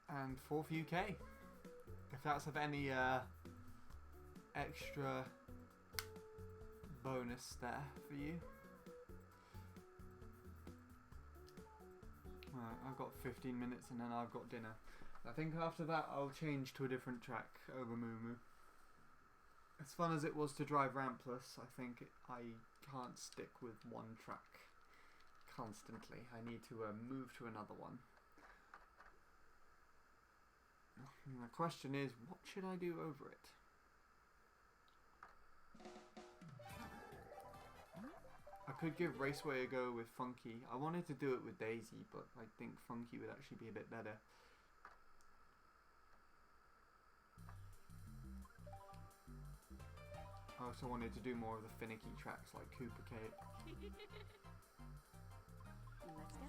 and 4th UK. If that's of any extra bonus there for you. Right, I've got 15 minutes and then I've got dinner. I think after that I'll change to a different track over Moo Moo. As fun as it was to drive Rampless, I think I can't stick with one track constantly. I need to move to another one. And the question is, what should I do over it? I could give Raceway a go with Funky. I wanted to do it with Daisy, but I think Funky would actually be a bit better. I also wanted to do more of the finicky tracks like Cooper Cape. Let's go.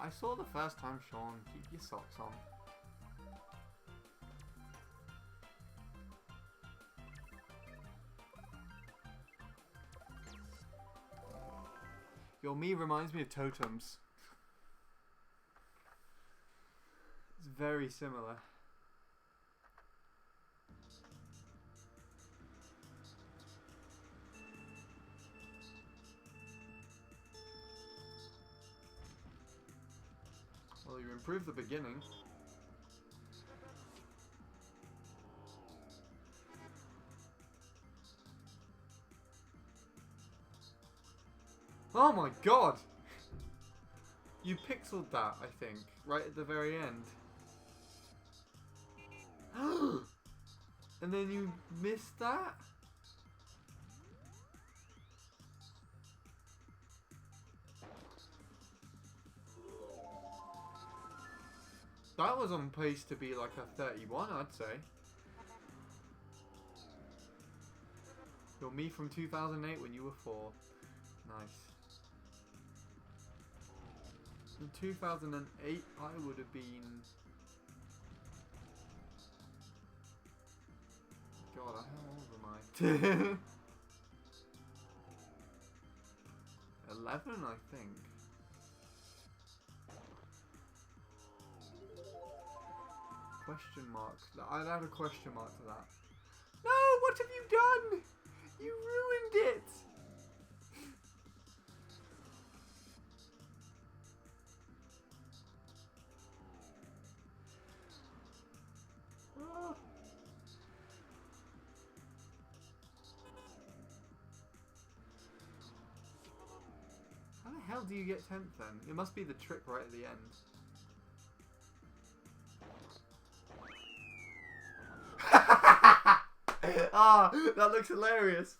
I saw the first time, Sean. Keep your socks on. Your me reminds me of Totems. It's very similar. Well, you improved the beginning. Oh my god! You pixeled that, I think, right at the very end. And then you missed that? That was on pace to be like a 31, I'd say. You're me from 2008 when you were 4. Nice. In 2008, I would have been... God, how old am I? 11, I think. Question mark. I'd add a question mark to that. No, what have you done? You ruined it. Oh. How the hell do you get 10th then? It must be the trick right at the end. Ah, that looks hilarious.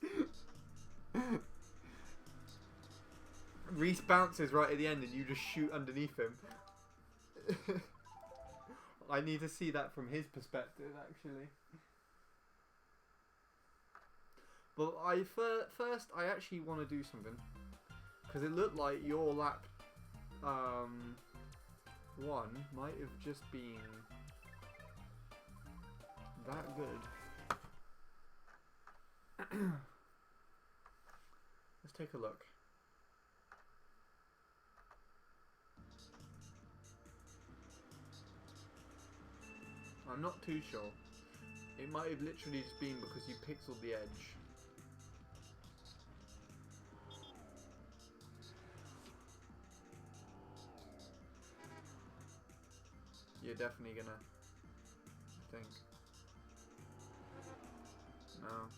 Reese bounces right at the end and you just shoot underneath him. I need to see that from his perspective, actually. But first, I actually want to do something. Because it looked like your lap 1 might have just been that good. Let's take a look. I'm not too sure. It might have literally just been because you pixeled the edge. You're definitely gonna, I think. No.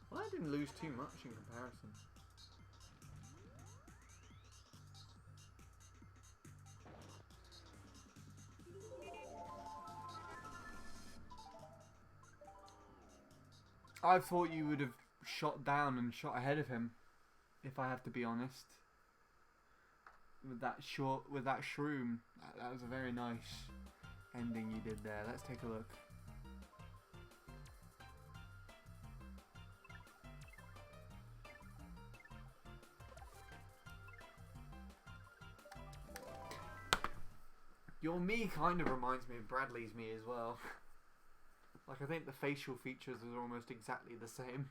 Well, I didn't lose too much in comparison. I thought you would have shot down and shot ahead of him, if I have to be honest. With that shroom, that was a very nice ending you did there. Let's take a look. Your me kind of reminds me of Bradley's me as well. Like, I think the facial features are almost exactly the same.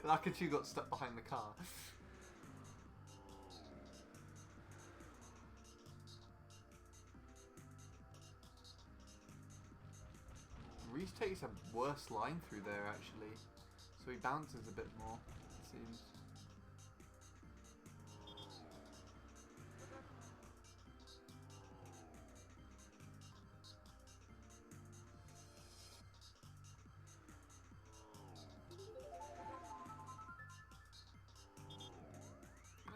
Lakitu got stuck behind the car. Reese takes a worse line through there actually, so he bounces a bit more, it seems.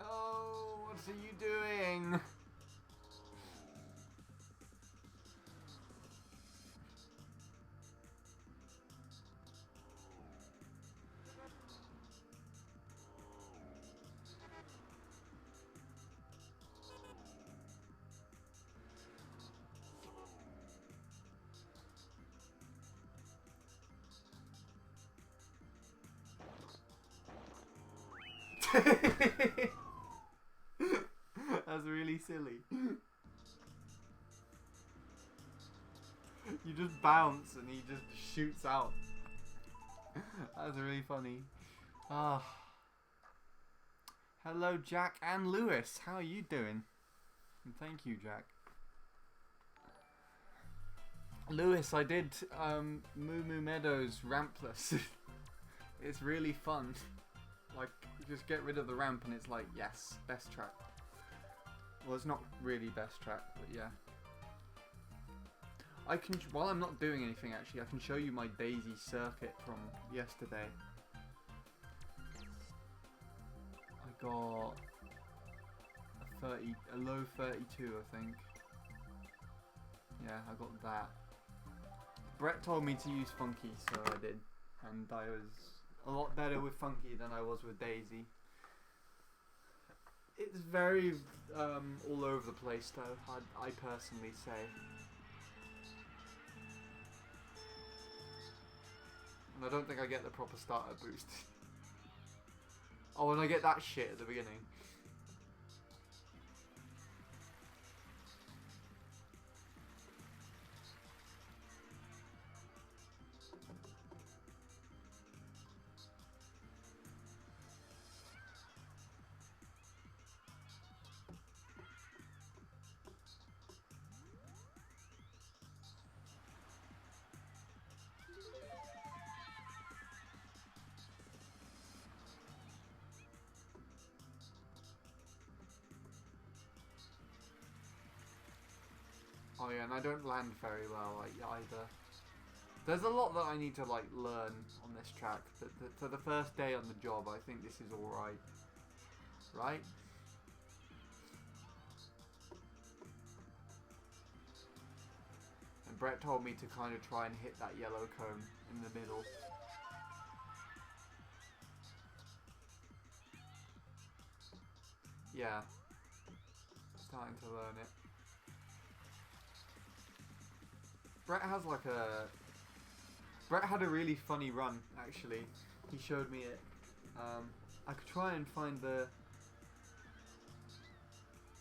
Oh, what are you doing? That's really silly. You just bounce and he just shoots out. That's really funny. Ah. Hello, Jack and Lewis. How are you doing? And thank you, Jack. Lewis, I did Moo Moo Meadows rampless. It's really fun. Like, just get rid of the ramp and it's like, yes, best track. Well, it's not really best track, but yeah. I can, while I'm not doing anything actually, I can show you my Daisy circuit from yesterday. I got a low 32, I think. Yeah, I got that. Brett told me to use Funky, so I did. And I was a lot better with Funky than I was with Daisy. It's very all over the place though, I personally say. And I don't think I get the proper starter boost. Oh, and I get that shit at the beginning. Oh yeah, and I don't land very well like either. There's a lot that I need to like learn on this track. For the first day on the job, I think this is alright. Right? And Brett told me to kind of try and hit that yellow cone in the middle. Yeah. Starting to learn it. Brett has like a... Brett had a really funny run, actually. He showed me it. I could try and find the...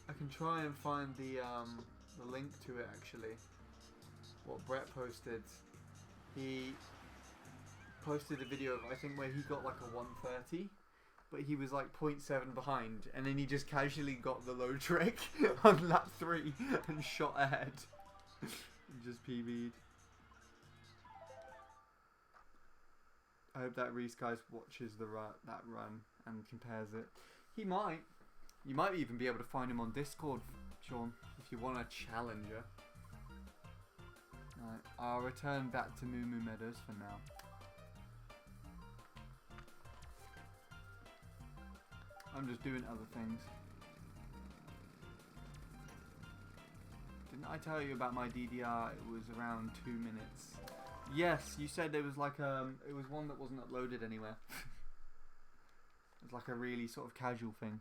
I can try and find the link to it, actually. What Brett posted. He posted a video of, I think, where he got like a 130. but he was like 0.7 behind, and then he just casually got the low trick on lap 3 and shot ahead. And just PB'd. I hope that Reese guys watches that run and compares it. He might. You might even be able to find him on Discord, Sean, if you want a challenger. Alright, I'll return back to Moo Moo Meadows for now. I'm just doing other things. Didn't I tell you about my DDR? It was around 2 minutes. Yes, you said there was like it was one that wasn't uploaded anywhere. It's like a really sort of casual thing.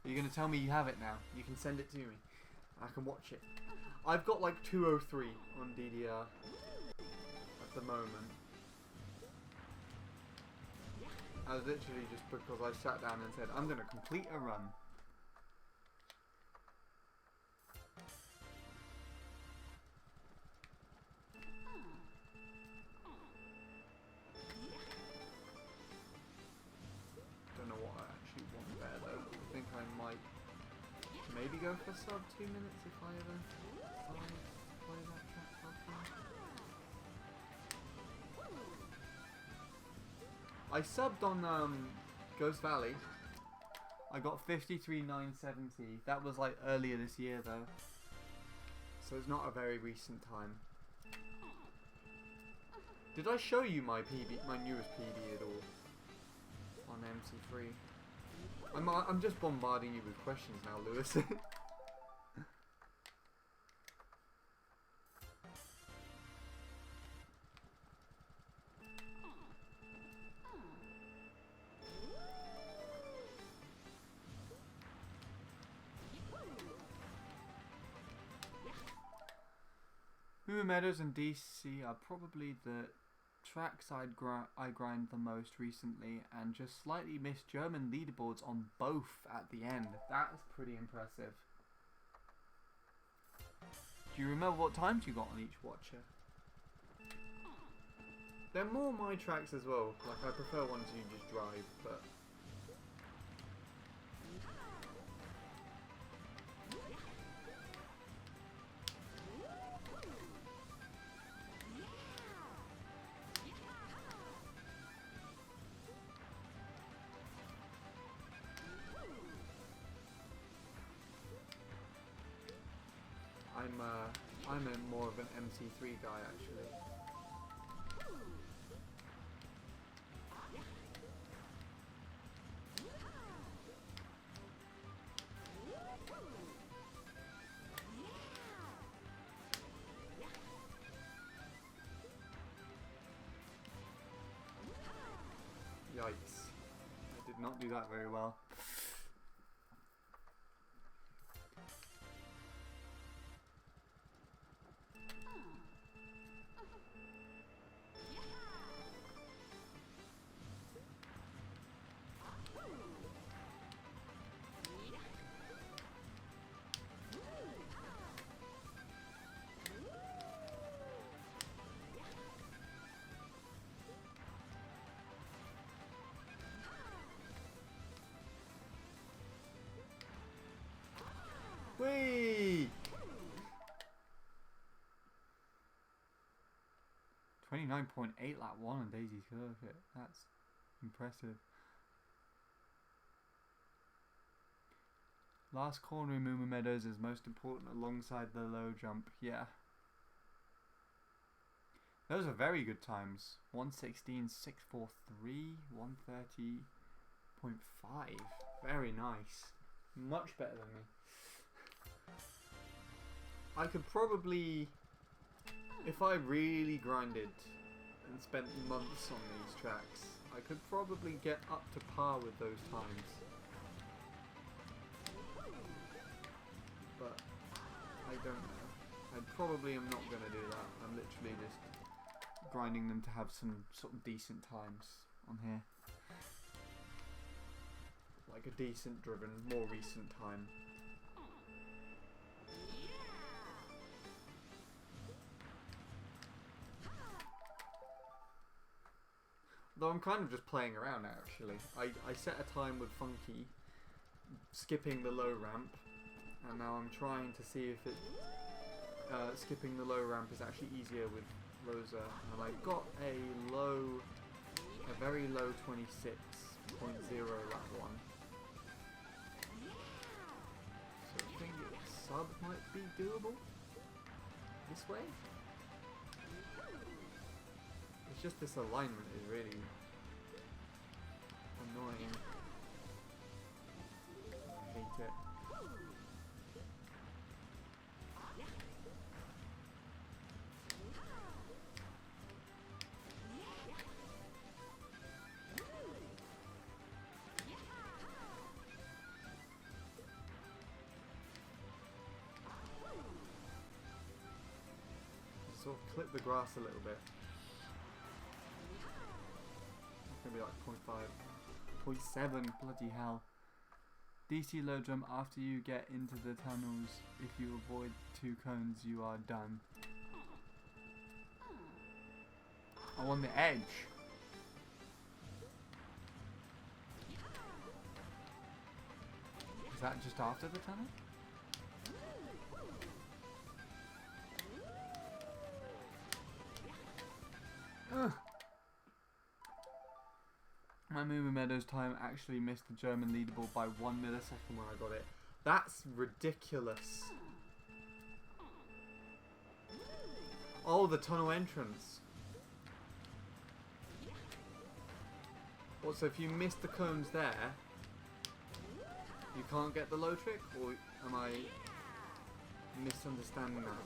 You're gonna tell me you have it now. You can send it to me. I can watch it. I've got like 203 on DDR at the moment. I was literally just because I sat down and said I'm gonna complete a run. Don't know what I actually want there though. I think I might maybe go for sub 2 minutes if I ever play that track properly. I subbed on Ghost Valley. I got 53,970. That was like earlier this year though. So it's not a very recent time. Did I show you my newest PB at all? On MC3. I'm just bombarding you with questions now, Lewis. Moo Meadows and DC are probably the tracks I grind the most recently, and just slightly missed German leaderboards on both at the end. That is pretty impressive. Do you remember what times you got on each watcher? They're more my tracks as well. Like I prefer ones you just drive, but I'm more of an MC3 guy actually. Yikes. I did not do that very well. Whee! 29.8 lap 1 on Daisy's Circuit. That's impressive. Last corner in Moo Moo Meadows is most important alongside the low jump. Yeah. Those are very good times. 1:16.643, 1:30.5. Very nice. Much better than me. I could probably, if I really grinded and spent months on these tracks, I could probably get up to par with those times. But I don't know. I probably am not going to do that. I'm literally just grinding them to have some sort of decent times on here. Like a decent driven, more recent time. Though I'm kind of just playing around actually. I set a time with Funky, skipping the low ramp, and now I'm trying to see if skipping the low ramp is actually easier with Rosa. And I got a very low 26.0 lap one. So I think sub might be doable this way. It's just this alignment is really annoying. I hate it. Sort of clip the grass a little bit. Maybe like 0.5, 0.7, bloody hell. DC low jump after you get into the tunnels. If you avoid 2 cones, you are done. I'm on the edge. Is that just after the tunnel? Ugh. My Moo Meadows time actually missed the German leaderboard by 1 millisecond when I got it. That's ridiculous. Oh, the tunnel entrance. What, so if you miss the cones there, you can't get the low trick? Or am I misunderstanding that?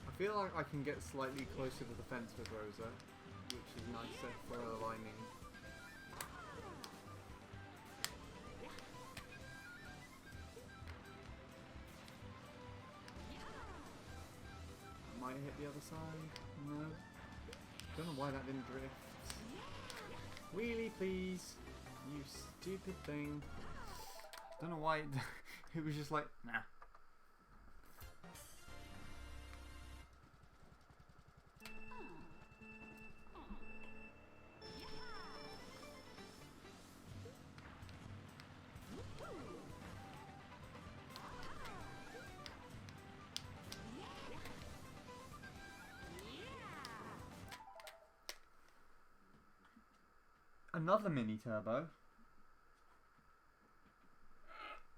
I feel like I can get slightly closer to the fence with Rosa, which is nicer for aligning. I might hit the other side. No. Don't know why that didn't drift. Wheelie, please. You stupid thing. Don't know why it was just like, nah. Another mini turbo.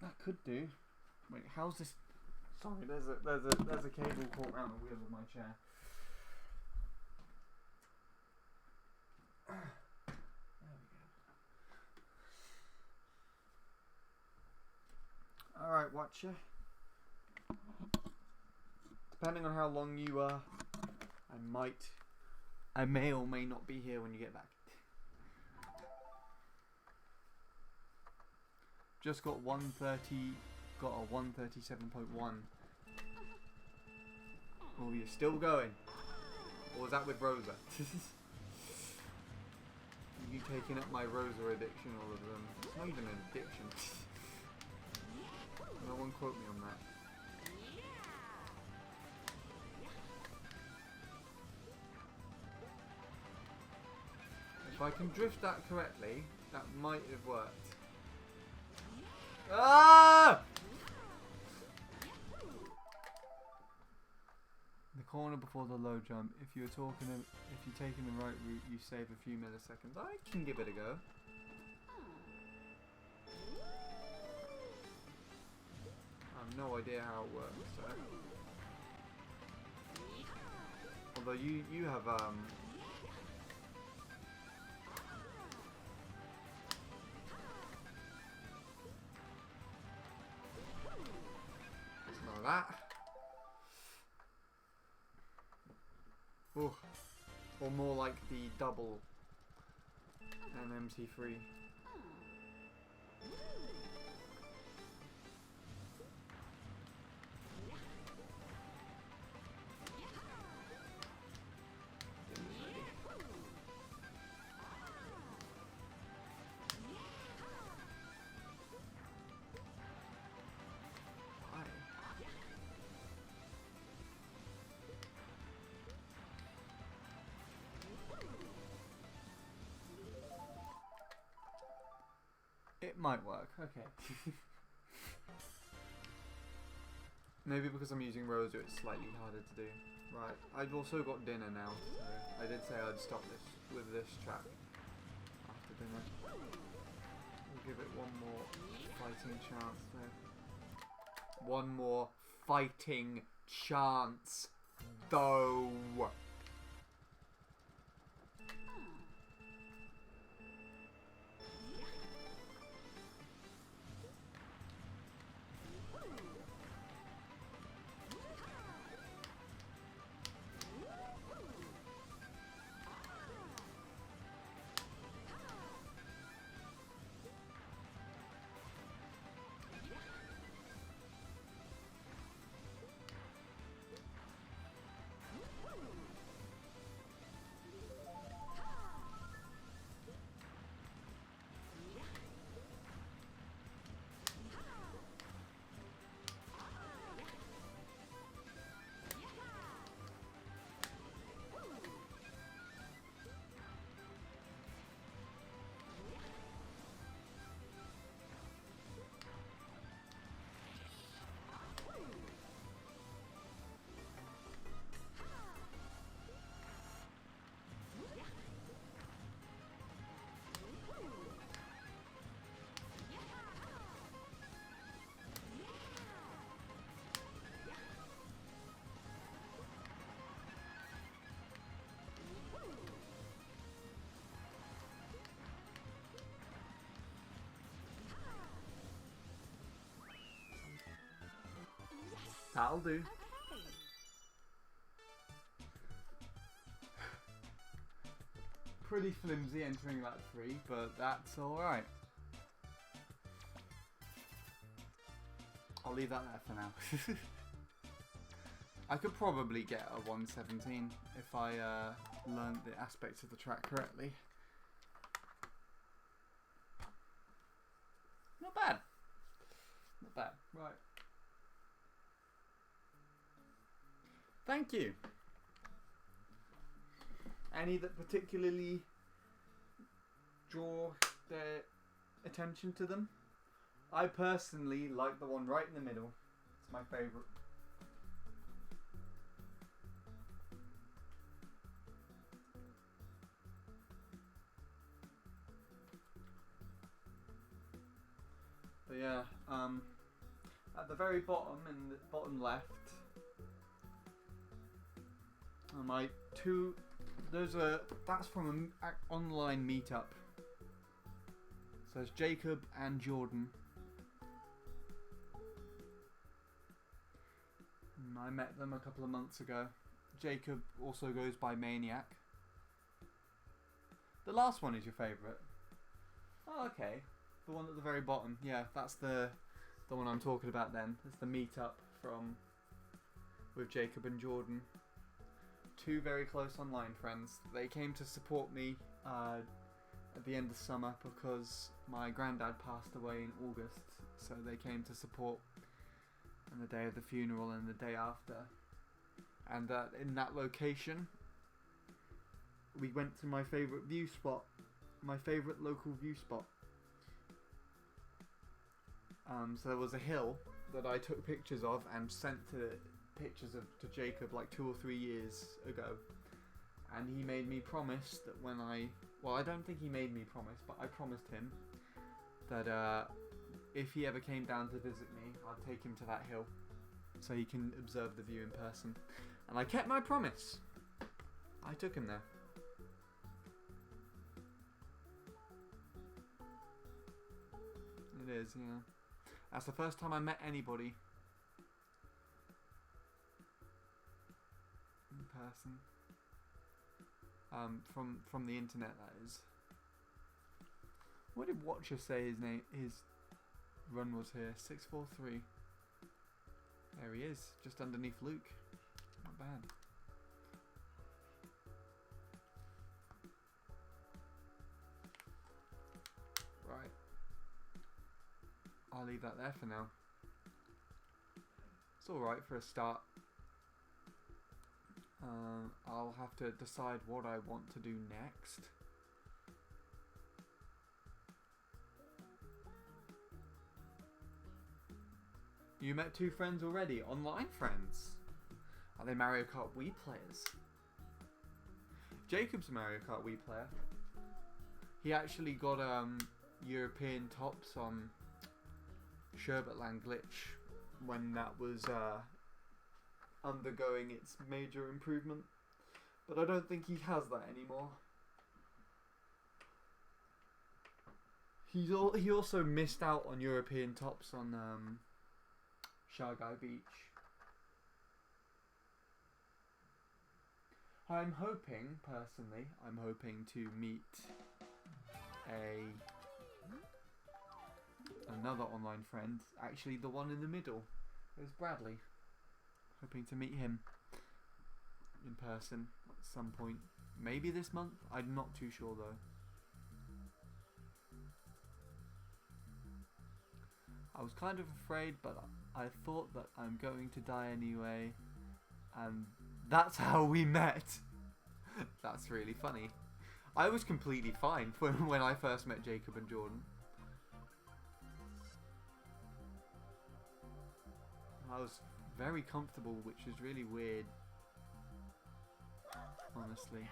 That could do. Wait, how's this? Sorry, there's a cable caught around the wheel of my chair. There we go. All right, watcher. Depending on how long you are, I may or may not be here when you get back. Just got 130, got a 137.1. Oh, you're still going? Or was that with Rosa? You taking up my Rosa addiction, all of them. It's not even an addiction. No one quote me on that. If I can drift that correctly, that might have worked. Ah! The corner before the low jump. If you're taking the right route, you save a few milliseconds. I can give it a go. I have no idea how it works. So. Although you have that. Ooh. Or more like the double and MT3. might work. Okay. Maybe because I'm using Rosa, it's slightly harder to do. Right. I've also got dinner now. So I did say I'd stop this with this track after dinner. We'll give it one more fighting chance though. One more fighting chance though. That'll do. Pretty flimsy entering that 3, but that's alright. I'll leave that there for now. I could probably get a 117 if I learned the aspects of the track correctly. Not bad. Not bad. Right. Thank you. Any that particularly draw their attention to them? I personally like the one right in the middle. It's my favourite. But yeah, at the very bottom, in the bottom left, my two, that's from an online meetup. So it's Jacob and Jordan. And I met them a couple of months ago. Jacob also goes by Maniac. The last one is your favourite. Oh, okay. The one at the very bottom. Yeah, that's the one I'm talking about then. It's the meetup with Jacob and Jordan. Two very close online friends. They came to support me at the end of summer because my granddad passed away in August. So they came to support on the day of the funeral and the day after. And in that location, we went to my favourite view spot. My favourite local view spot. So there was a hill that I took pictures of and sent pictures to Jacob like 2 or 3 years ago, and he made me promise that when I don't think he made me promise, but I promised him that if he ever came down to visit me, I'd take him to that hill so he can observe the view in person, and I kept my promise. I took him there. It is, yeah. That's the first time I met anybody in person. From the internet, that is. What did Watcher say his run was here? 643. There he is, just underneath Luke. Not bad. Right. I'll leave that there for now. It's alright for a start. I'll have to decide what I want to do next. You met 2 friends already? Online friends? Are they Mario Kart Wii players? Jacob's a Mario Kart Wii player. He actually got European tops on Sherbetland Glitch when that was undergoing its major improvement. But I don't think he has that anymore. He also missed out on European tops on Shy Guy Beach. I'm hoping to meet another online friend. Actually, the one in the middle is Bradley. Hoping to meet him in person at some point. Maybe this month? I'm not too sure though. I was kind of afraid, but I thought that I'm going to die anyway. And that's how we met. That's really funny. I was completely fine when I first met Jacob and Jordan. I was very comfortable, which is really weird. Honestly.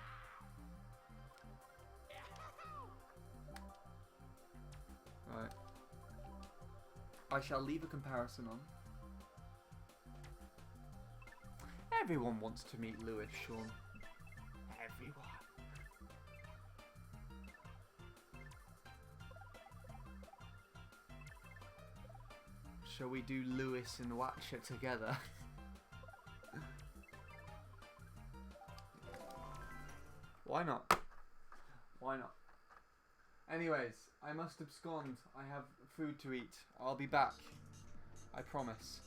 Right. I shall leave a comparison on. Everyone wants to meet Lewis, Sean. Everyone. Shall we do Lewis and Watcher together? Why not? Why not? Anyways, I must abscond. I have food to eat. I'll be back. I promise.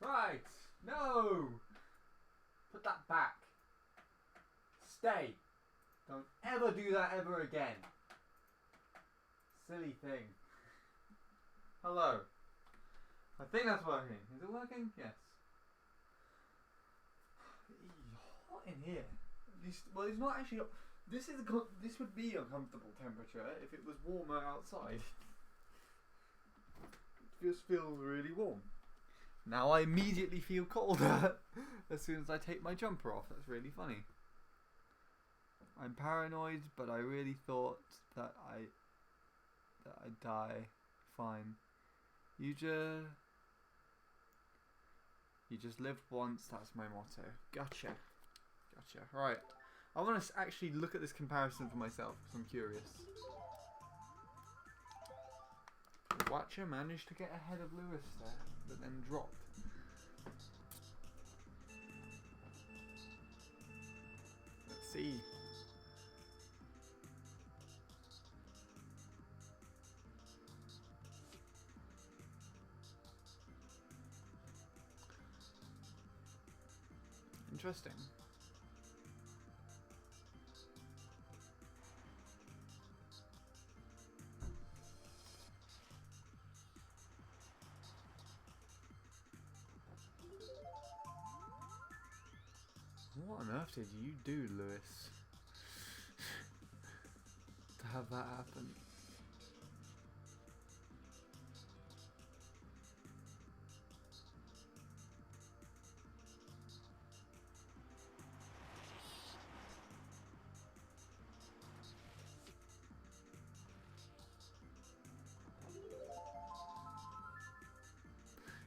Right. No. Put that back. Stay. Don't ever do that ever again. Silly thing. Hello. I think that's working. Is it working? Yes. It's hot in here. Well, it's not actually. This would be a comfortable temperature if it was warmer outside. It just feels really warm. Now I immediately feel colder as soon as I take my jumper off. That's really funny. I'm paranoid, but I really thought that I'd die fine. You just lived once. That's my motto. Gotcha. Right. I want to actually look at this comparison for myself because I'm curious. Watcher managed to get ahead of Lewis there, but then dropped. Let's see. Interesting. What on earth did you do, Lewis, to have that happen?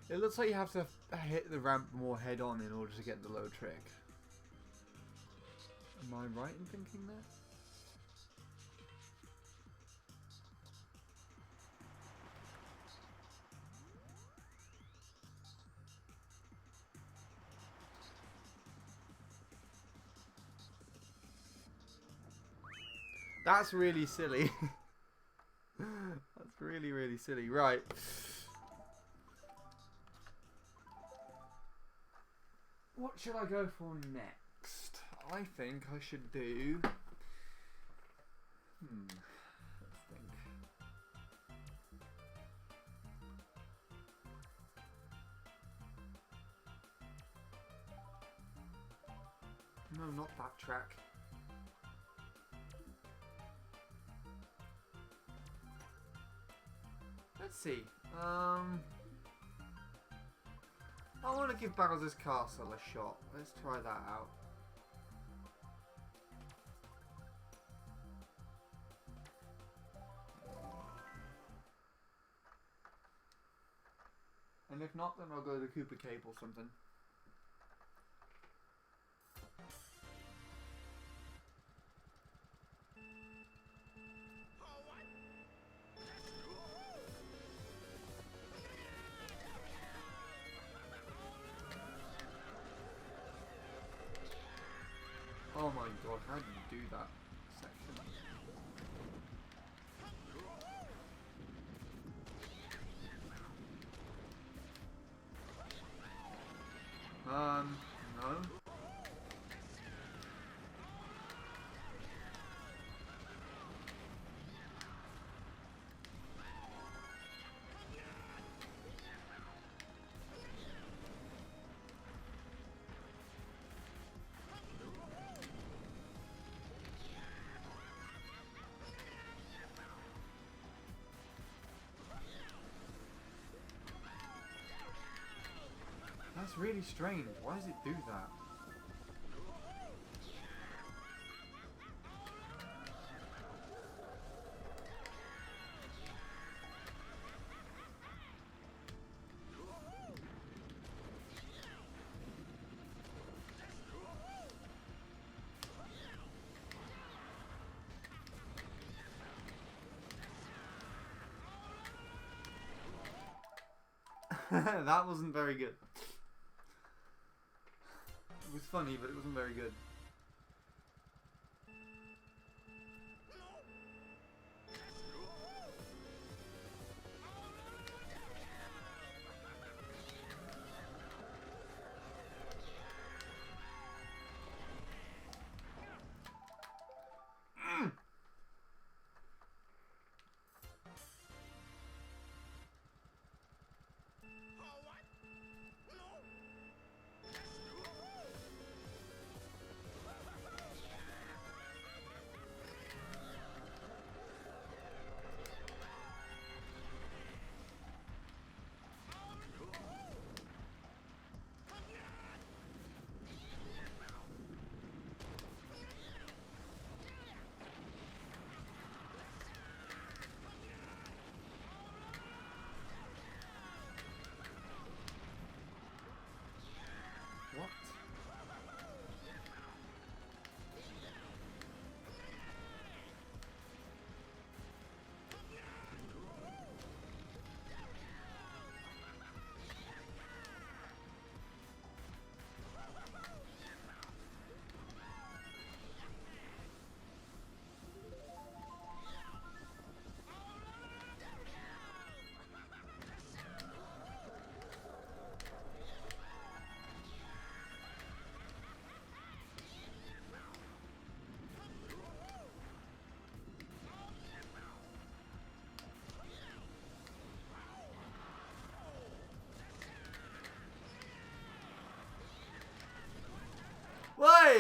It looks like you have to hit the ramp more head on in order to get the low trick. Am I right in thinking that? That's really silly. That's really, really silly. Right. What should I go for next? I think I should do... Let's think. No, not that track. Let's see. I want to give Bowser's Castle a shot. Let's try that out. And if not, then I'll go to Cooper Cape or something. Oh my god, how do you do that section? No. That's really strange. Why does it do that? That wasn't very good. It was funny, but it wasn't very good.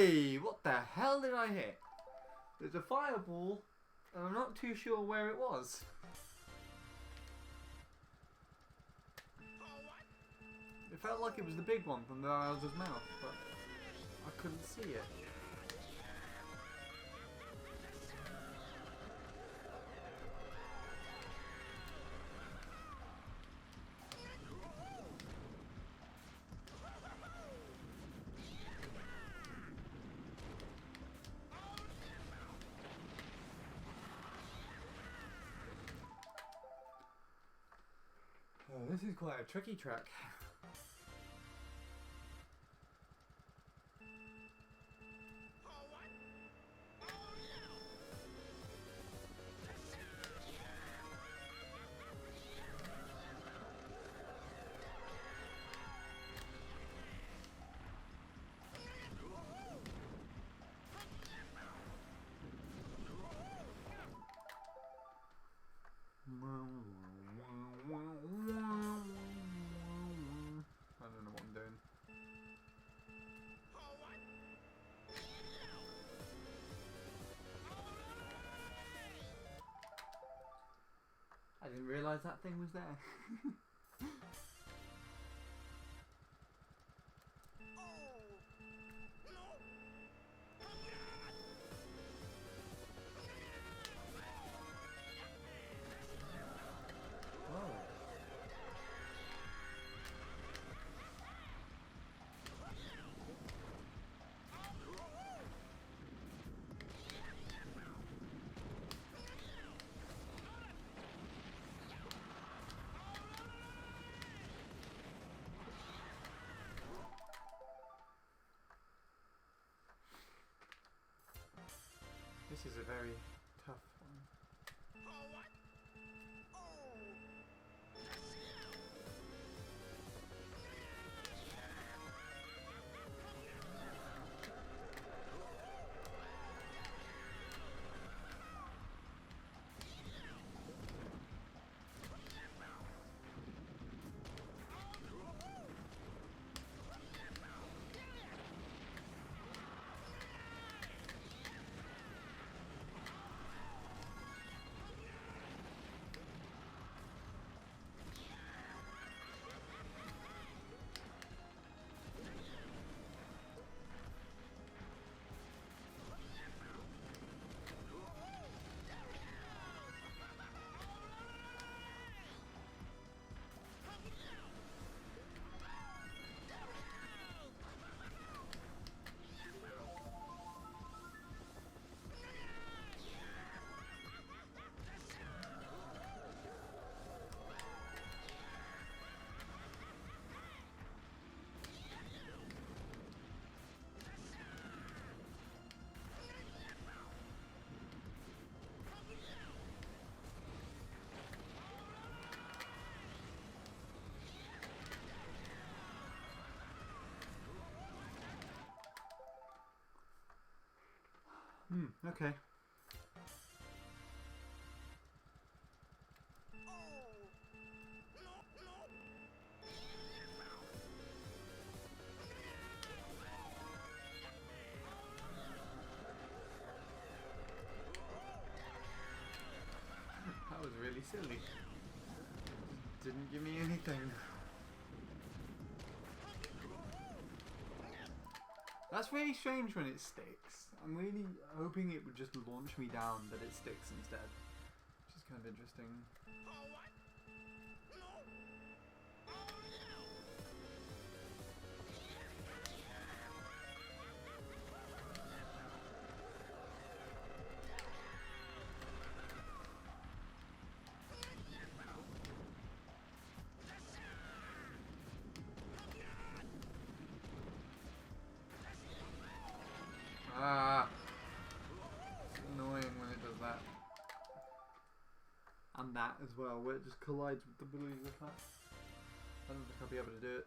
Oi! What the hell did I hit? There's a fireball, and I'm not too sure where it was. It felt like it was the big one from the Bowser's mouth, but I couldn't see it. Oh, this is quite a tricky track. I don't know what I'm doing. I didn't realise that thing was there. Whoa. This is a very tough one. Okay. That was really silly. Didn't give me anything. That's really strange when it sticks. I'm really hoping it would just launch me down, but it sticks instead. Which is kind of interesting. Ah, it's annoying when it does that. And that as well, where it just collides with the balloon attack. I don't think I'll be able to do it.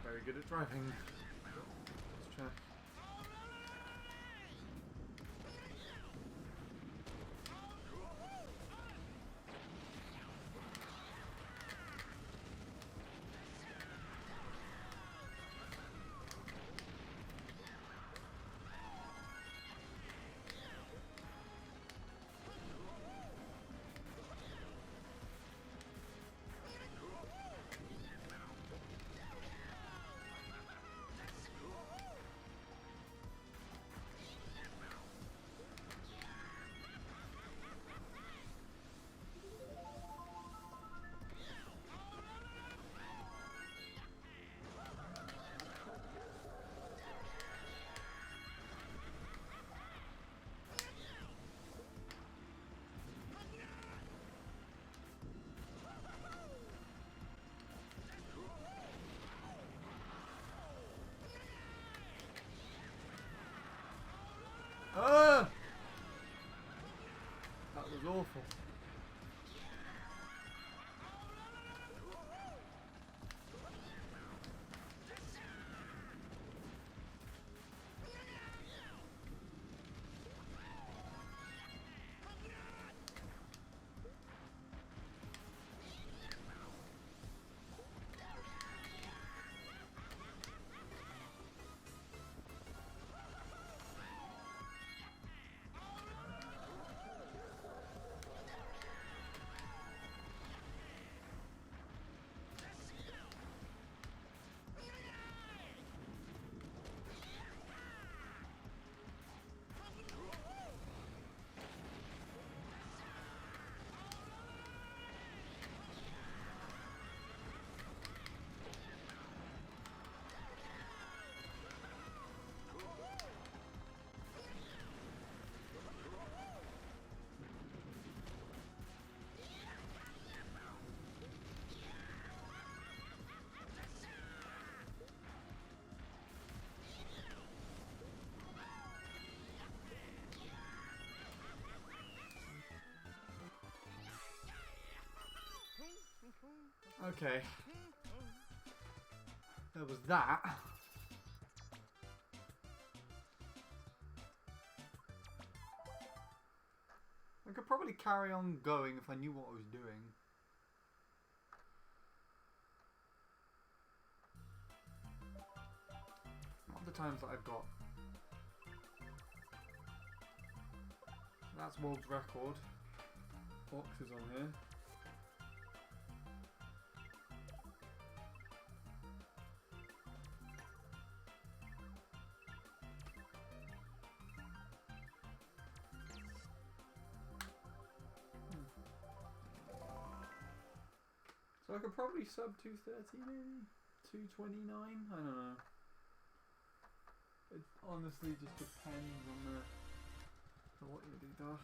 very good at driving. Let's check. Ah! That was awful. Okay. There was that. I could probably carry on going if I knew what I was doing. Not the times that I've got. That's world's record. Boxes on here. So I could probably sub 230 maybe? 229? I don't know. It honestly just depends on what you do there.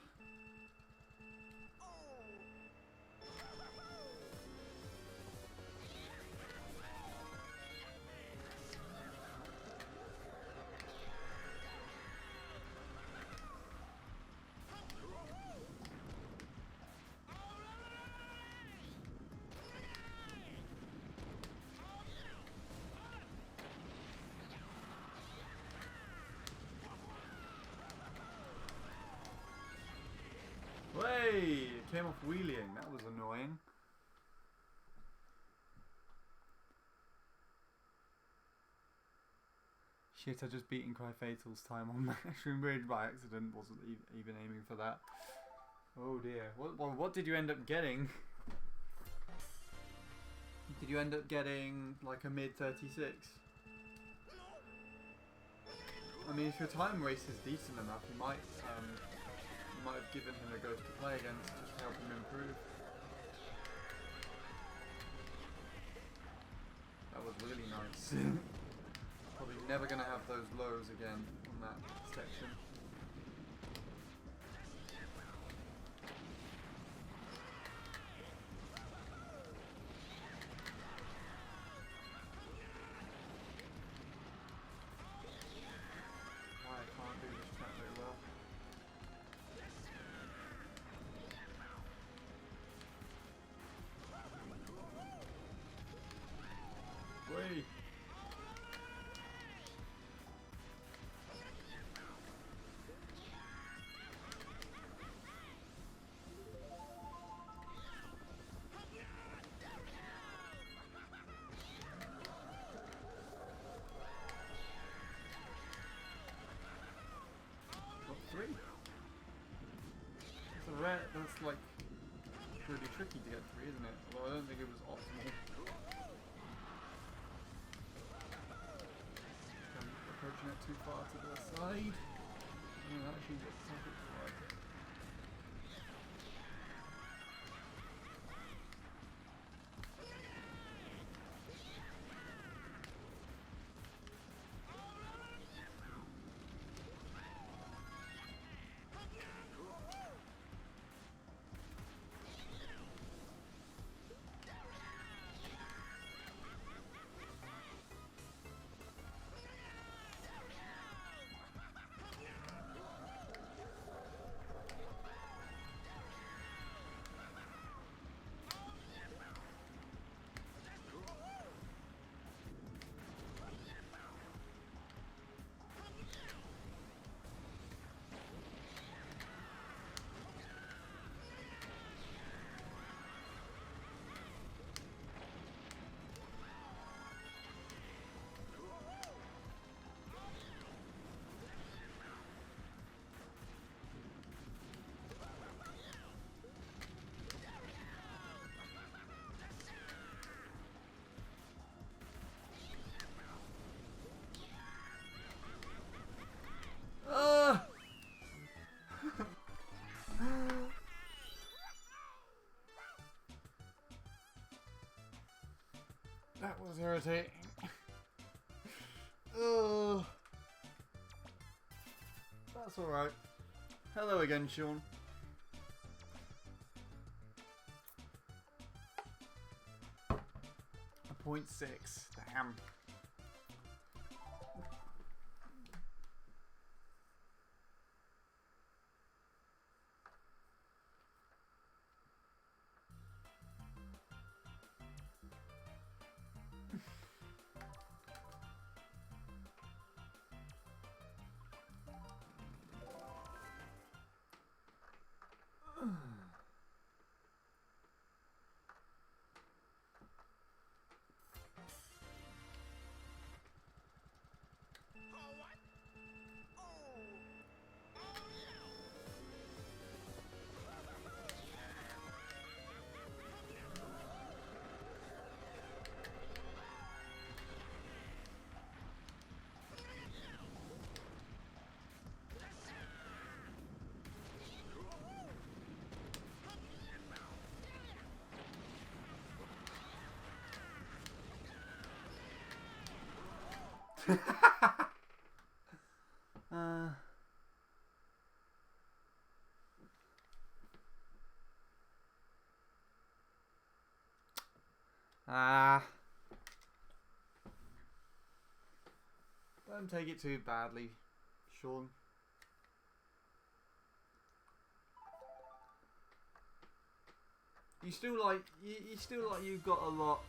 Hey! It came off wheeling. That was annoying. Shit, I just beaten Cry Fatal's time on Mushroom Bridge by accident. Wasn't even aiming for that. Oh dear. What did you end up getting? Did you end up getting like a mid 36? I mean, if your time race is decent enough, you might have given him a ghost to play against just to help him improve. That was really nice. Probably never gonna have those lows again on that section. Why I can't do this track very well. Wait. like really tricky to get through, isn't it? Although I don't think it was optimal. I'm approaching it too far to the side. Actually, the perfect side. That was irritating. Oh, that's alright. Hello again, Sean. A 0.6. Damn. Don't take it too badly, Sean. You still like you've got a lot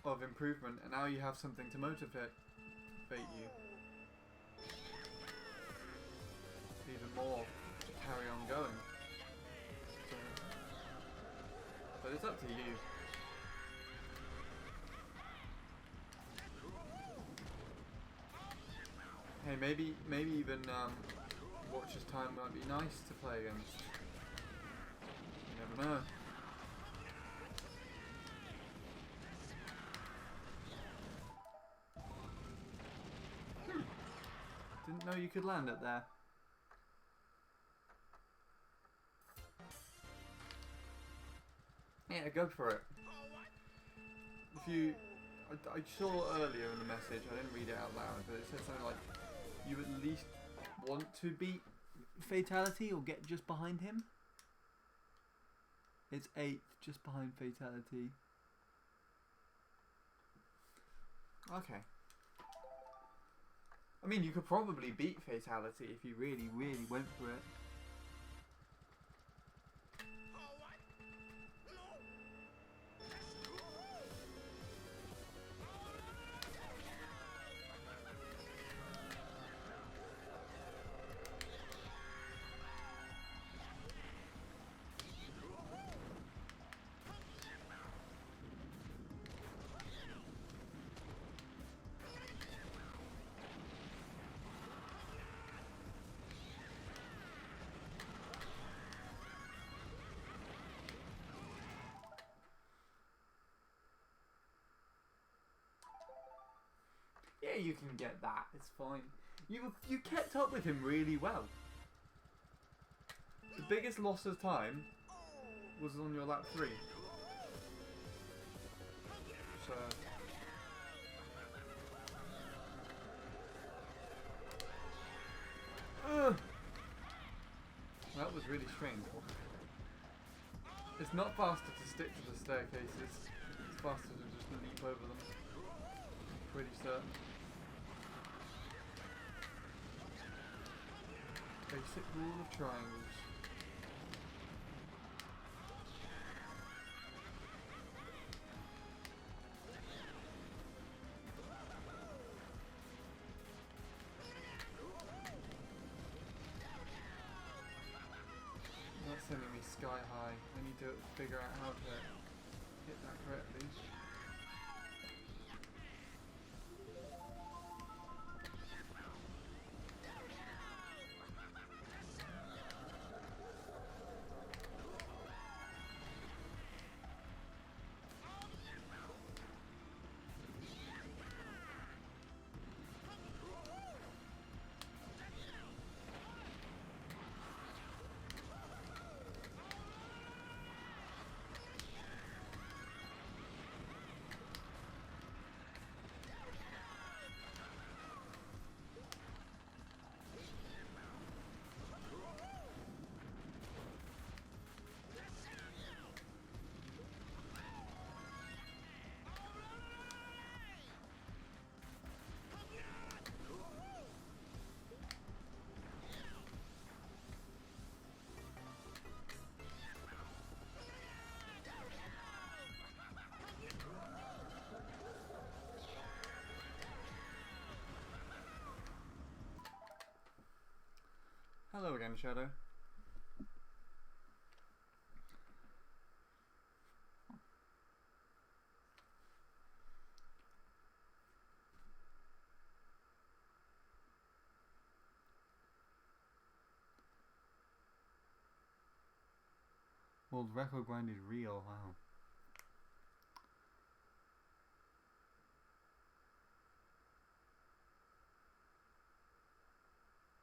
of improvement, and now you have something to motivate you even more to carry on going. So, but it's up to you. Hey, maybe even Watcher's Time might be nice to play against. You never know. Didn't know you could land it there. Yeah, go for it. If you... I saw earlier in the message, I didn't read it out loud, but it said something like, you at least want to beat Fatality or get just behind him? It's 8th, just behind Fatality. Okay. I mean, you could probably beat Fatality if you really, really went for it. Yeah, you can get that. It's fine. You kept up with him really well. The biggest loss of time was on your lap 3. So that was really strange. It's not faster to stick to the staircases. It's faster to just leap over them. Pretty certain. Basic rule of triangles. That's sending me sky high. I need to figure out how to hit that correctly. Hello again, Shadow. World record grind is real, wow.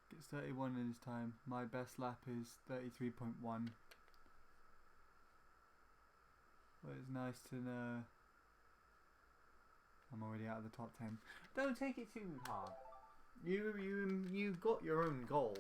Gets 31 in his time. My best lap is 33.1. But it's nice to know I'm already out of the top 10. Don't take it too hard. You've got your own goal.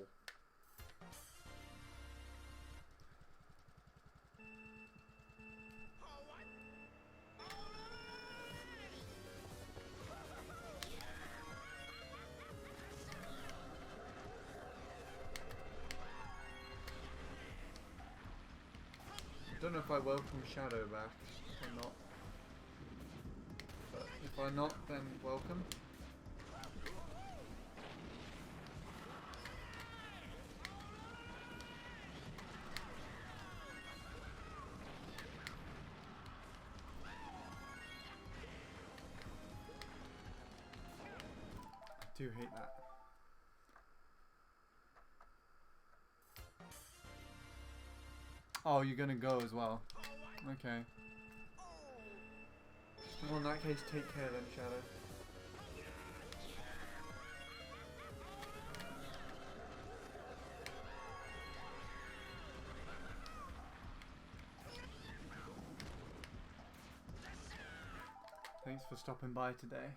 I don't know if I welcome Shadow back or not. But if I not, then welcome. I do hate that. Oh, you're gonna go as well. Okay. Well, in that case, take care then, Shadow. Thanks for stopping by today.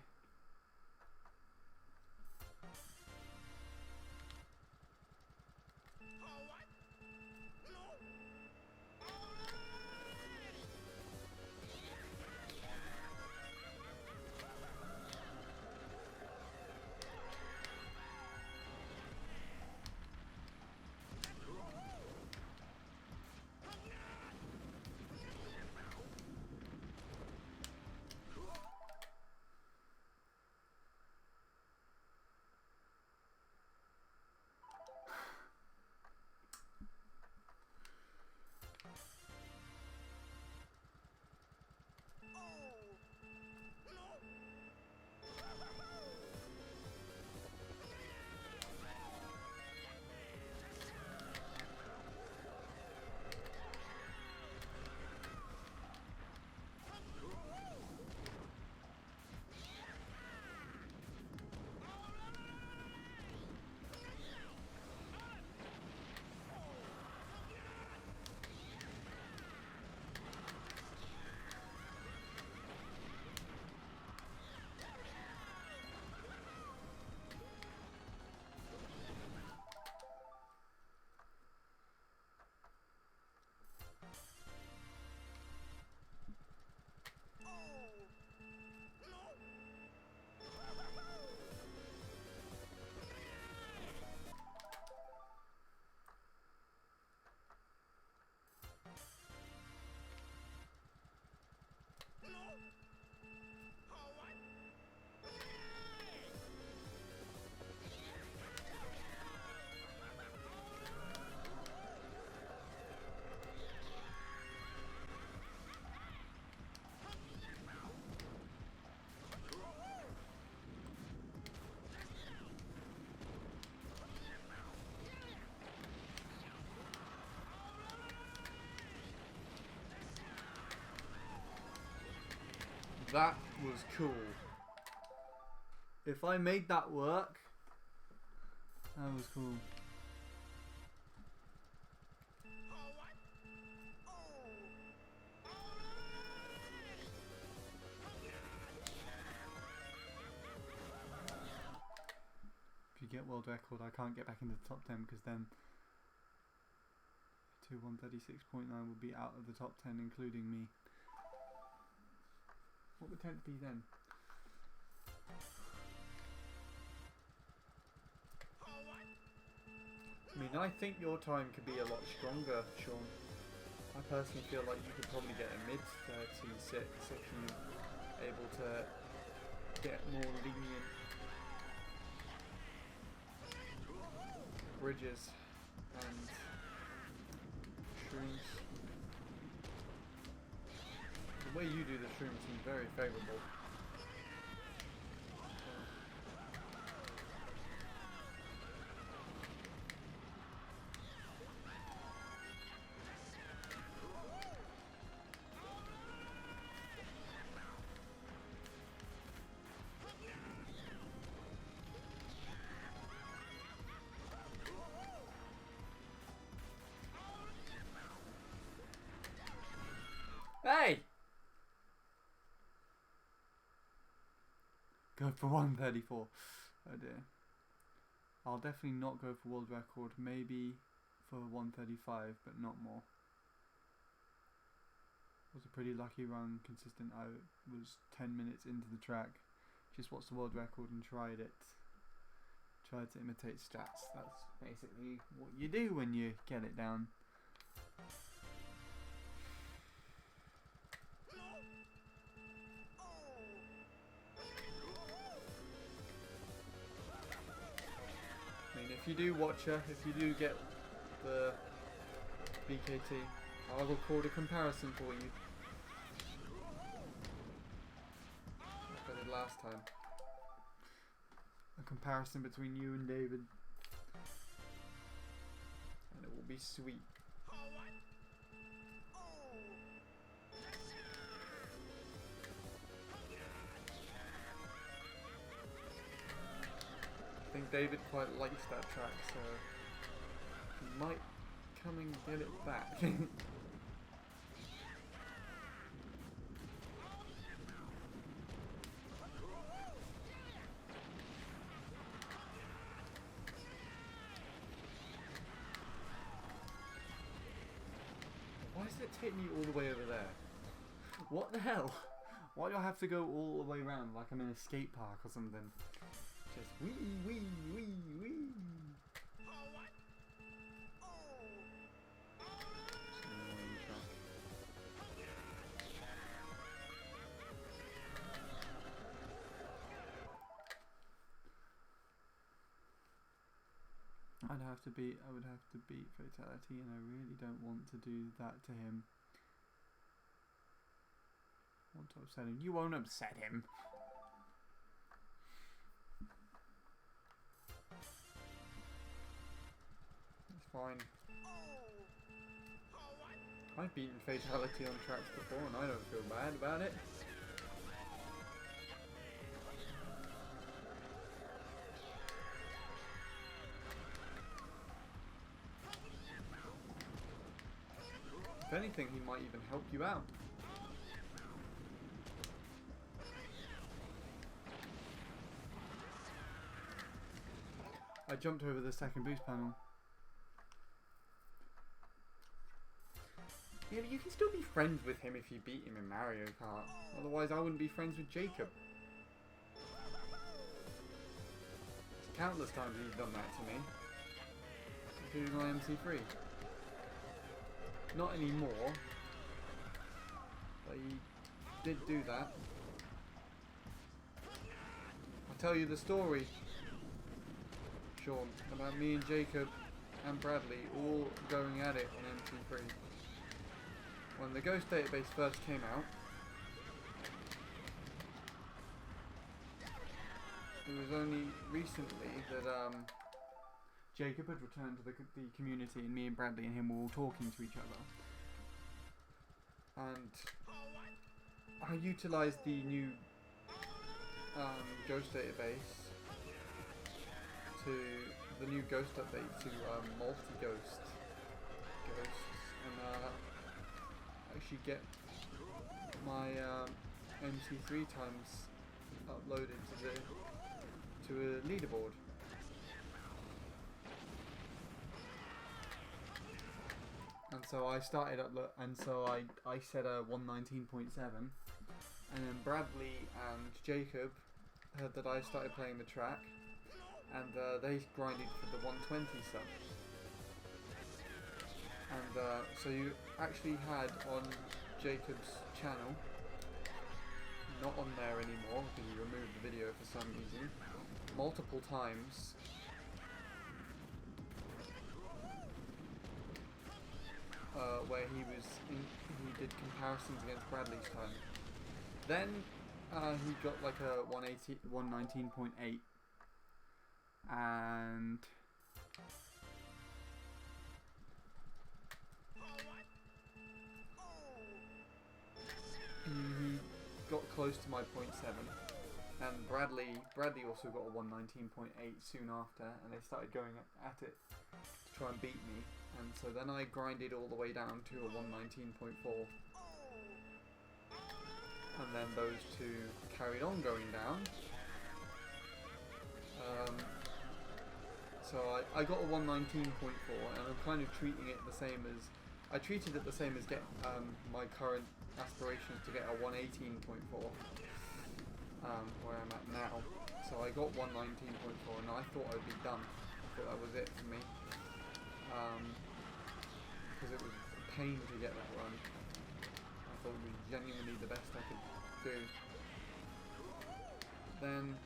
that was cool. If I made that work, that was cool. If you get world record, I can't get back into the top 10 because then 136.9 would be out of the top 10, including me. What would 10th be then? I mean, I think your time could be a lot stronger, Sean. I personally feel like you could probably get a mid-36 if you're able to get more lenient bridges and shrooms. The way you do the shrooms seems very favourable. Hey! Go for 134. Oh dear. I'll definitely not go for world record. Maybe for 135, but not more. It was a pretty lucky run, consistent. I was 10 minutes into the track. Just watched the world record and tried it. Tried to imitate stats. That's basically what you do when you get it down. I mean, if you do watch her, if you do get the BKT, I'll record a comparison for you. Like I did last time. A comparison between you and David. And it will be sweet. I think David quite likes that track, so he might come and get it back. Why does it take me all the way over there? What the hell? Why do I have to go all the way around like I'm in a skate park or something? Just wee wee wee wee. I would have to beat Fatality, and I really don't want to do that to him. I want to upset him. You won't upset him. It's fine. I've beaten Fatality on tracks before and I don't feel bad about it. If anything, he might even help you out. I jumped over the second boost panel. Yeah, but you can still be friends with him if you beat him in Mario Kart. Otherwise, I wouldn't be friends with Jacob. Countless times he's done that to me. Including my MC3. Not anymore. But he did do that. I'll tell you the story, Sean, about me and Jacob and Bradley all going at it on MC3. When the Ghost database first came out, it was only recently that Jacob had returned to the community, and me and Bradley and him were all talking to each other. And I utilised the new Ghost database to the new Ghost update to multi-ghost ghosts, and actually get my MC3 times uploaded to a leaderboard. And so I started and so I set a 119.7, and then Bradley and Jacob heard that I started playing the track, and they grinded for the 120 sub. And so you actually had on Jacob's channel, not on there anymore because he removed the video for some reason, multiple times where he did comparisons against Bradley's time. Then he got like a 119.8, and he got close to my 0.7, and Bradley also got a 119.8 soon after, and they started going at it to try and beat me. And so then I grinded all the way down to a 119.4, and then those two carried on going down. So I got a 119.4, and I'm kind of treating it the same as I treated it the same as my current aspirations to get a 118.4, where I'm at now. So I got 119.4, and I thought I'd be done. I thought that was it for me. Because it was a pain to get that run. I thought it was genuinely the best I could do. Then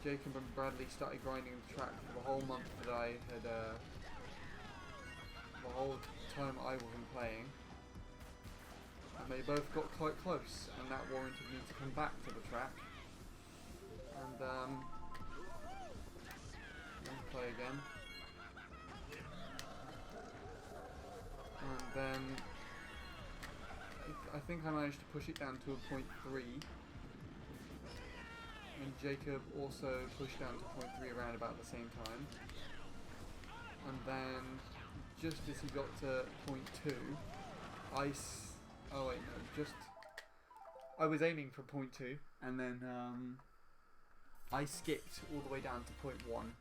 Jacob and Bradley started grinding the track for the whole month that I had, the whole time I wasn't playing, and they both got quite close, and that warranted me to come back to the track and play again. And then I think I managed to push it down to a 0.3, and Jacob also pushed down to 0.3 around about the same time. And then just as he got to 0.2, I was aiming for 0.2, and then I skipped all the way down to 0.1.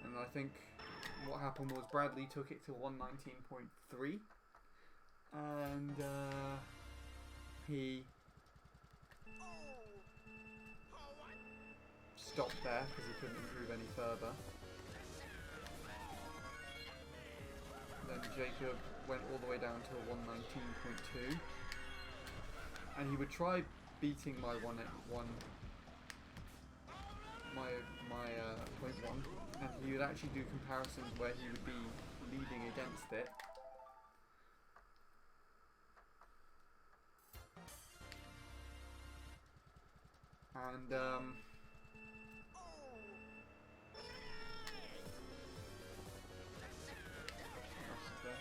And I think what happened was Bradley took it to 119.3, and he stopped there because he couldn't improve any further. Then Jacob went all the way down to a 119.2, and he would try beating my 0.1, and he would actually do comparisons where he would be leading against it. And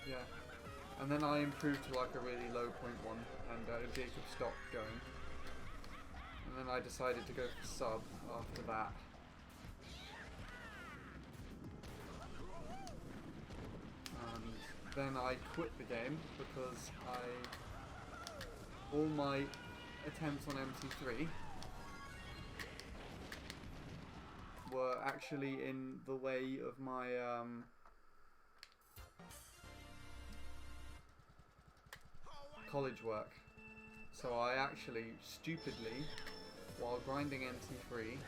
yeah, and then I improved to like a really low 0.1, and Jacob stopped going, and then I decided to go for sub after that. And then I quit the game because all my attempts on MC3 were actually in the way of my college work. So I actually stupidly, while grinding MC3 in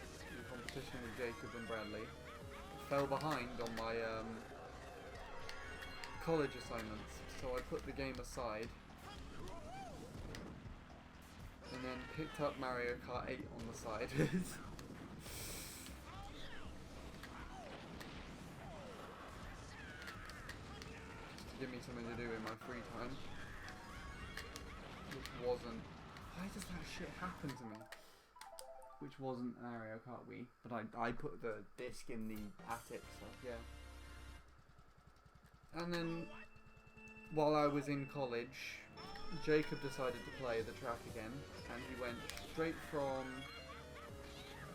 competition with Jacob and Bradley, fell behind on my college assignments. So I put the game aside and then picked up Mario Kart 8 on the side. Just to give me something to do in my free time. Which wasn't... Why does that shit happen to me? Which wasn't Mario Kart Wii, but I put the disc in the attic, so yeah. And then while I was in college, Jacob decided to play the track again, and he went straight from,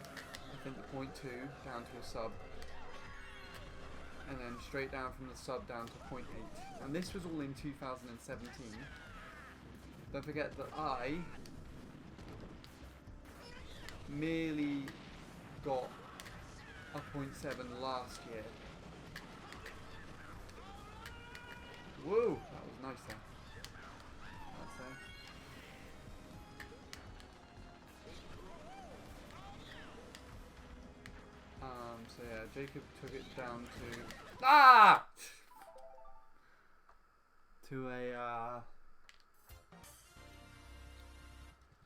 I think, the point 2 down to a sub, and then straight down from the sub down to point 8. And this was all in 2017. Don't forget that I merely got a point 7 last year. Whoa, that was nice there. I'd say. So yeah, Jacob took it down to to a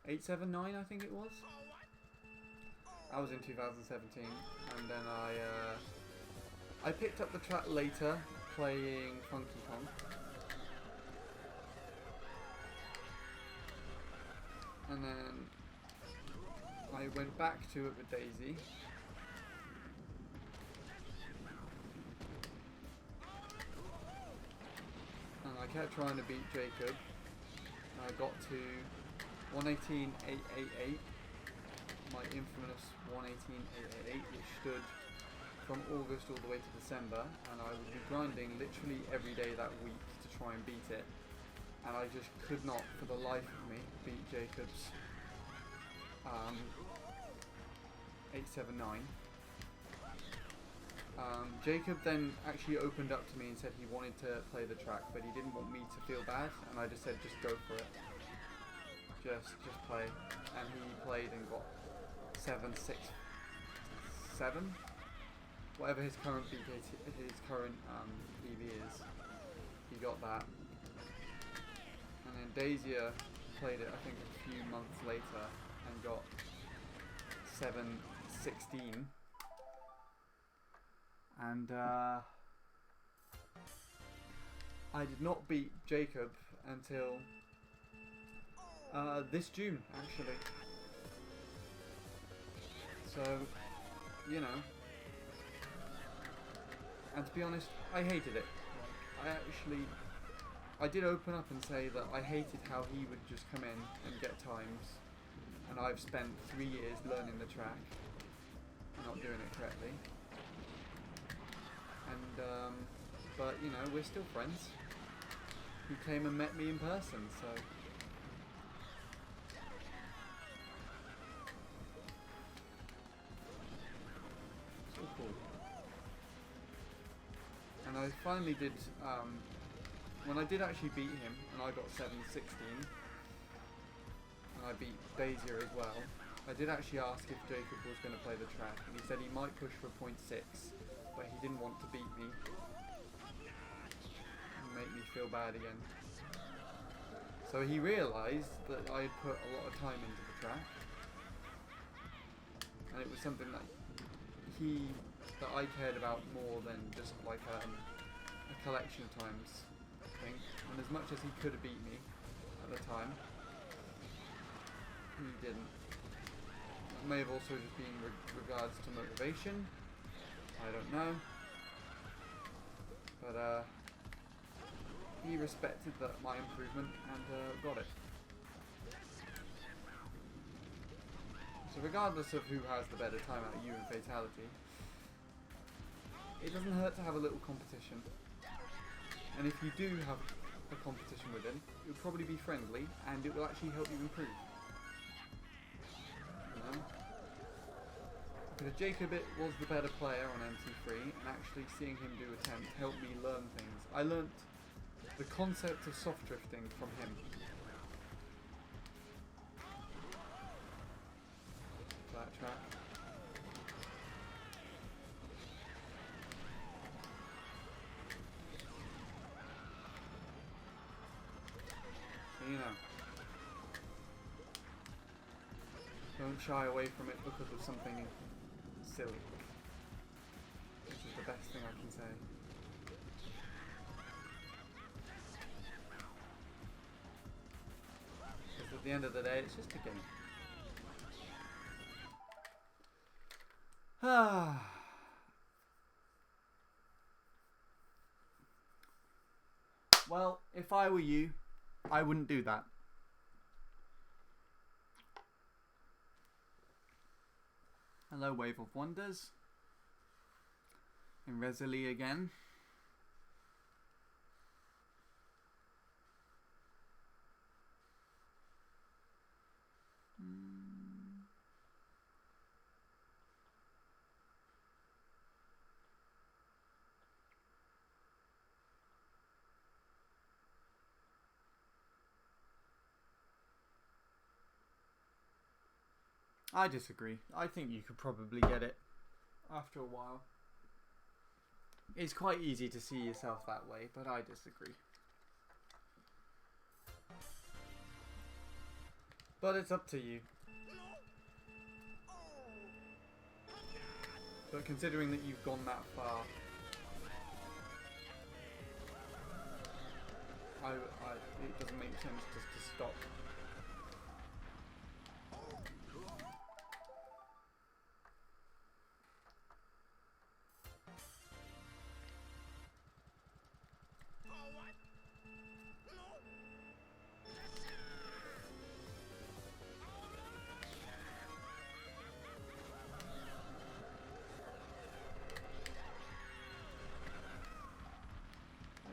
879, I think it was. That was in 2017, and then I picked up the track later, playing Funky Kong. And then I went back to it with Daisy. And I kept trying to beat Jacob. I got to 118.888, my infamous 118.888, which stood from August all the way to December, and I would be grinding literally every day that week to try and beat it, and I just could not for the life of me beat Jacob's 879. Jacob then actually opened up to me and said he wanted to play the track, but he didn't want me to feel bad, and I just said just go for it, just play. And he played and got 767, whatever his current EV is. He got that, and then Daisy played it I think a few months later and got 716. And I did not beat Jacob until this June, actually. So, you know. And to be honest, I hated it. I did open up and say that I hated how he would just come in and get times. And I've spent 3 years learning the track and not doing it correctly. And, but, you know, we're still friends. He came and met me in person, so... It's all cool. And I finally did, when I did actually beat him, and I got 716, and I beat Daisy as well, I did actually ask if Jacob was going to play the track, and he said he might push for 0.6. But he didn't want to beat me and make me feel bad again. So he realised that I had put a lot of time into the track, and it was something that I cared about more than just like a collection of times thing. And as much as he could have beat me at the time, he didn't. It may have also just been regards to motivation. I don't know, but he respected my improvement and got it. So regardless of who has the better time out of you and Fatality, it doesn't hurt to have a little competition. And if you do have a competition with him, it will probably be friendly and it will actually help you improve. You know? Because Jacob was the better player on MT3, and actually seeing him do attempt helped me learn things. I learnt the concept of soft drifting from him. That track. So you know. Don't shy away from it because of something silly, which is the best thing I can say. Because at the end of the day, it's just a game. Well, if I were you, I wouldn't do that. Hello, Wave of Wonders. And Resley again. I disagree. I think you could probably get it after a while. It's quite easy to see yourself that way, but I disagree. But it's up to you. But considering that you've gone that far, it doesn't make sense just to stop.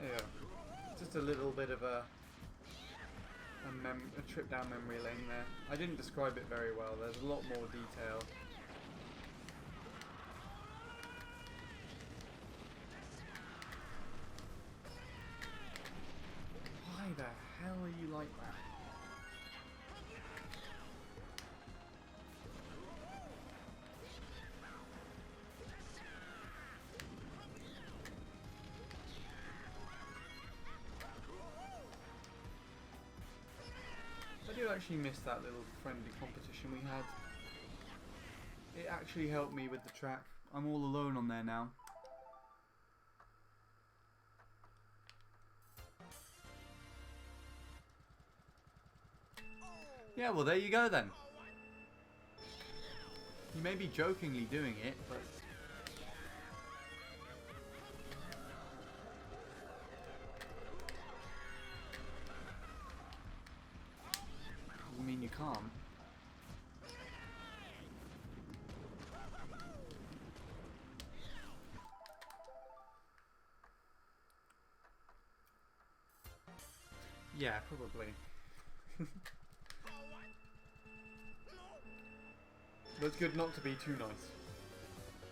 Yeah, just a little bit of a trip down memory lane there. I didn't describe it very well. There's a lot more detail. Why the hell are you like that? I do actually miss that little friendly competition we had. It actually helped me with the track. I'm all alone on there now. Yeah, well there you go then. You may be jokingly doing it, but... doesn't mean you can't. Yeah, probably. But it's good not to be too nice.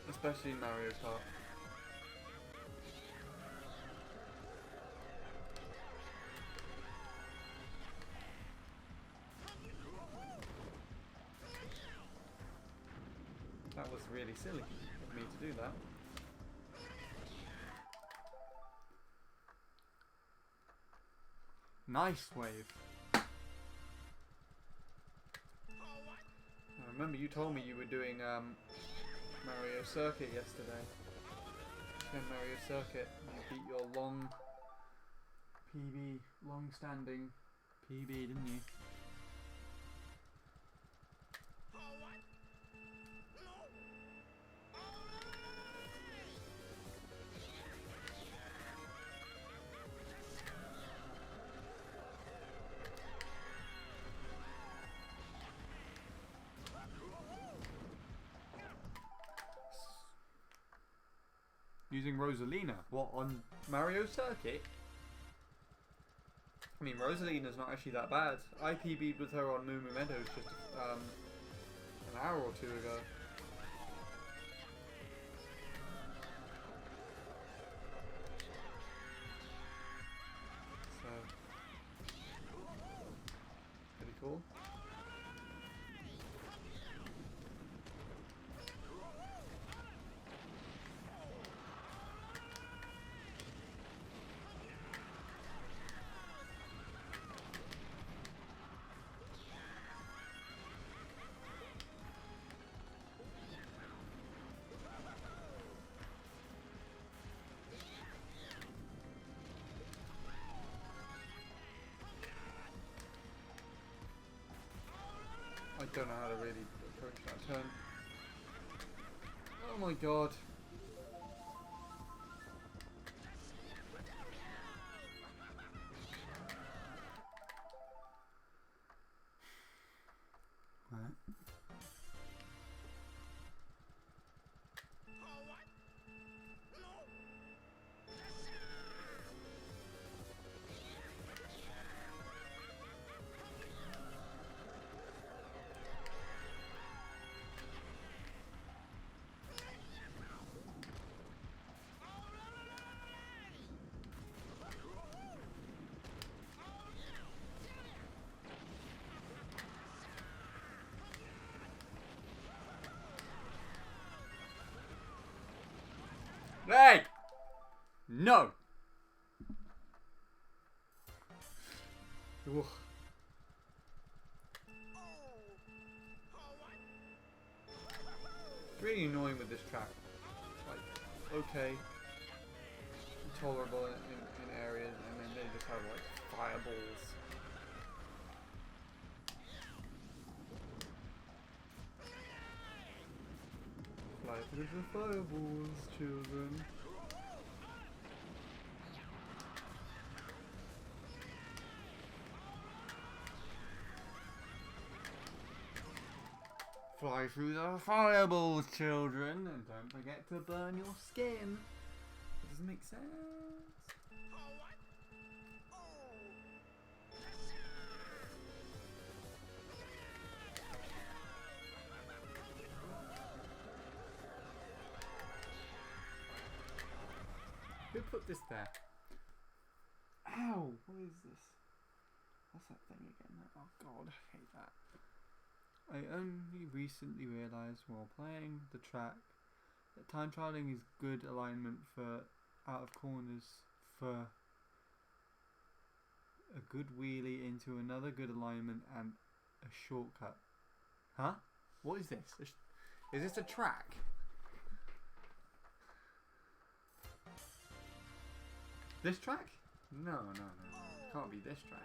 Especially in Mario Kart. That was really silly of me to do that. Nice wave. I remember you told me you were doing Mario Circuit yesterday. Mario Circuit. You beat your long PB, long-standing PB, didn't you? Using Rosalina. What, on Mario Circuit? I mean, Rosalina's not actually that bad. I PB'd with her on Moo Moo Meadows just an hour or two ago. So, pretty cool. I don't know how to really approach that turn. Oh my god. No! Ugh. It's really annoying with this track. Like, okay, tolerable in areas, and then they just have like fireballs. Fly through the fireballs, children. Fly through the fireballs, children, and don't forget to burn your skin. It doesn't make sense. Who put this there? Ow! What is this? What's that thing again? Oh god, I hate that. I only recently realised while playing the track that time trialing is good alignment for out of corners for a good wheelie into another good alignment and a shortcut. Huh? What is this? Is this a track? This track? No. Can't be this track.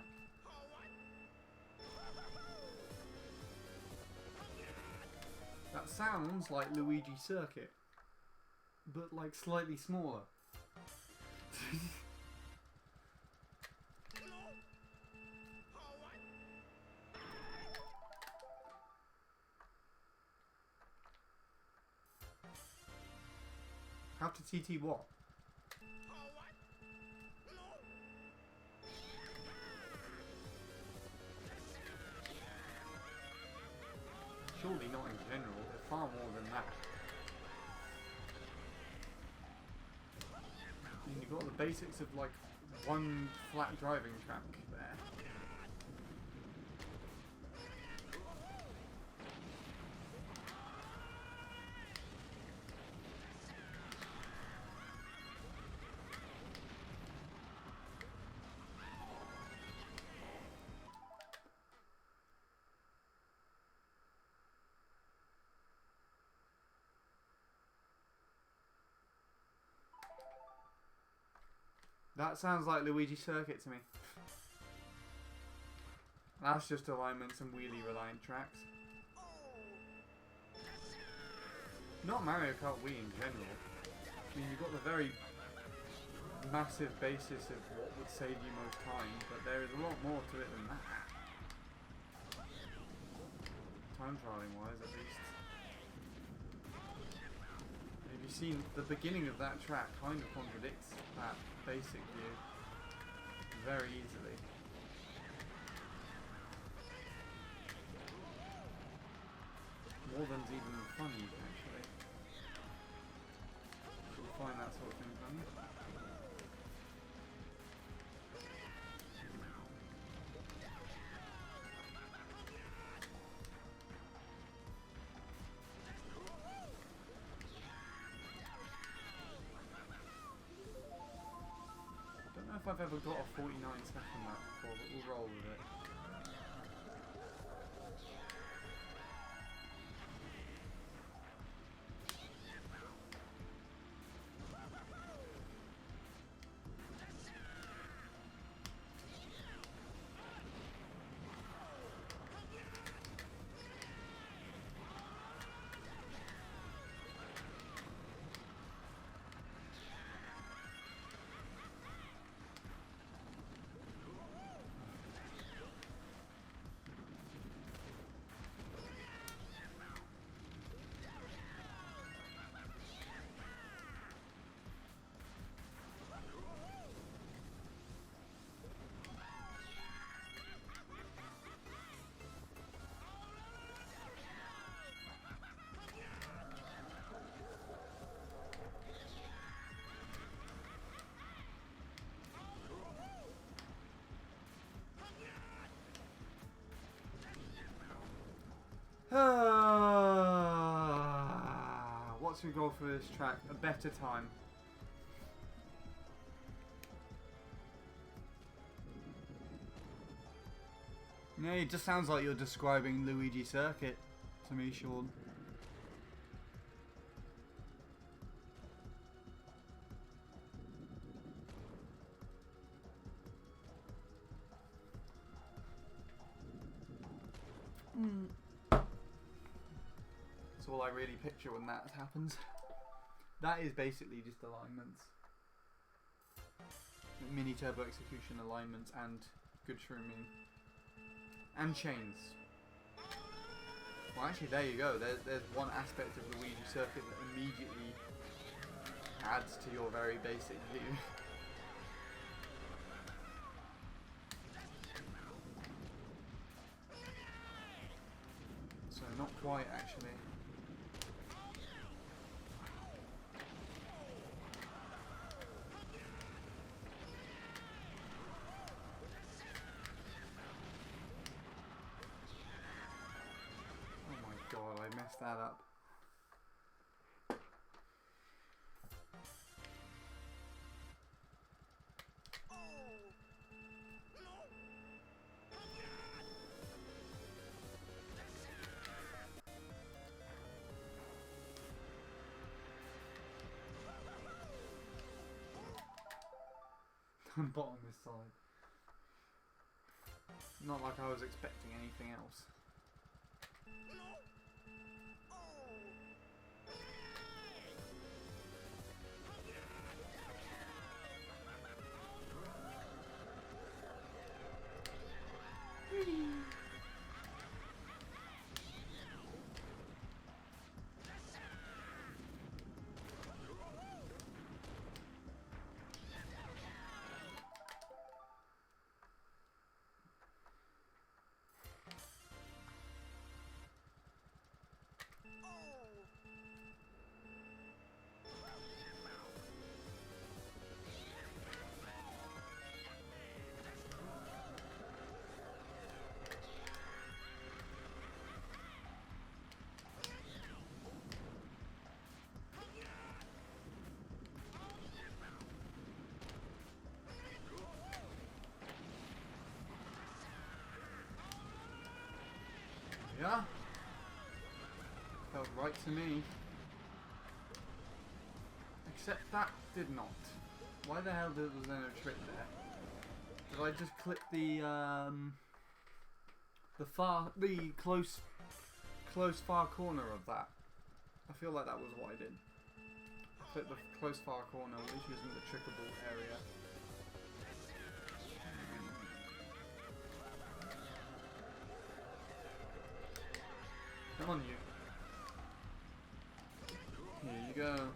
That sounds like Luigi Circuit, but like slightly smaller. How to TT what? Surely not in general, there's far more than that. I mean, you've got the basics of like one flat driving track there. That sounds like Luigi Circuit to me. That's just alignments and wheelie reliant tracks. Not Mario Kart Wii in general. I mean, you've got the very massive basis of what would save you most time, but there is a lot more to it than that. Time trialing wise, at least. Have you seen the beginning of that track kind of contradicts that basic view very easily. More than's even funny, actually. You'll find that sort of thing funny. If I've ever got a 49-second map before, but we'll roll with it. What's your goal for this track? A better time. No, it just sounds like you're describing Luigi Circuit to me, Sean. That's all I really picture when that happens. That is basically just alignments. Mini turbo execution alignments and good shrooming. And chains. Well, actually, there you go. There's one aspect of Luigi Circuit that immediately adds to your very basic view. So, not quite, actually. God, I messed that up. Bottom this side. Not like I was expecting anything else. Yeah, felt right to me. Except that did not. Why the hell was there no trick there? Did I just click the close far corner of that? I feel like that was what I did. I clicked the close far corner, which isn't the trickable area. Come on, you. Here you go.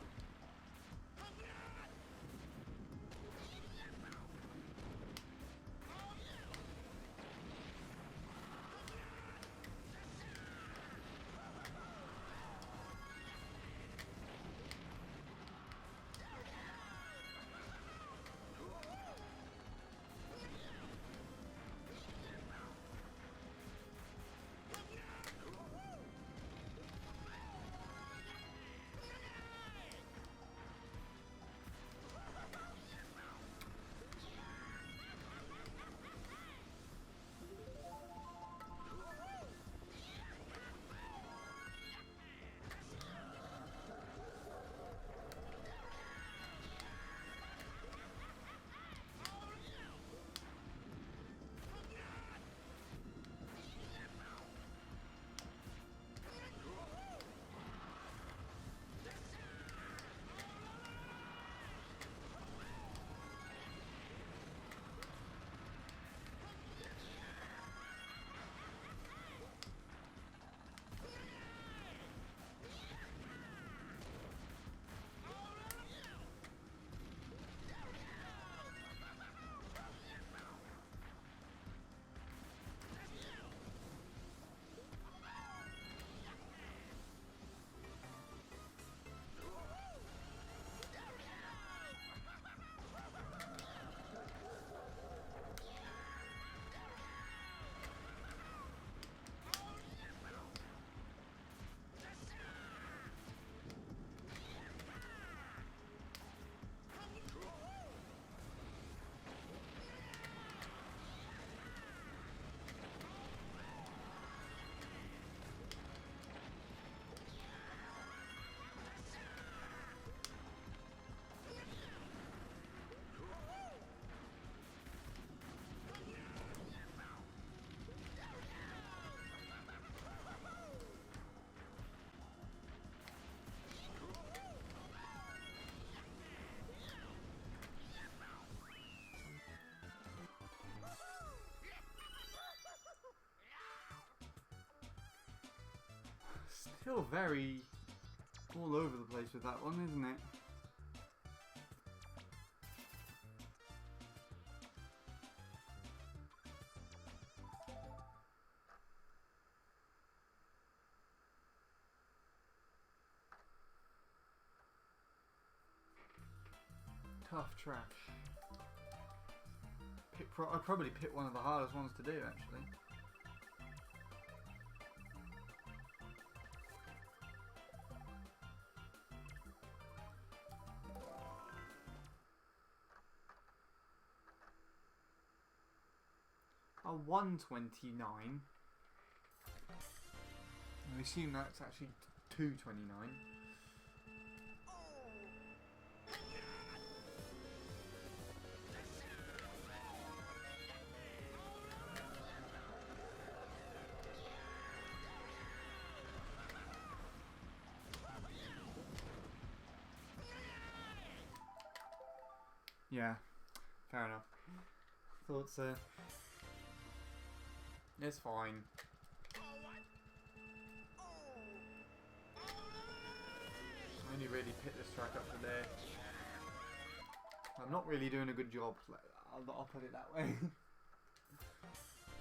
Still very all over the place with that one, isn't it? Tough track. I'd probably pick one of the hardest ones to do, actually. A 129. I assume that's actually 229. Yeah, fair enough. Thought so. It's fine. I only really picked this track up today. I'm not really doing a good job, I'll put it that way.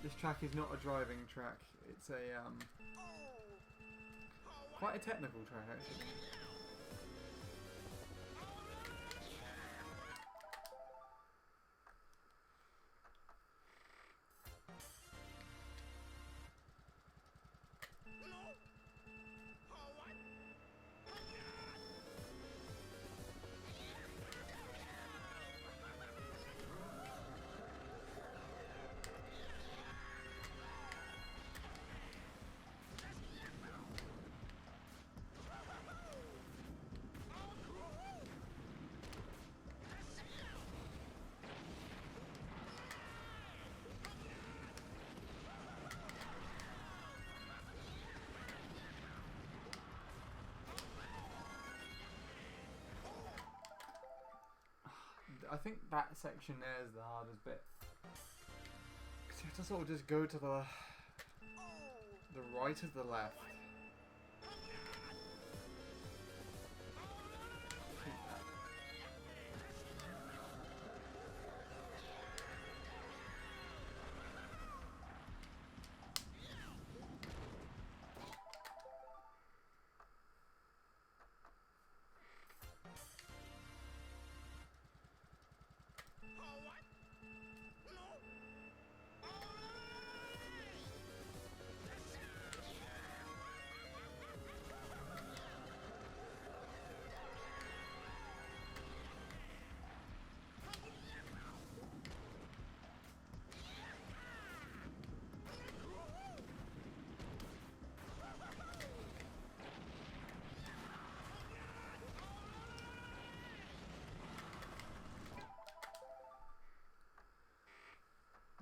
This track is not a driving track, it's a quite a technical track actually. I think that section there is the hardest bit. Because you have to sort of just go to the right of the left.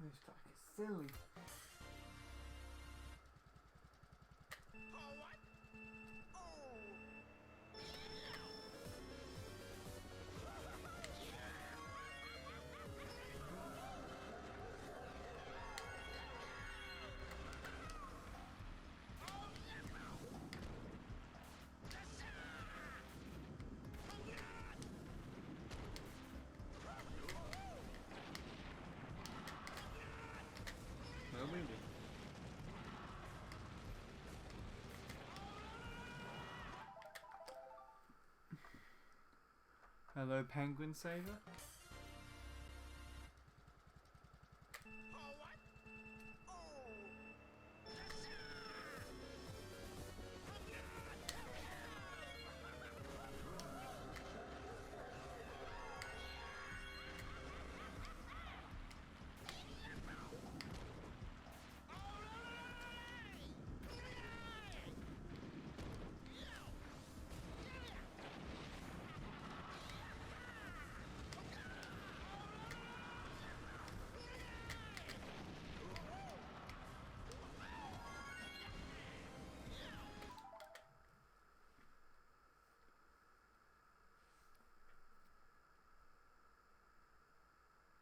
This track is silly. No, maybe. Hello, Penguin Saver.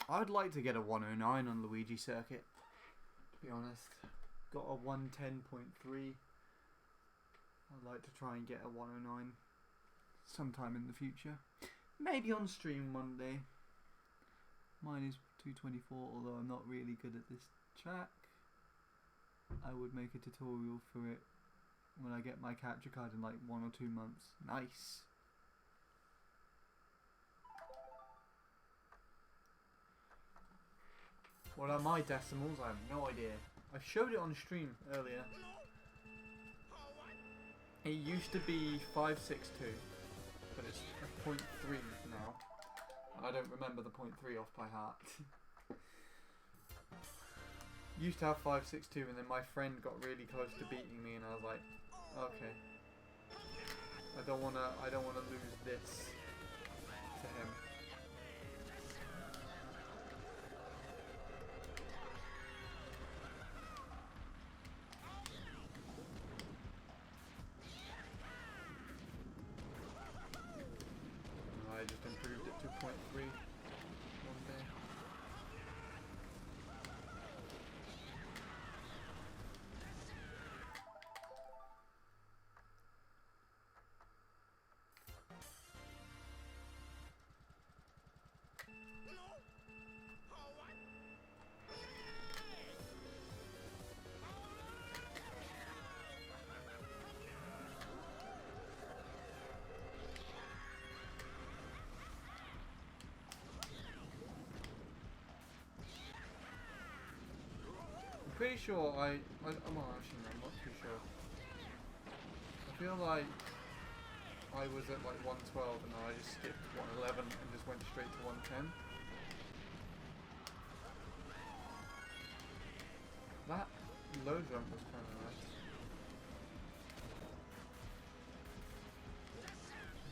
I'd like to get a 109 on Luigi Circuit, to be honest. Got a 110.3. I'd like to try and get a 109 sometime in the future. Maybe on stream one day. Mine is 224, although I'm not really good at this track. I would make a tutorial for it when I get my capture card in like 1 or 2 months. Nice. What are my decimals? I have no idea. I showed it on stream earlier. It used to be 562, but it's a 0.3 now. I don't remember the 0.3 off by heart. Used to have 562, and then my friend got really close to beating me, and I was like, okay, I don't wanna lose this to him. I just improved it to 0.3 one day. Pretty sure I'm well, actually no, I'm not too sure. I feel like I was at like 112 and then I just skipped 111 and just went straight to 110. That low jump was kind of nice.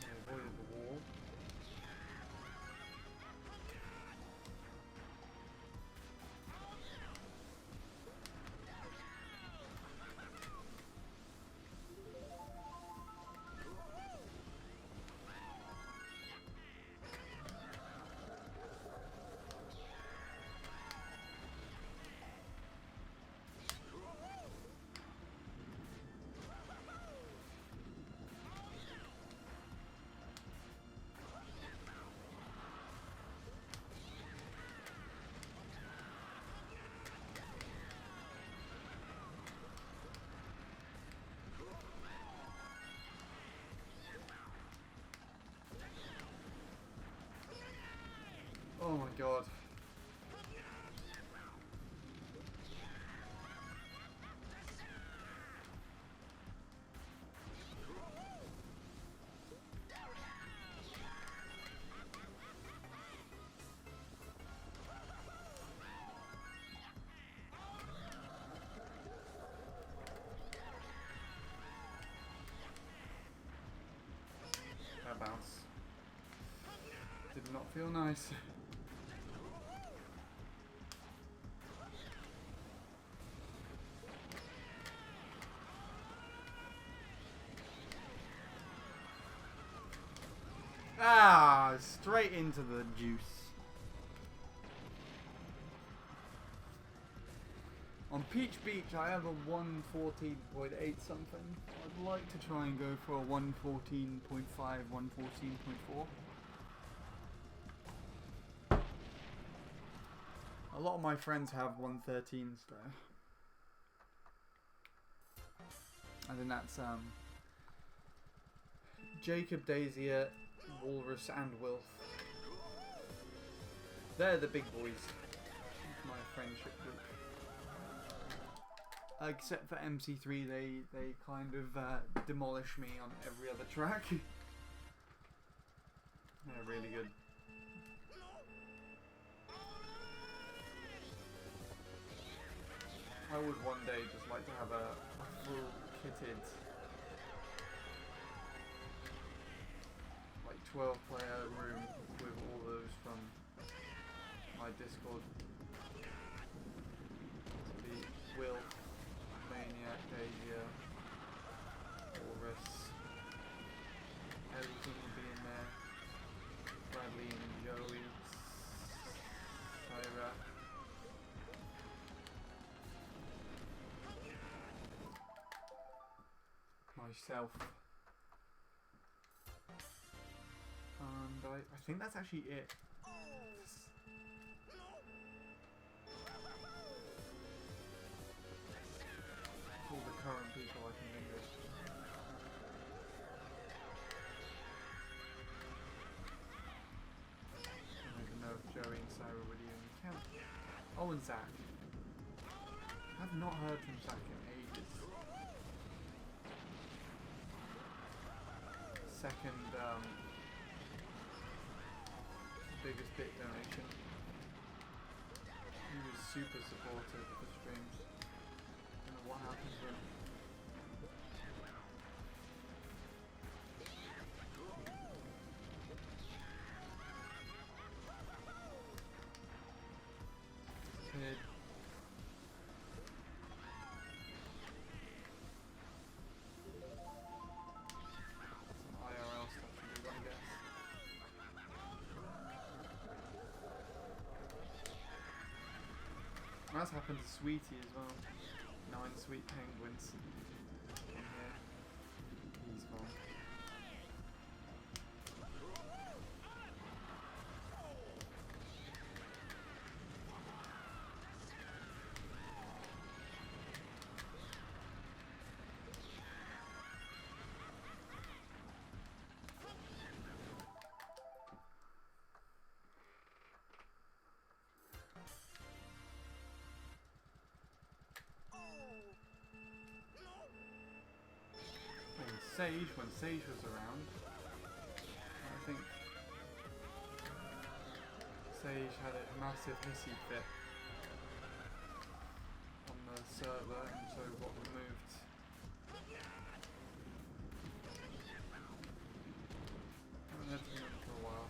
I avoided the wall. Oh my god. That bounce did not feel nice. Ah, straight into the juice. On Peach Beach, I have a 114.8 something. I'd like to try and go for a 114.5, 114.4. A lot of my friends have 113s though. I think that's Jacob, Daisy, Walrus and Wilf. They're the big boys of my friendship group. Except for MC3, they kind of demolish me on every other track. They're really good. I would one day just like to have a full kitted, like 12-player room with all those from my Discord. To be Will, Maniac, Asia, Walrus, Ellington will be in there, Bradley and Joey, Tyra. My myself. And I think that's actually it. All the current people I can think of. I don't even know if Joey and Sarah would even count. Oh, and Zach. I've not heard from Zach in ages. Second biggest bit donation. He was super supportive of the streams. Don't know what happened to him. Disappeared. Some IRL stuff to do, I guess. That's happened to Sweetie as well. 9 sweet penguins. In here. He's gone. When Sage was around, I think Sage had a massive hissy fit on the server, and so got removed. I haven't heard from him for a while.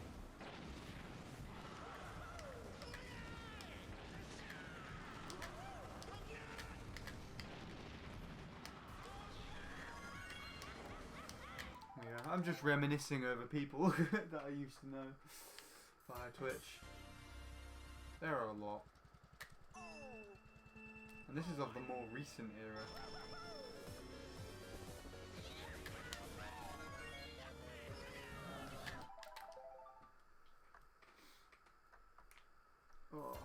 Yeah, I'm just reminiscing over people that I used to know via Twitch. There are a lot. And this is of the more recent era. Oh.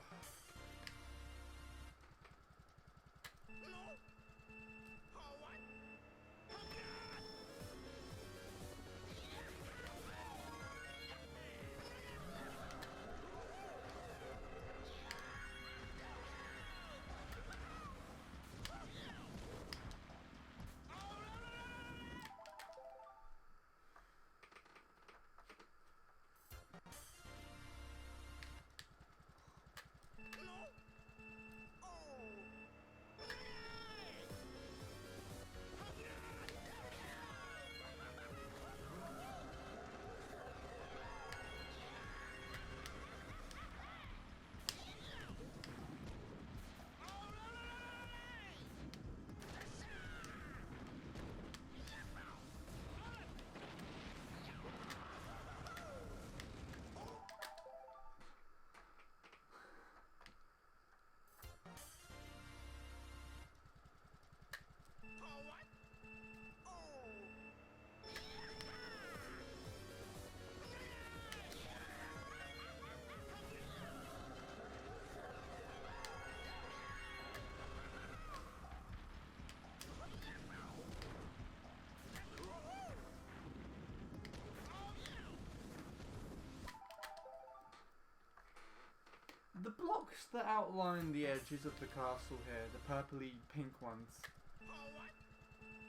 The blocks that outline the edges of the castle here, the purpley pink ones,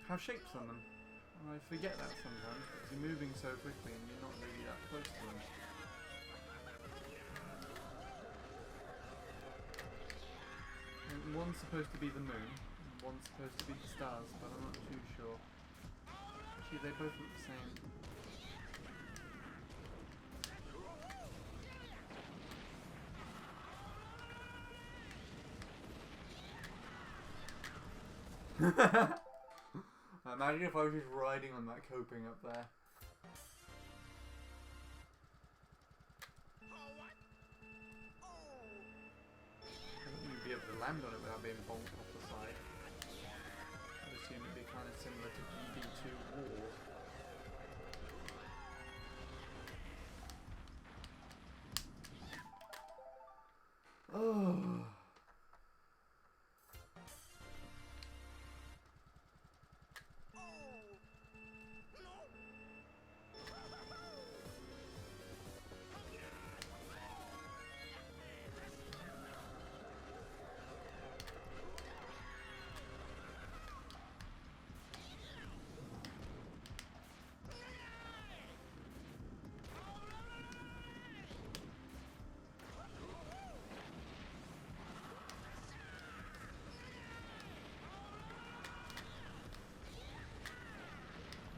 have shapes on them. I forget that sometimes because you're moving so quickly and you're not really that close to them. And one's supposed to be the moon, and one's supposed to be the stars, but I'm not too sure. Actually, they both look the same. Imagine if I was just riding on that coping up there. I think you'd be able to land on it without being bonked off the side. I'd assume it'd be kind of similar to GD2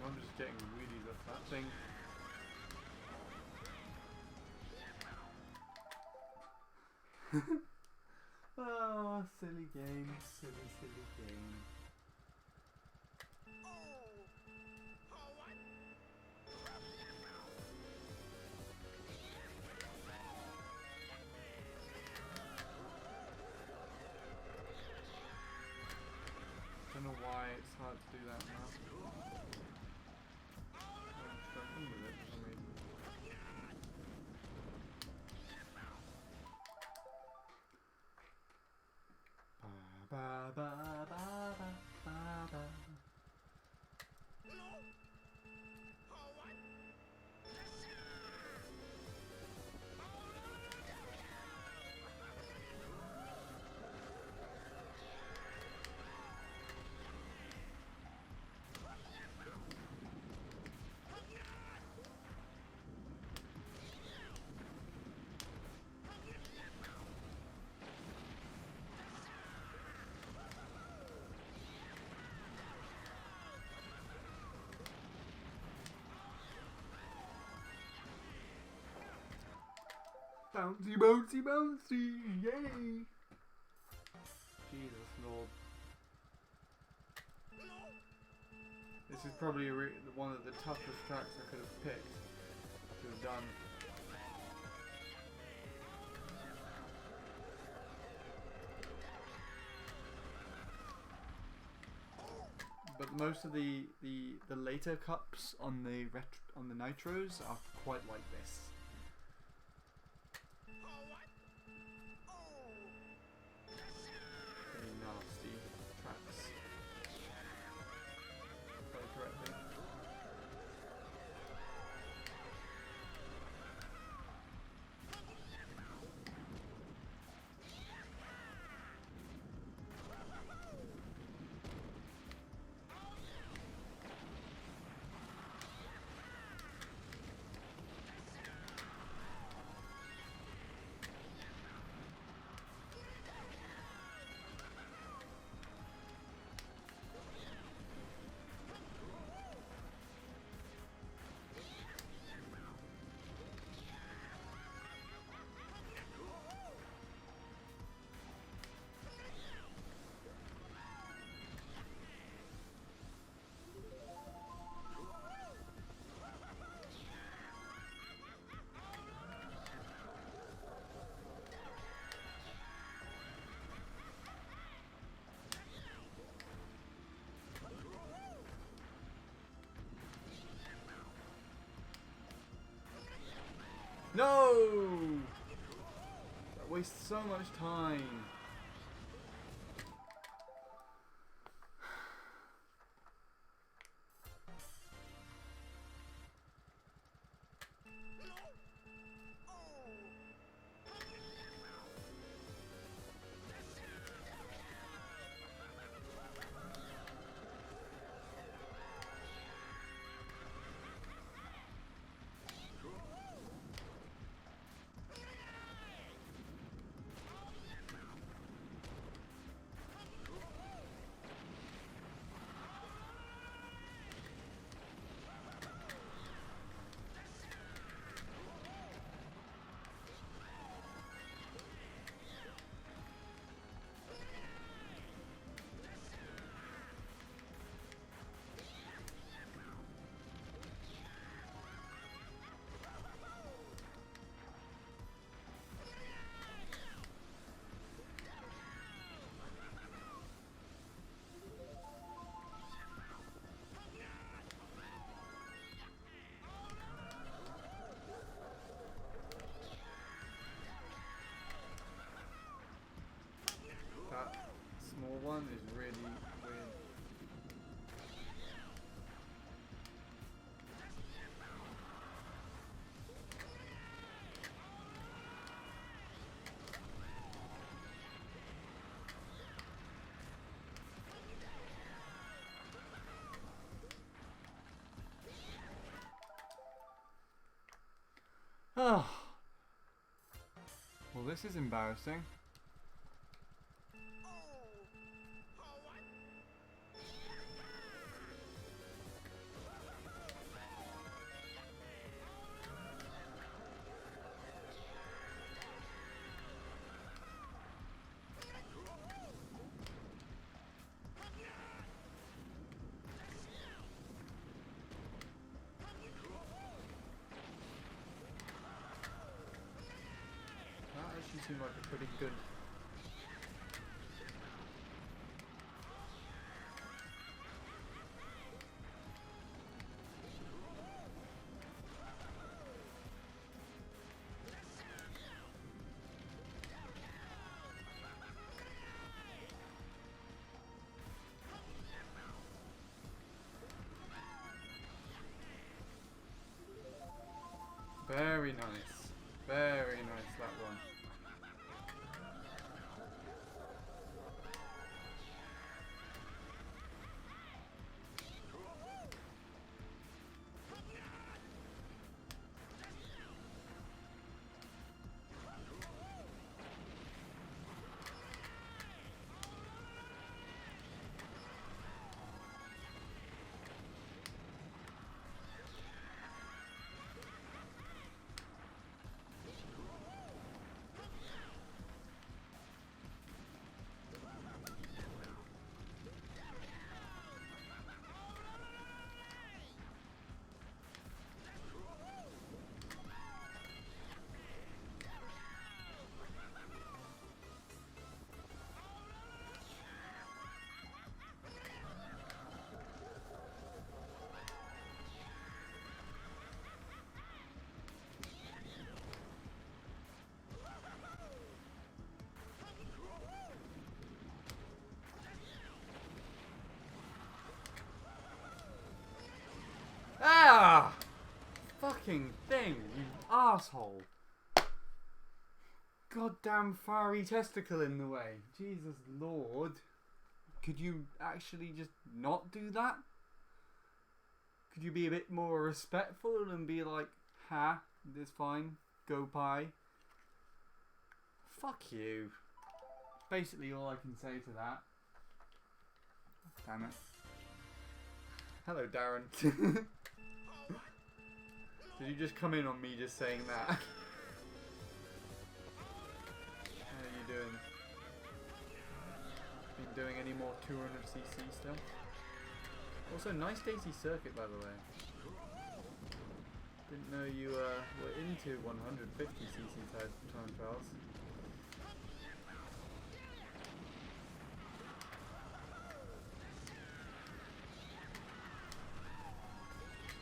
I'm just getting wheelies off that thing. Oh, silly game, silly game. Don't know why it's hard to do that now. I'm struggling with it for some reason. Ba ba ba ba ba ba ba. Bouncy, bouncy, bouncy! Yay! Jesus Lord. This is probably one of the toughest tracks I could have picked to have done. But most of the later cups on the nitros are quite like this. Pretty nasty tracks. If I correctly. No! That wastes so much time. That small one is really weird. Ah. Well, this is embarrassing. seem like a pretty good. Very nice. Very nice, that one. Ah! Fucking thing, you asshole. Goddamn fiery testicle in the way. Jesus Lord. Could you actually just not do that? Could you be a bit more respectful and be like, ha, it's fine, go pie. Fuck you. Basically all I can say to that. Damn it. Hello, Darren. Did you just come in on me just saying that? How are you doing? Been doing any more 200cc stuff? Also, nice Daisy circuit, by the way. Didn't know you were into 150cc time trials.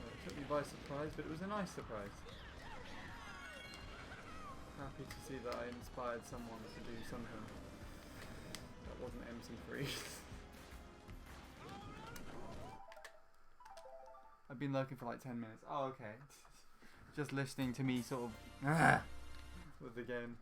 It took me by surprise, but it was a nice surprise. Happy to see that I inspired someone to do something that wasn't MC3. I've been lurking for like 10 minutes. Oh, okay. Just listening to me sort of with the game.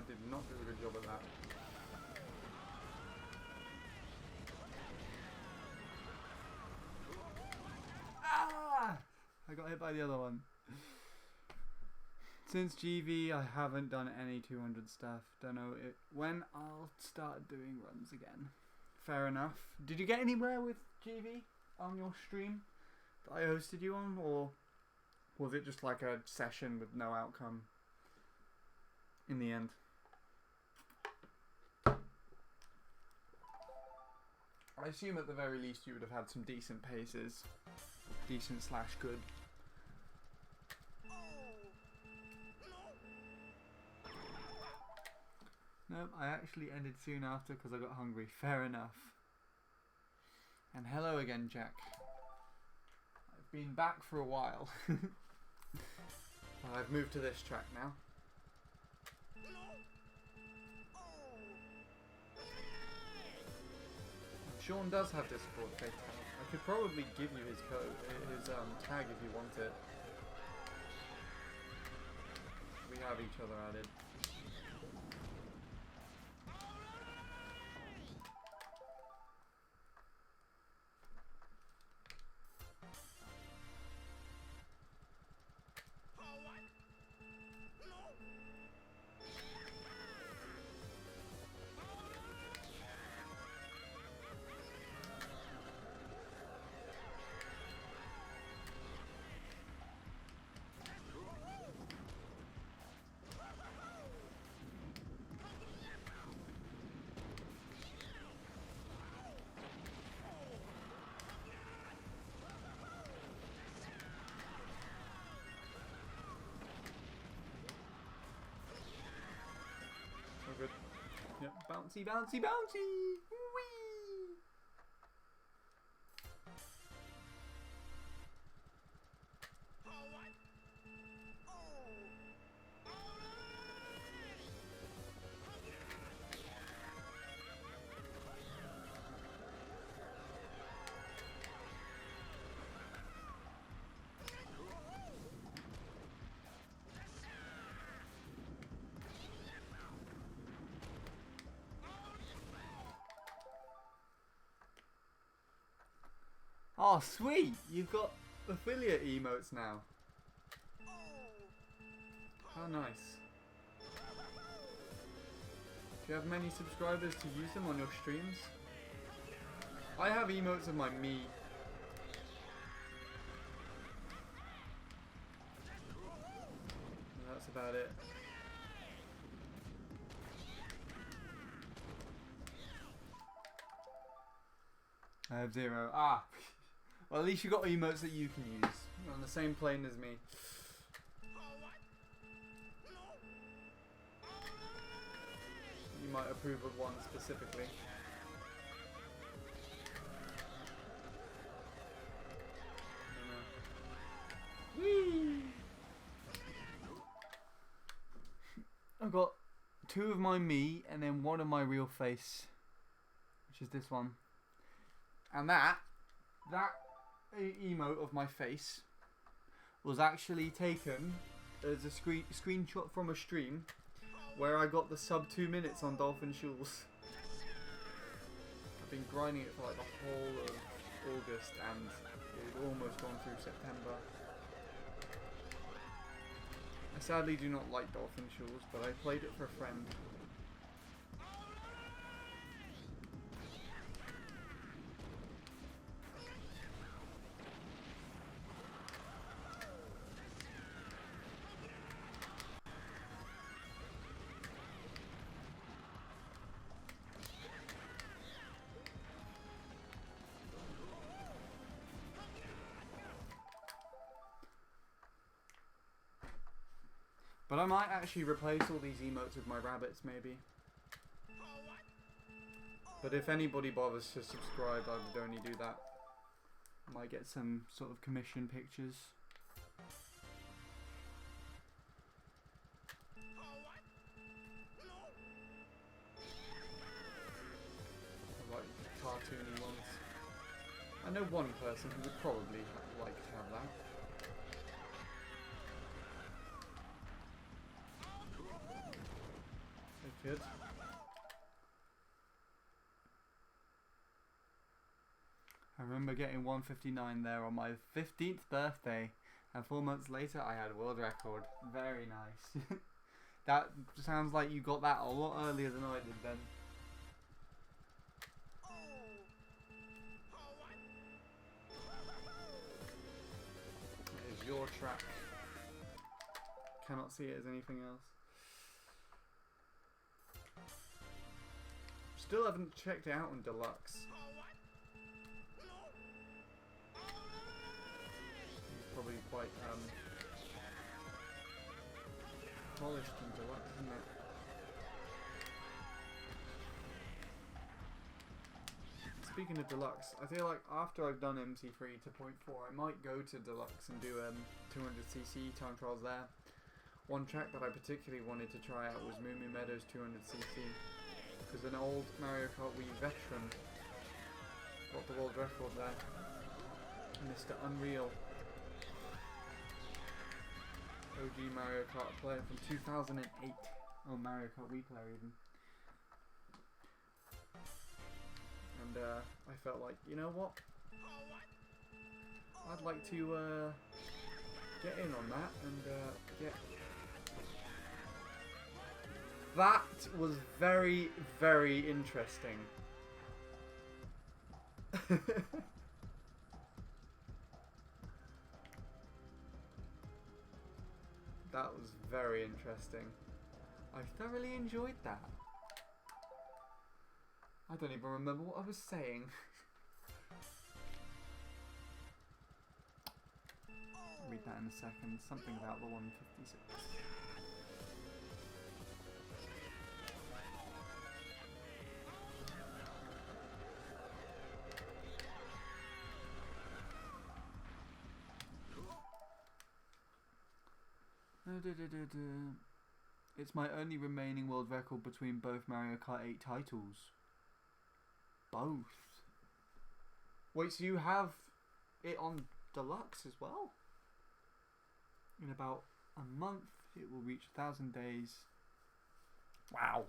did not do a good job at that. Ah! I got hit by the other one. Since GV, I haven't done any 200 stuff. Don't know when I'll start doing runs again. Fair enough. Did you get anywhere with GV on your stream that I hosted you on, or was it just like a session with no outcome in the end? I assume at the very least you would have had some decent paces. Decent / good. Nope, I actually ended soon after because I got hungry. Fair enough. And hello again, Jack. I've been back for a while. I've moved to this track now. Sean does have Discord, Faith. I could probably give you his code, his tag if you want it. We have each other added. Good. Yep, bouncy, bouncy, bouncy! Whee! Oh, sweet! You've got affiliate emotes now. How nice. Do you have many subscribers to use them on your streams? I have emotes of my me. And that's about it. I have 0. Ah! Well, at least you got emotes that you can use. On the same plane as me. You might approve of one specifically. I don't know. Whee! I've got 2 of my me and then 1 of my real face. Which is this one. And that emote of my face was actually taken as a screenshot from a stream where I got the sub 2 minutes on Dolphin Shoals. I've been grinding it for like the whole of August and it had almost gone through September. I sadly do not like Dolphin Shoals, but I played it for a friend. But I might actually replace all these emotes with my rabbits, maybe. But if anybody bothers to subscribe, I would only do that. I might get some sort of commission pictures. Like cartoony ones. I know one person who would probably like to have that. good. I remember getting 159 there on my 15th birthday, and 4 months later I had a world record. Very nice. That sounds like you got that a lot earlier than I did then. It is your track. Cannot see it as anything else. Still haven't checked it out on Deluxe. It's probably quite polished in Deluxe, isn't it? Speaking of Deluxe, I feel like after I've done MC3 to point 4, I might go to Deluxe and do 200cc time trials there. One track that I particularly wanted to try out was Moo Moo Meadows 200cc, because an old Mario Kart Wii veteran got the world record there, Mr. Unreal, OG Mario Kart player from 2008, or Mario Kart Wii player even. And I felt like, you know what, I'd like to get in on that and get... That was very, very interesting. That was very interesting. I thoroughly enjoyed that. I don't even remember what I was saying. I'll read that in a second. Something about the 156. It's my only remaining world record between both Mario Kart 8 titles. Both? Wait, so you have it on Deluxe as well? In about a month it will reach 1,000 days. Wow.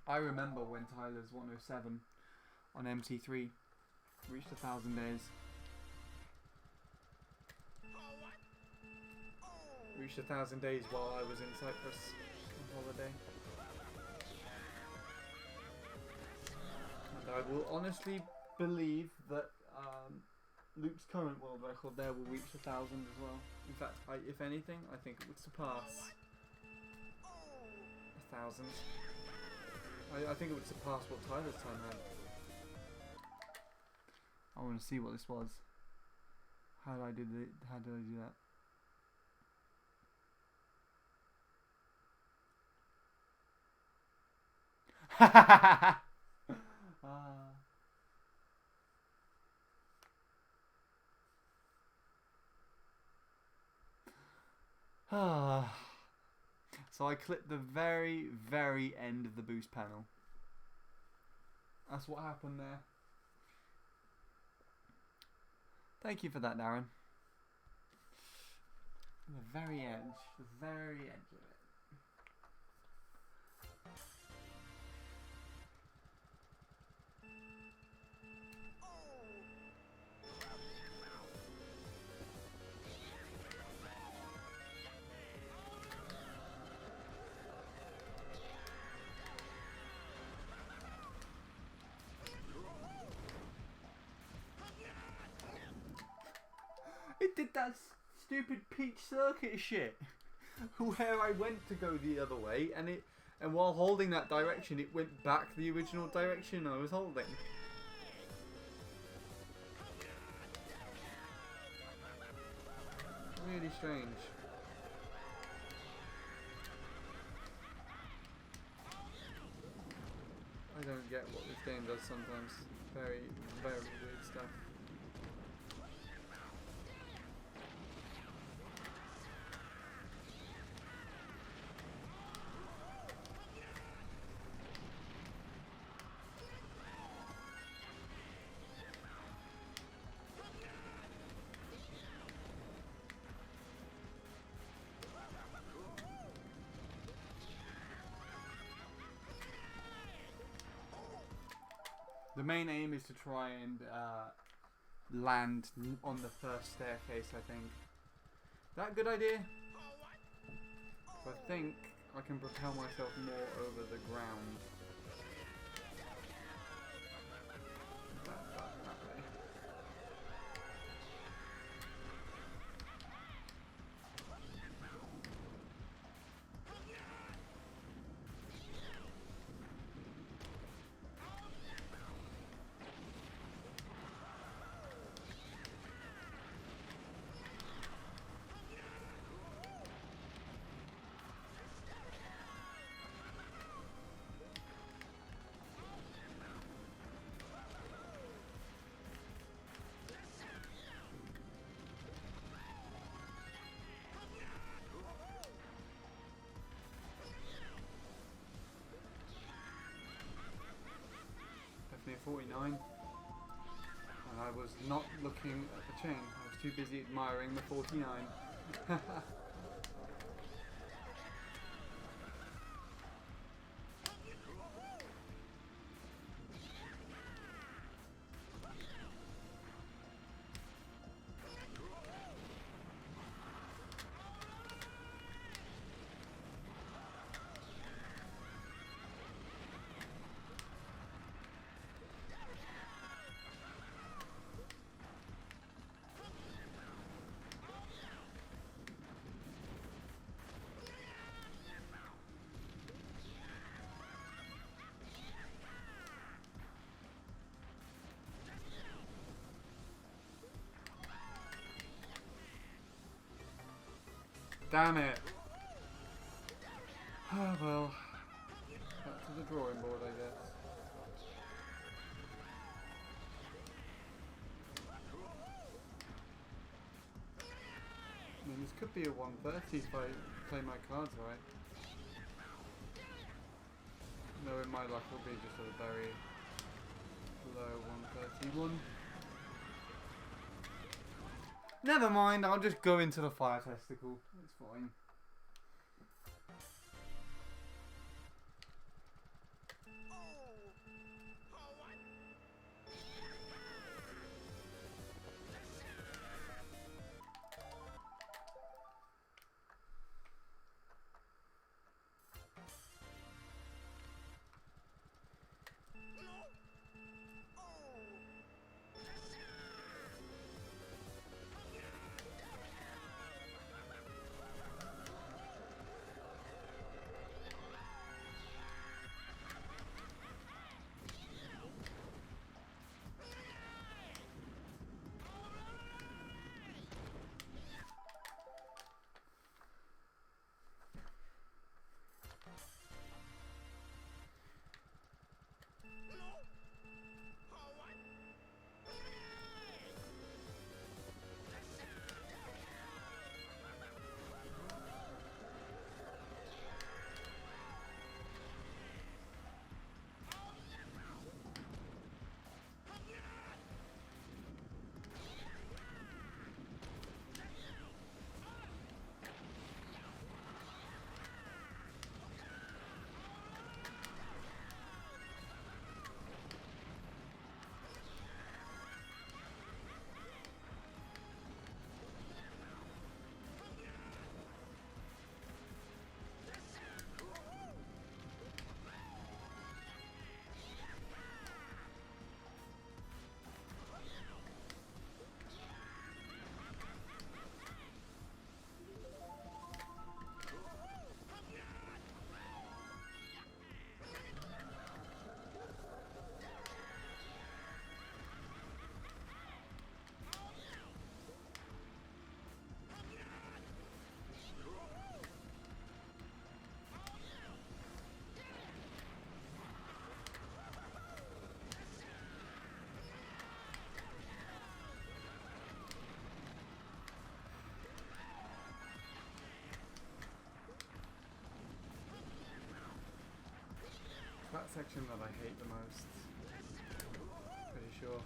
I remember when Tyler's 107 on MC3 reached 1,000 days. Reached 1,000 days while I was in Cyprus on holiday. And I will honestly believe that Luke's current world record there will reach 1,000 as well. In fact, if anything, I think it would surpass 1,000. I think it would surpass what Tyler's time had. I want to see what this was. How did I do that? So I clipped the very, very end of the boost panel. That's what happened there. Thank you for that, Darren. The very edge of it. It did that stupid Peach Circuit shit, where I went to go the other way, and while holding that direction, it went back the original direction I was holding. Really strange. I don't get what this game does sometimes. Very, very weird stuff. The main aim is to try and land on the first staircase, I think. Is that a good idea? So I think I can propel myself more over the ground. That way. Near 49, and I was not looking at the chain. I was too busy admiring the 49. Damn it! Ah well, back to the drawing board, I guess. I mean, this could be a 130 if I play my cards right. Knowing my luck will be just a very low 131. Never mind, I'll just go into the fire testicle. It's fine. That section that I hate the most. Pretty sure.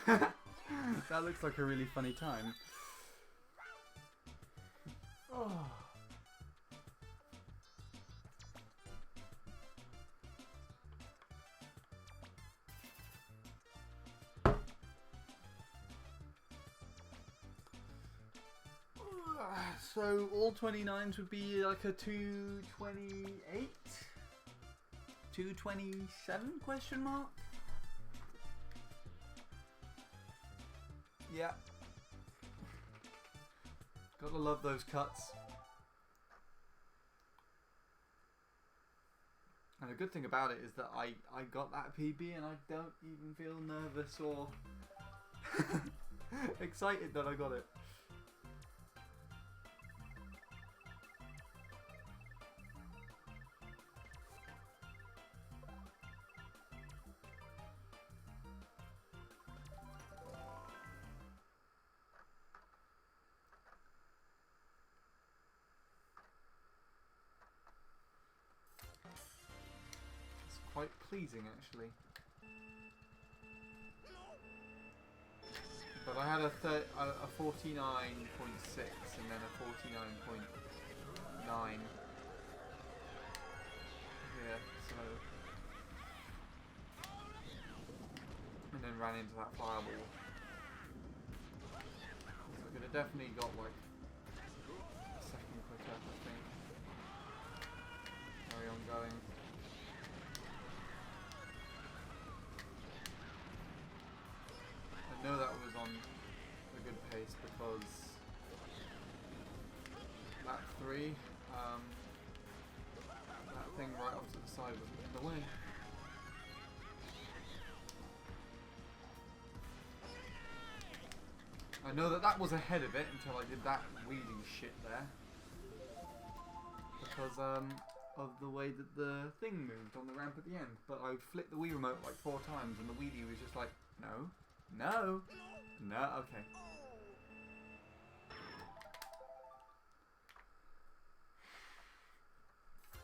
That looks like a really funny time. Oh. So all 29s would be like a 228? 227 question mark? Yeah. Gotta love those cuts. And the good thing about it is that I got that PB and I don't even feel nervous or excited that I got it. Quite pleasing actually. But I had a 49.6 and then a 49.9 here, so and then ran into that fireball. So I could have definitely got like a second quicker, I think. Carry on going. I know that was on a good pace because that 3, that thing right off to the side was in the way. I know that was ahead of it until I did that wheelie shit there. Because of the way that the thing moved on the ramp at the end. But I flipped the Wii remote like 4 times and the wheelie was just like, no. No! No, okay.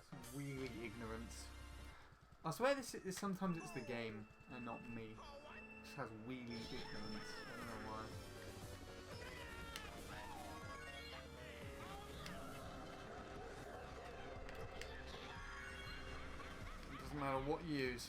Some really ignorance. I swear this is sometimes it's the game and not me. It just has wheelie ignorance. I don't know why. It doesn't matter what you use.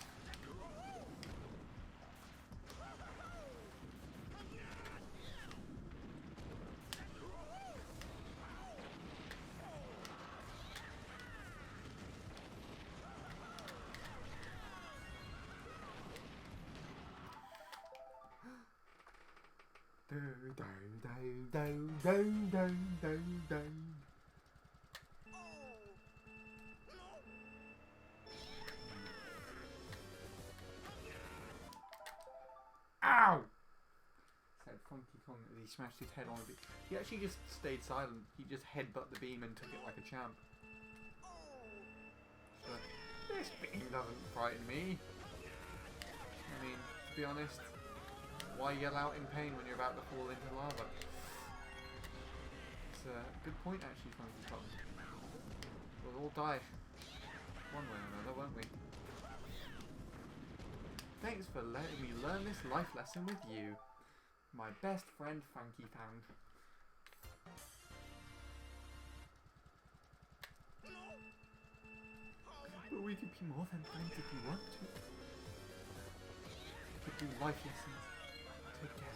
Ow! Said Funky Kong as he smashed his head on the beam. He actually just stayed silent. He just headbutt the beam and took it like a champ. So, this beam doesn't frighten me. I mean, to be honest, why yell out in pain when you're about to fall into lava? It's a good point actually, Funky Kong. We'll all die. One way or another, won't we? Thanks for letting me learn this life lesson with you. My best friend, Funky Fang. But we could be more than friends if you want to. We could do life lessons together.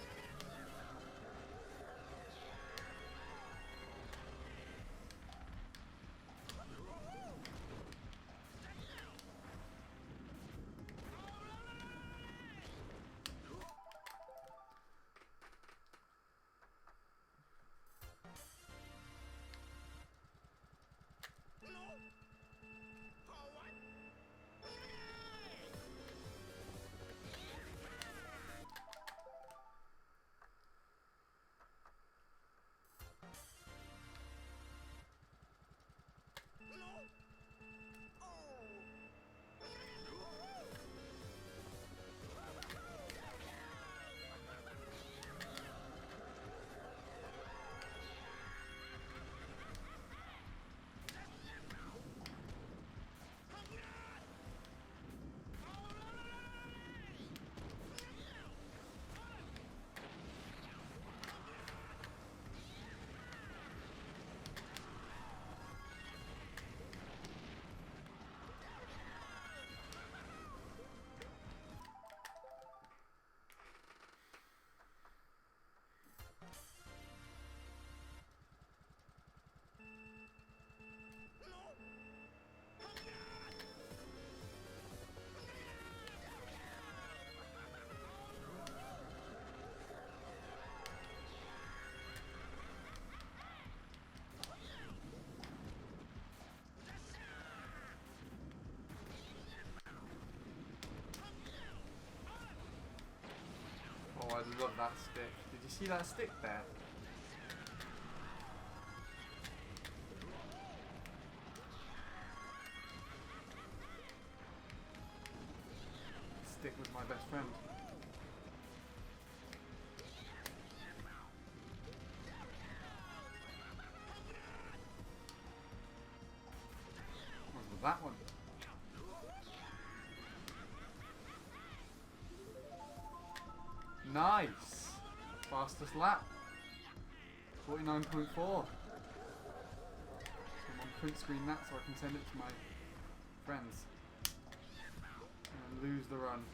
love that stick. Did you see that stick there? Stick was my best friend. What was that one? Nice! Fastest lap. 49.4. I'm on print screen that so I can send it to my friends. And lose the run.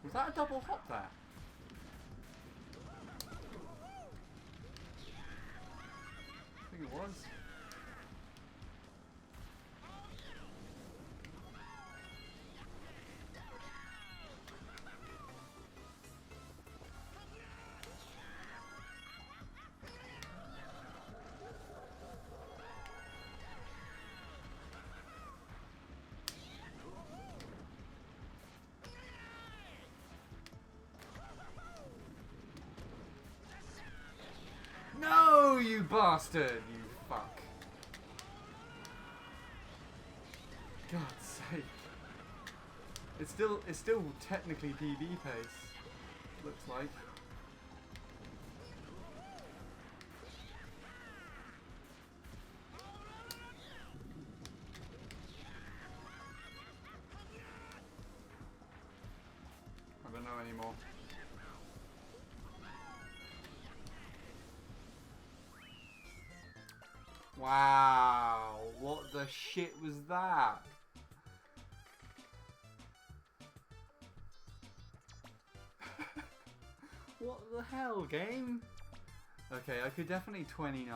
Was that a double hop there? I think it was. No, you bastard! You fuck. God's sake. It's still technically PB pace. Looks like. I don't know anymore. Wow, what the shit was that? What the hell, game? Okay, I could definitely 29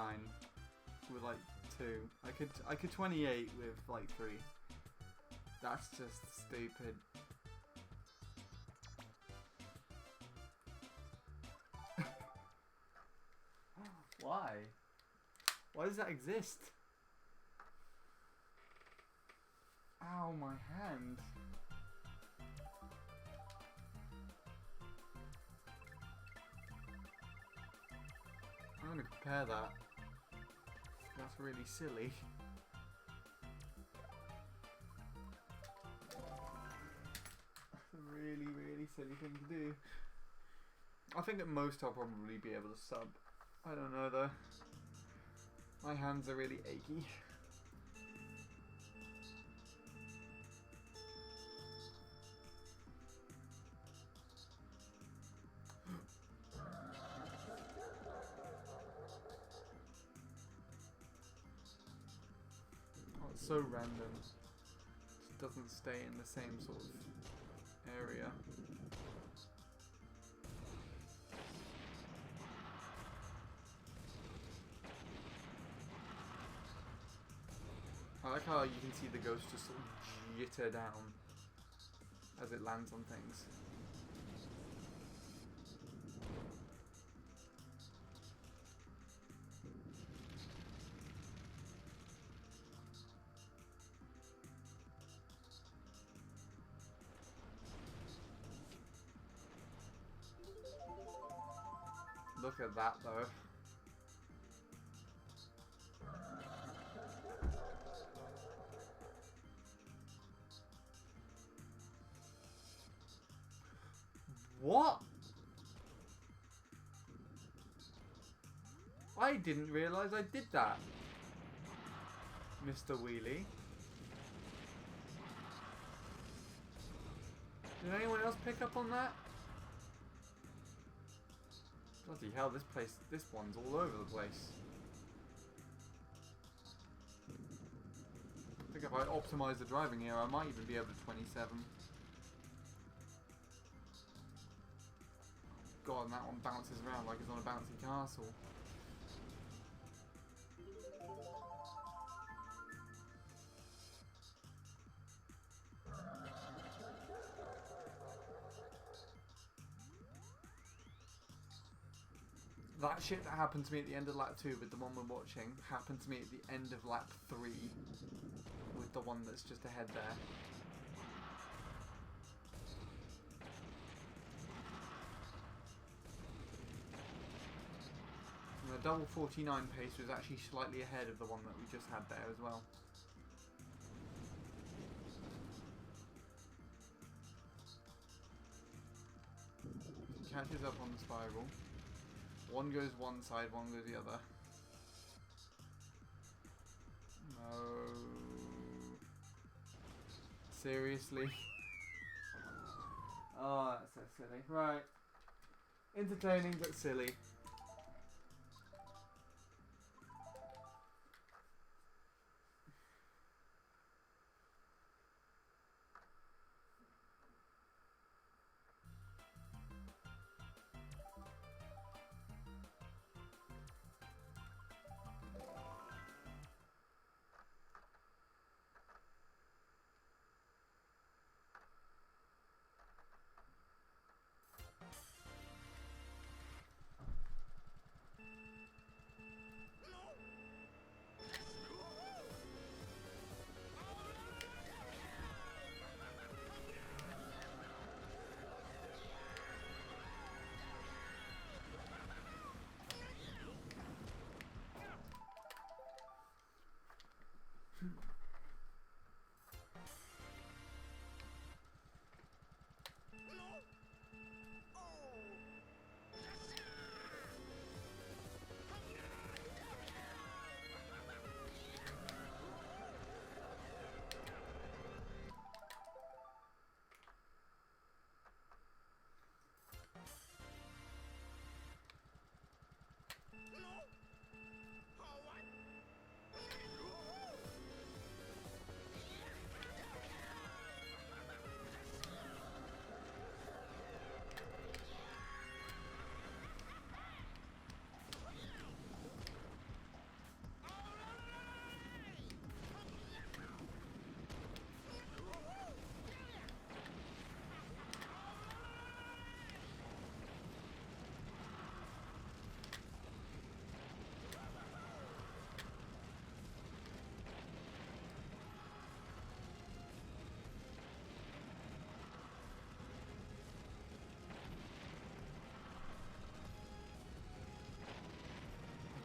with like 2. I could 28 with like 3. That's just stupid. Why? Why does that exist? Ow, my hand. I'm gonna compare that. That's really silly. That's a really, really silly thing to do. I think at most I'll probably be able to sub. I don't know though. My hands are really achy. Oh, it's so random. It doesn't stay in the same sort of area. I like how you can see the ghost just sort of jitter down as it lands on things. Look at that though. What? I didn't realise I did that, Mr. Wheelie. Did anyone else pick up on that? Bloody hell, this one's all over the place. I think if I optimise the driving here, I might even be able to 27. God, and that one bounces around like it's on a bouncy castle. That shit that happened to me at the end of lap 2 with the one we're watching happened to me at the end of lap 3 with the one that's just ahead there. And the double 49 pace was actually slightly ahead of the one that we just had there as well. He catches up on the spiral. One goes one side, one goes the other. No. Seriously? Oh, that's so silly. Right. Entertaining but silly.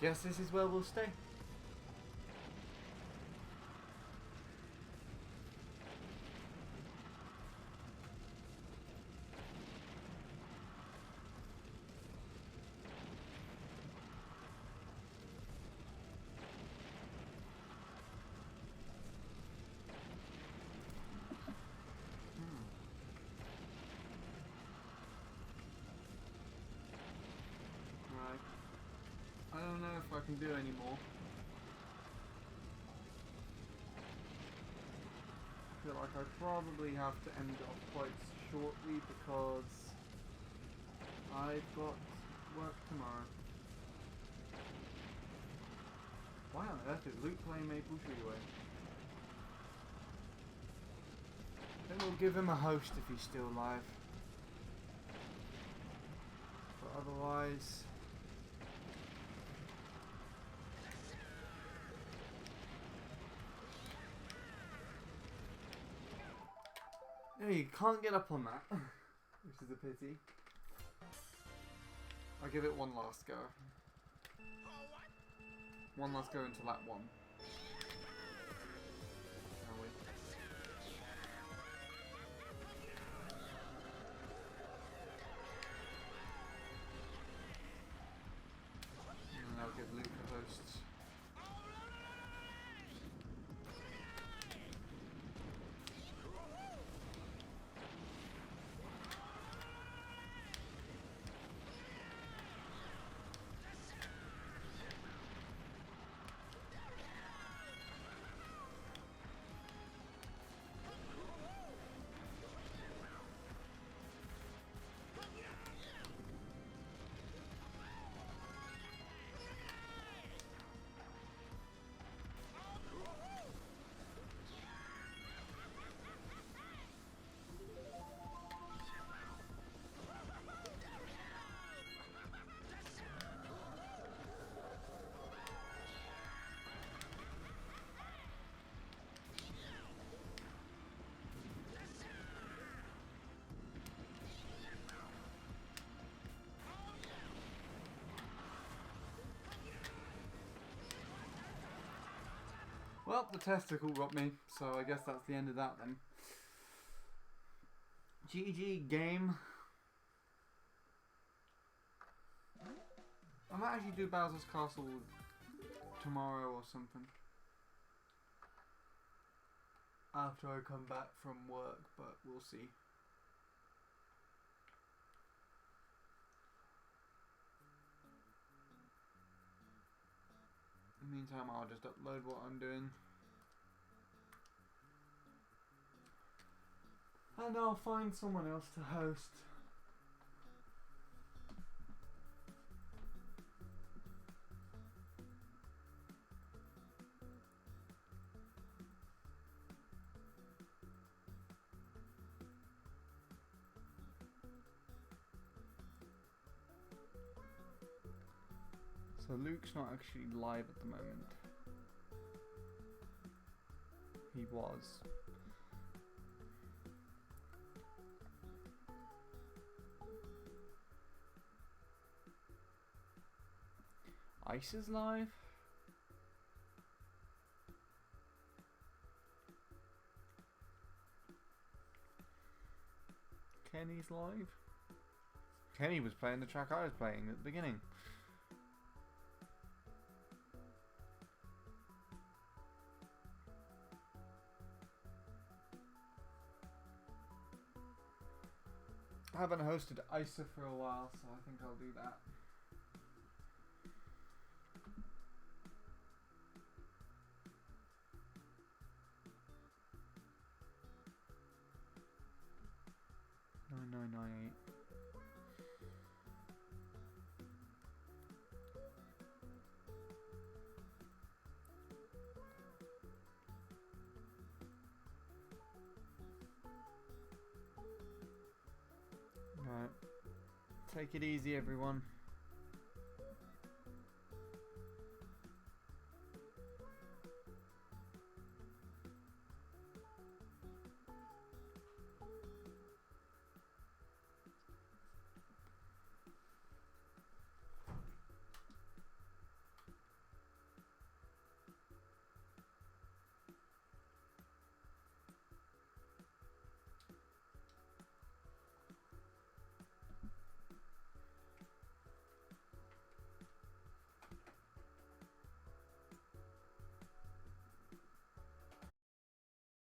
Guess this is where we'll stay. Right. I don't know if I can do any more. I feel like I probably have to end it off quite shortly because I've got work tomorrow. Why on earth is Luke playing Maple Treeway? Then we'll give him a host if he's still alive. But otherwise... No, you can't get up on that, which is a pity. I'll give it one last go. One last go into lap 1. Shall we? And I'll give Luke a host. Well, the testicle got me, so I guess that's the end of that then. GG game. I might actually do Bowser's Castle tomorrow or something. After I come back from work, but we'll see. In the meantime, I'll just upload what I'm doing. And I'll find someone else to host. So Luke's not actually live at the moment. He was. Ice is live? Kenny's live? Kenny was playing the track I was playing at the beginning. I haven't hosted ISA for a while, so I think I'll do that. $9,998. Right. Take it easy, everyone.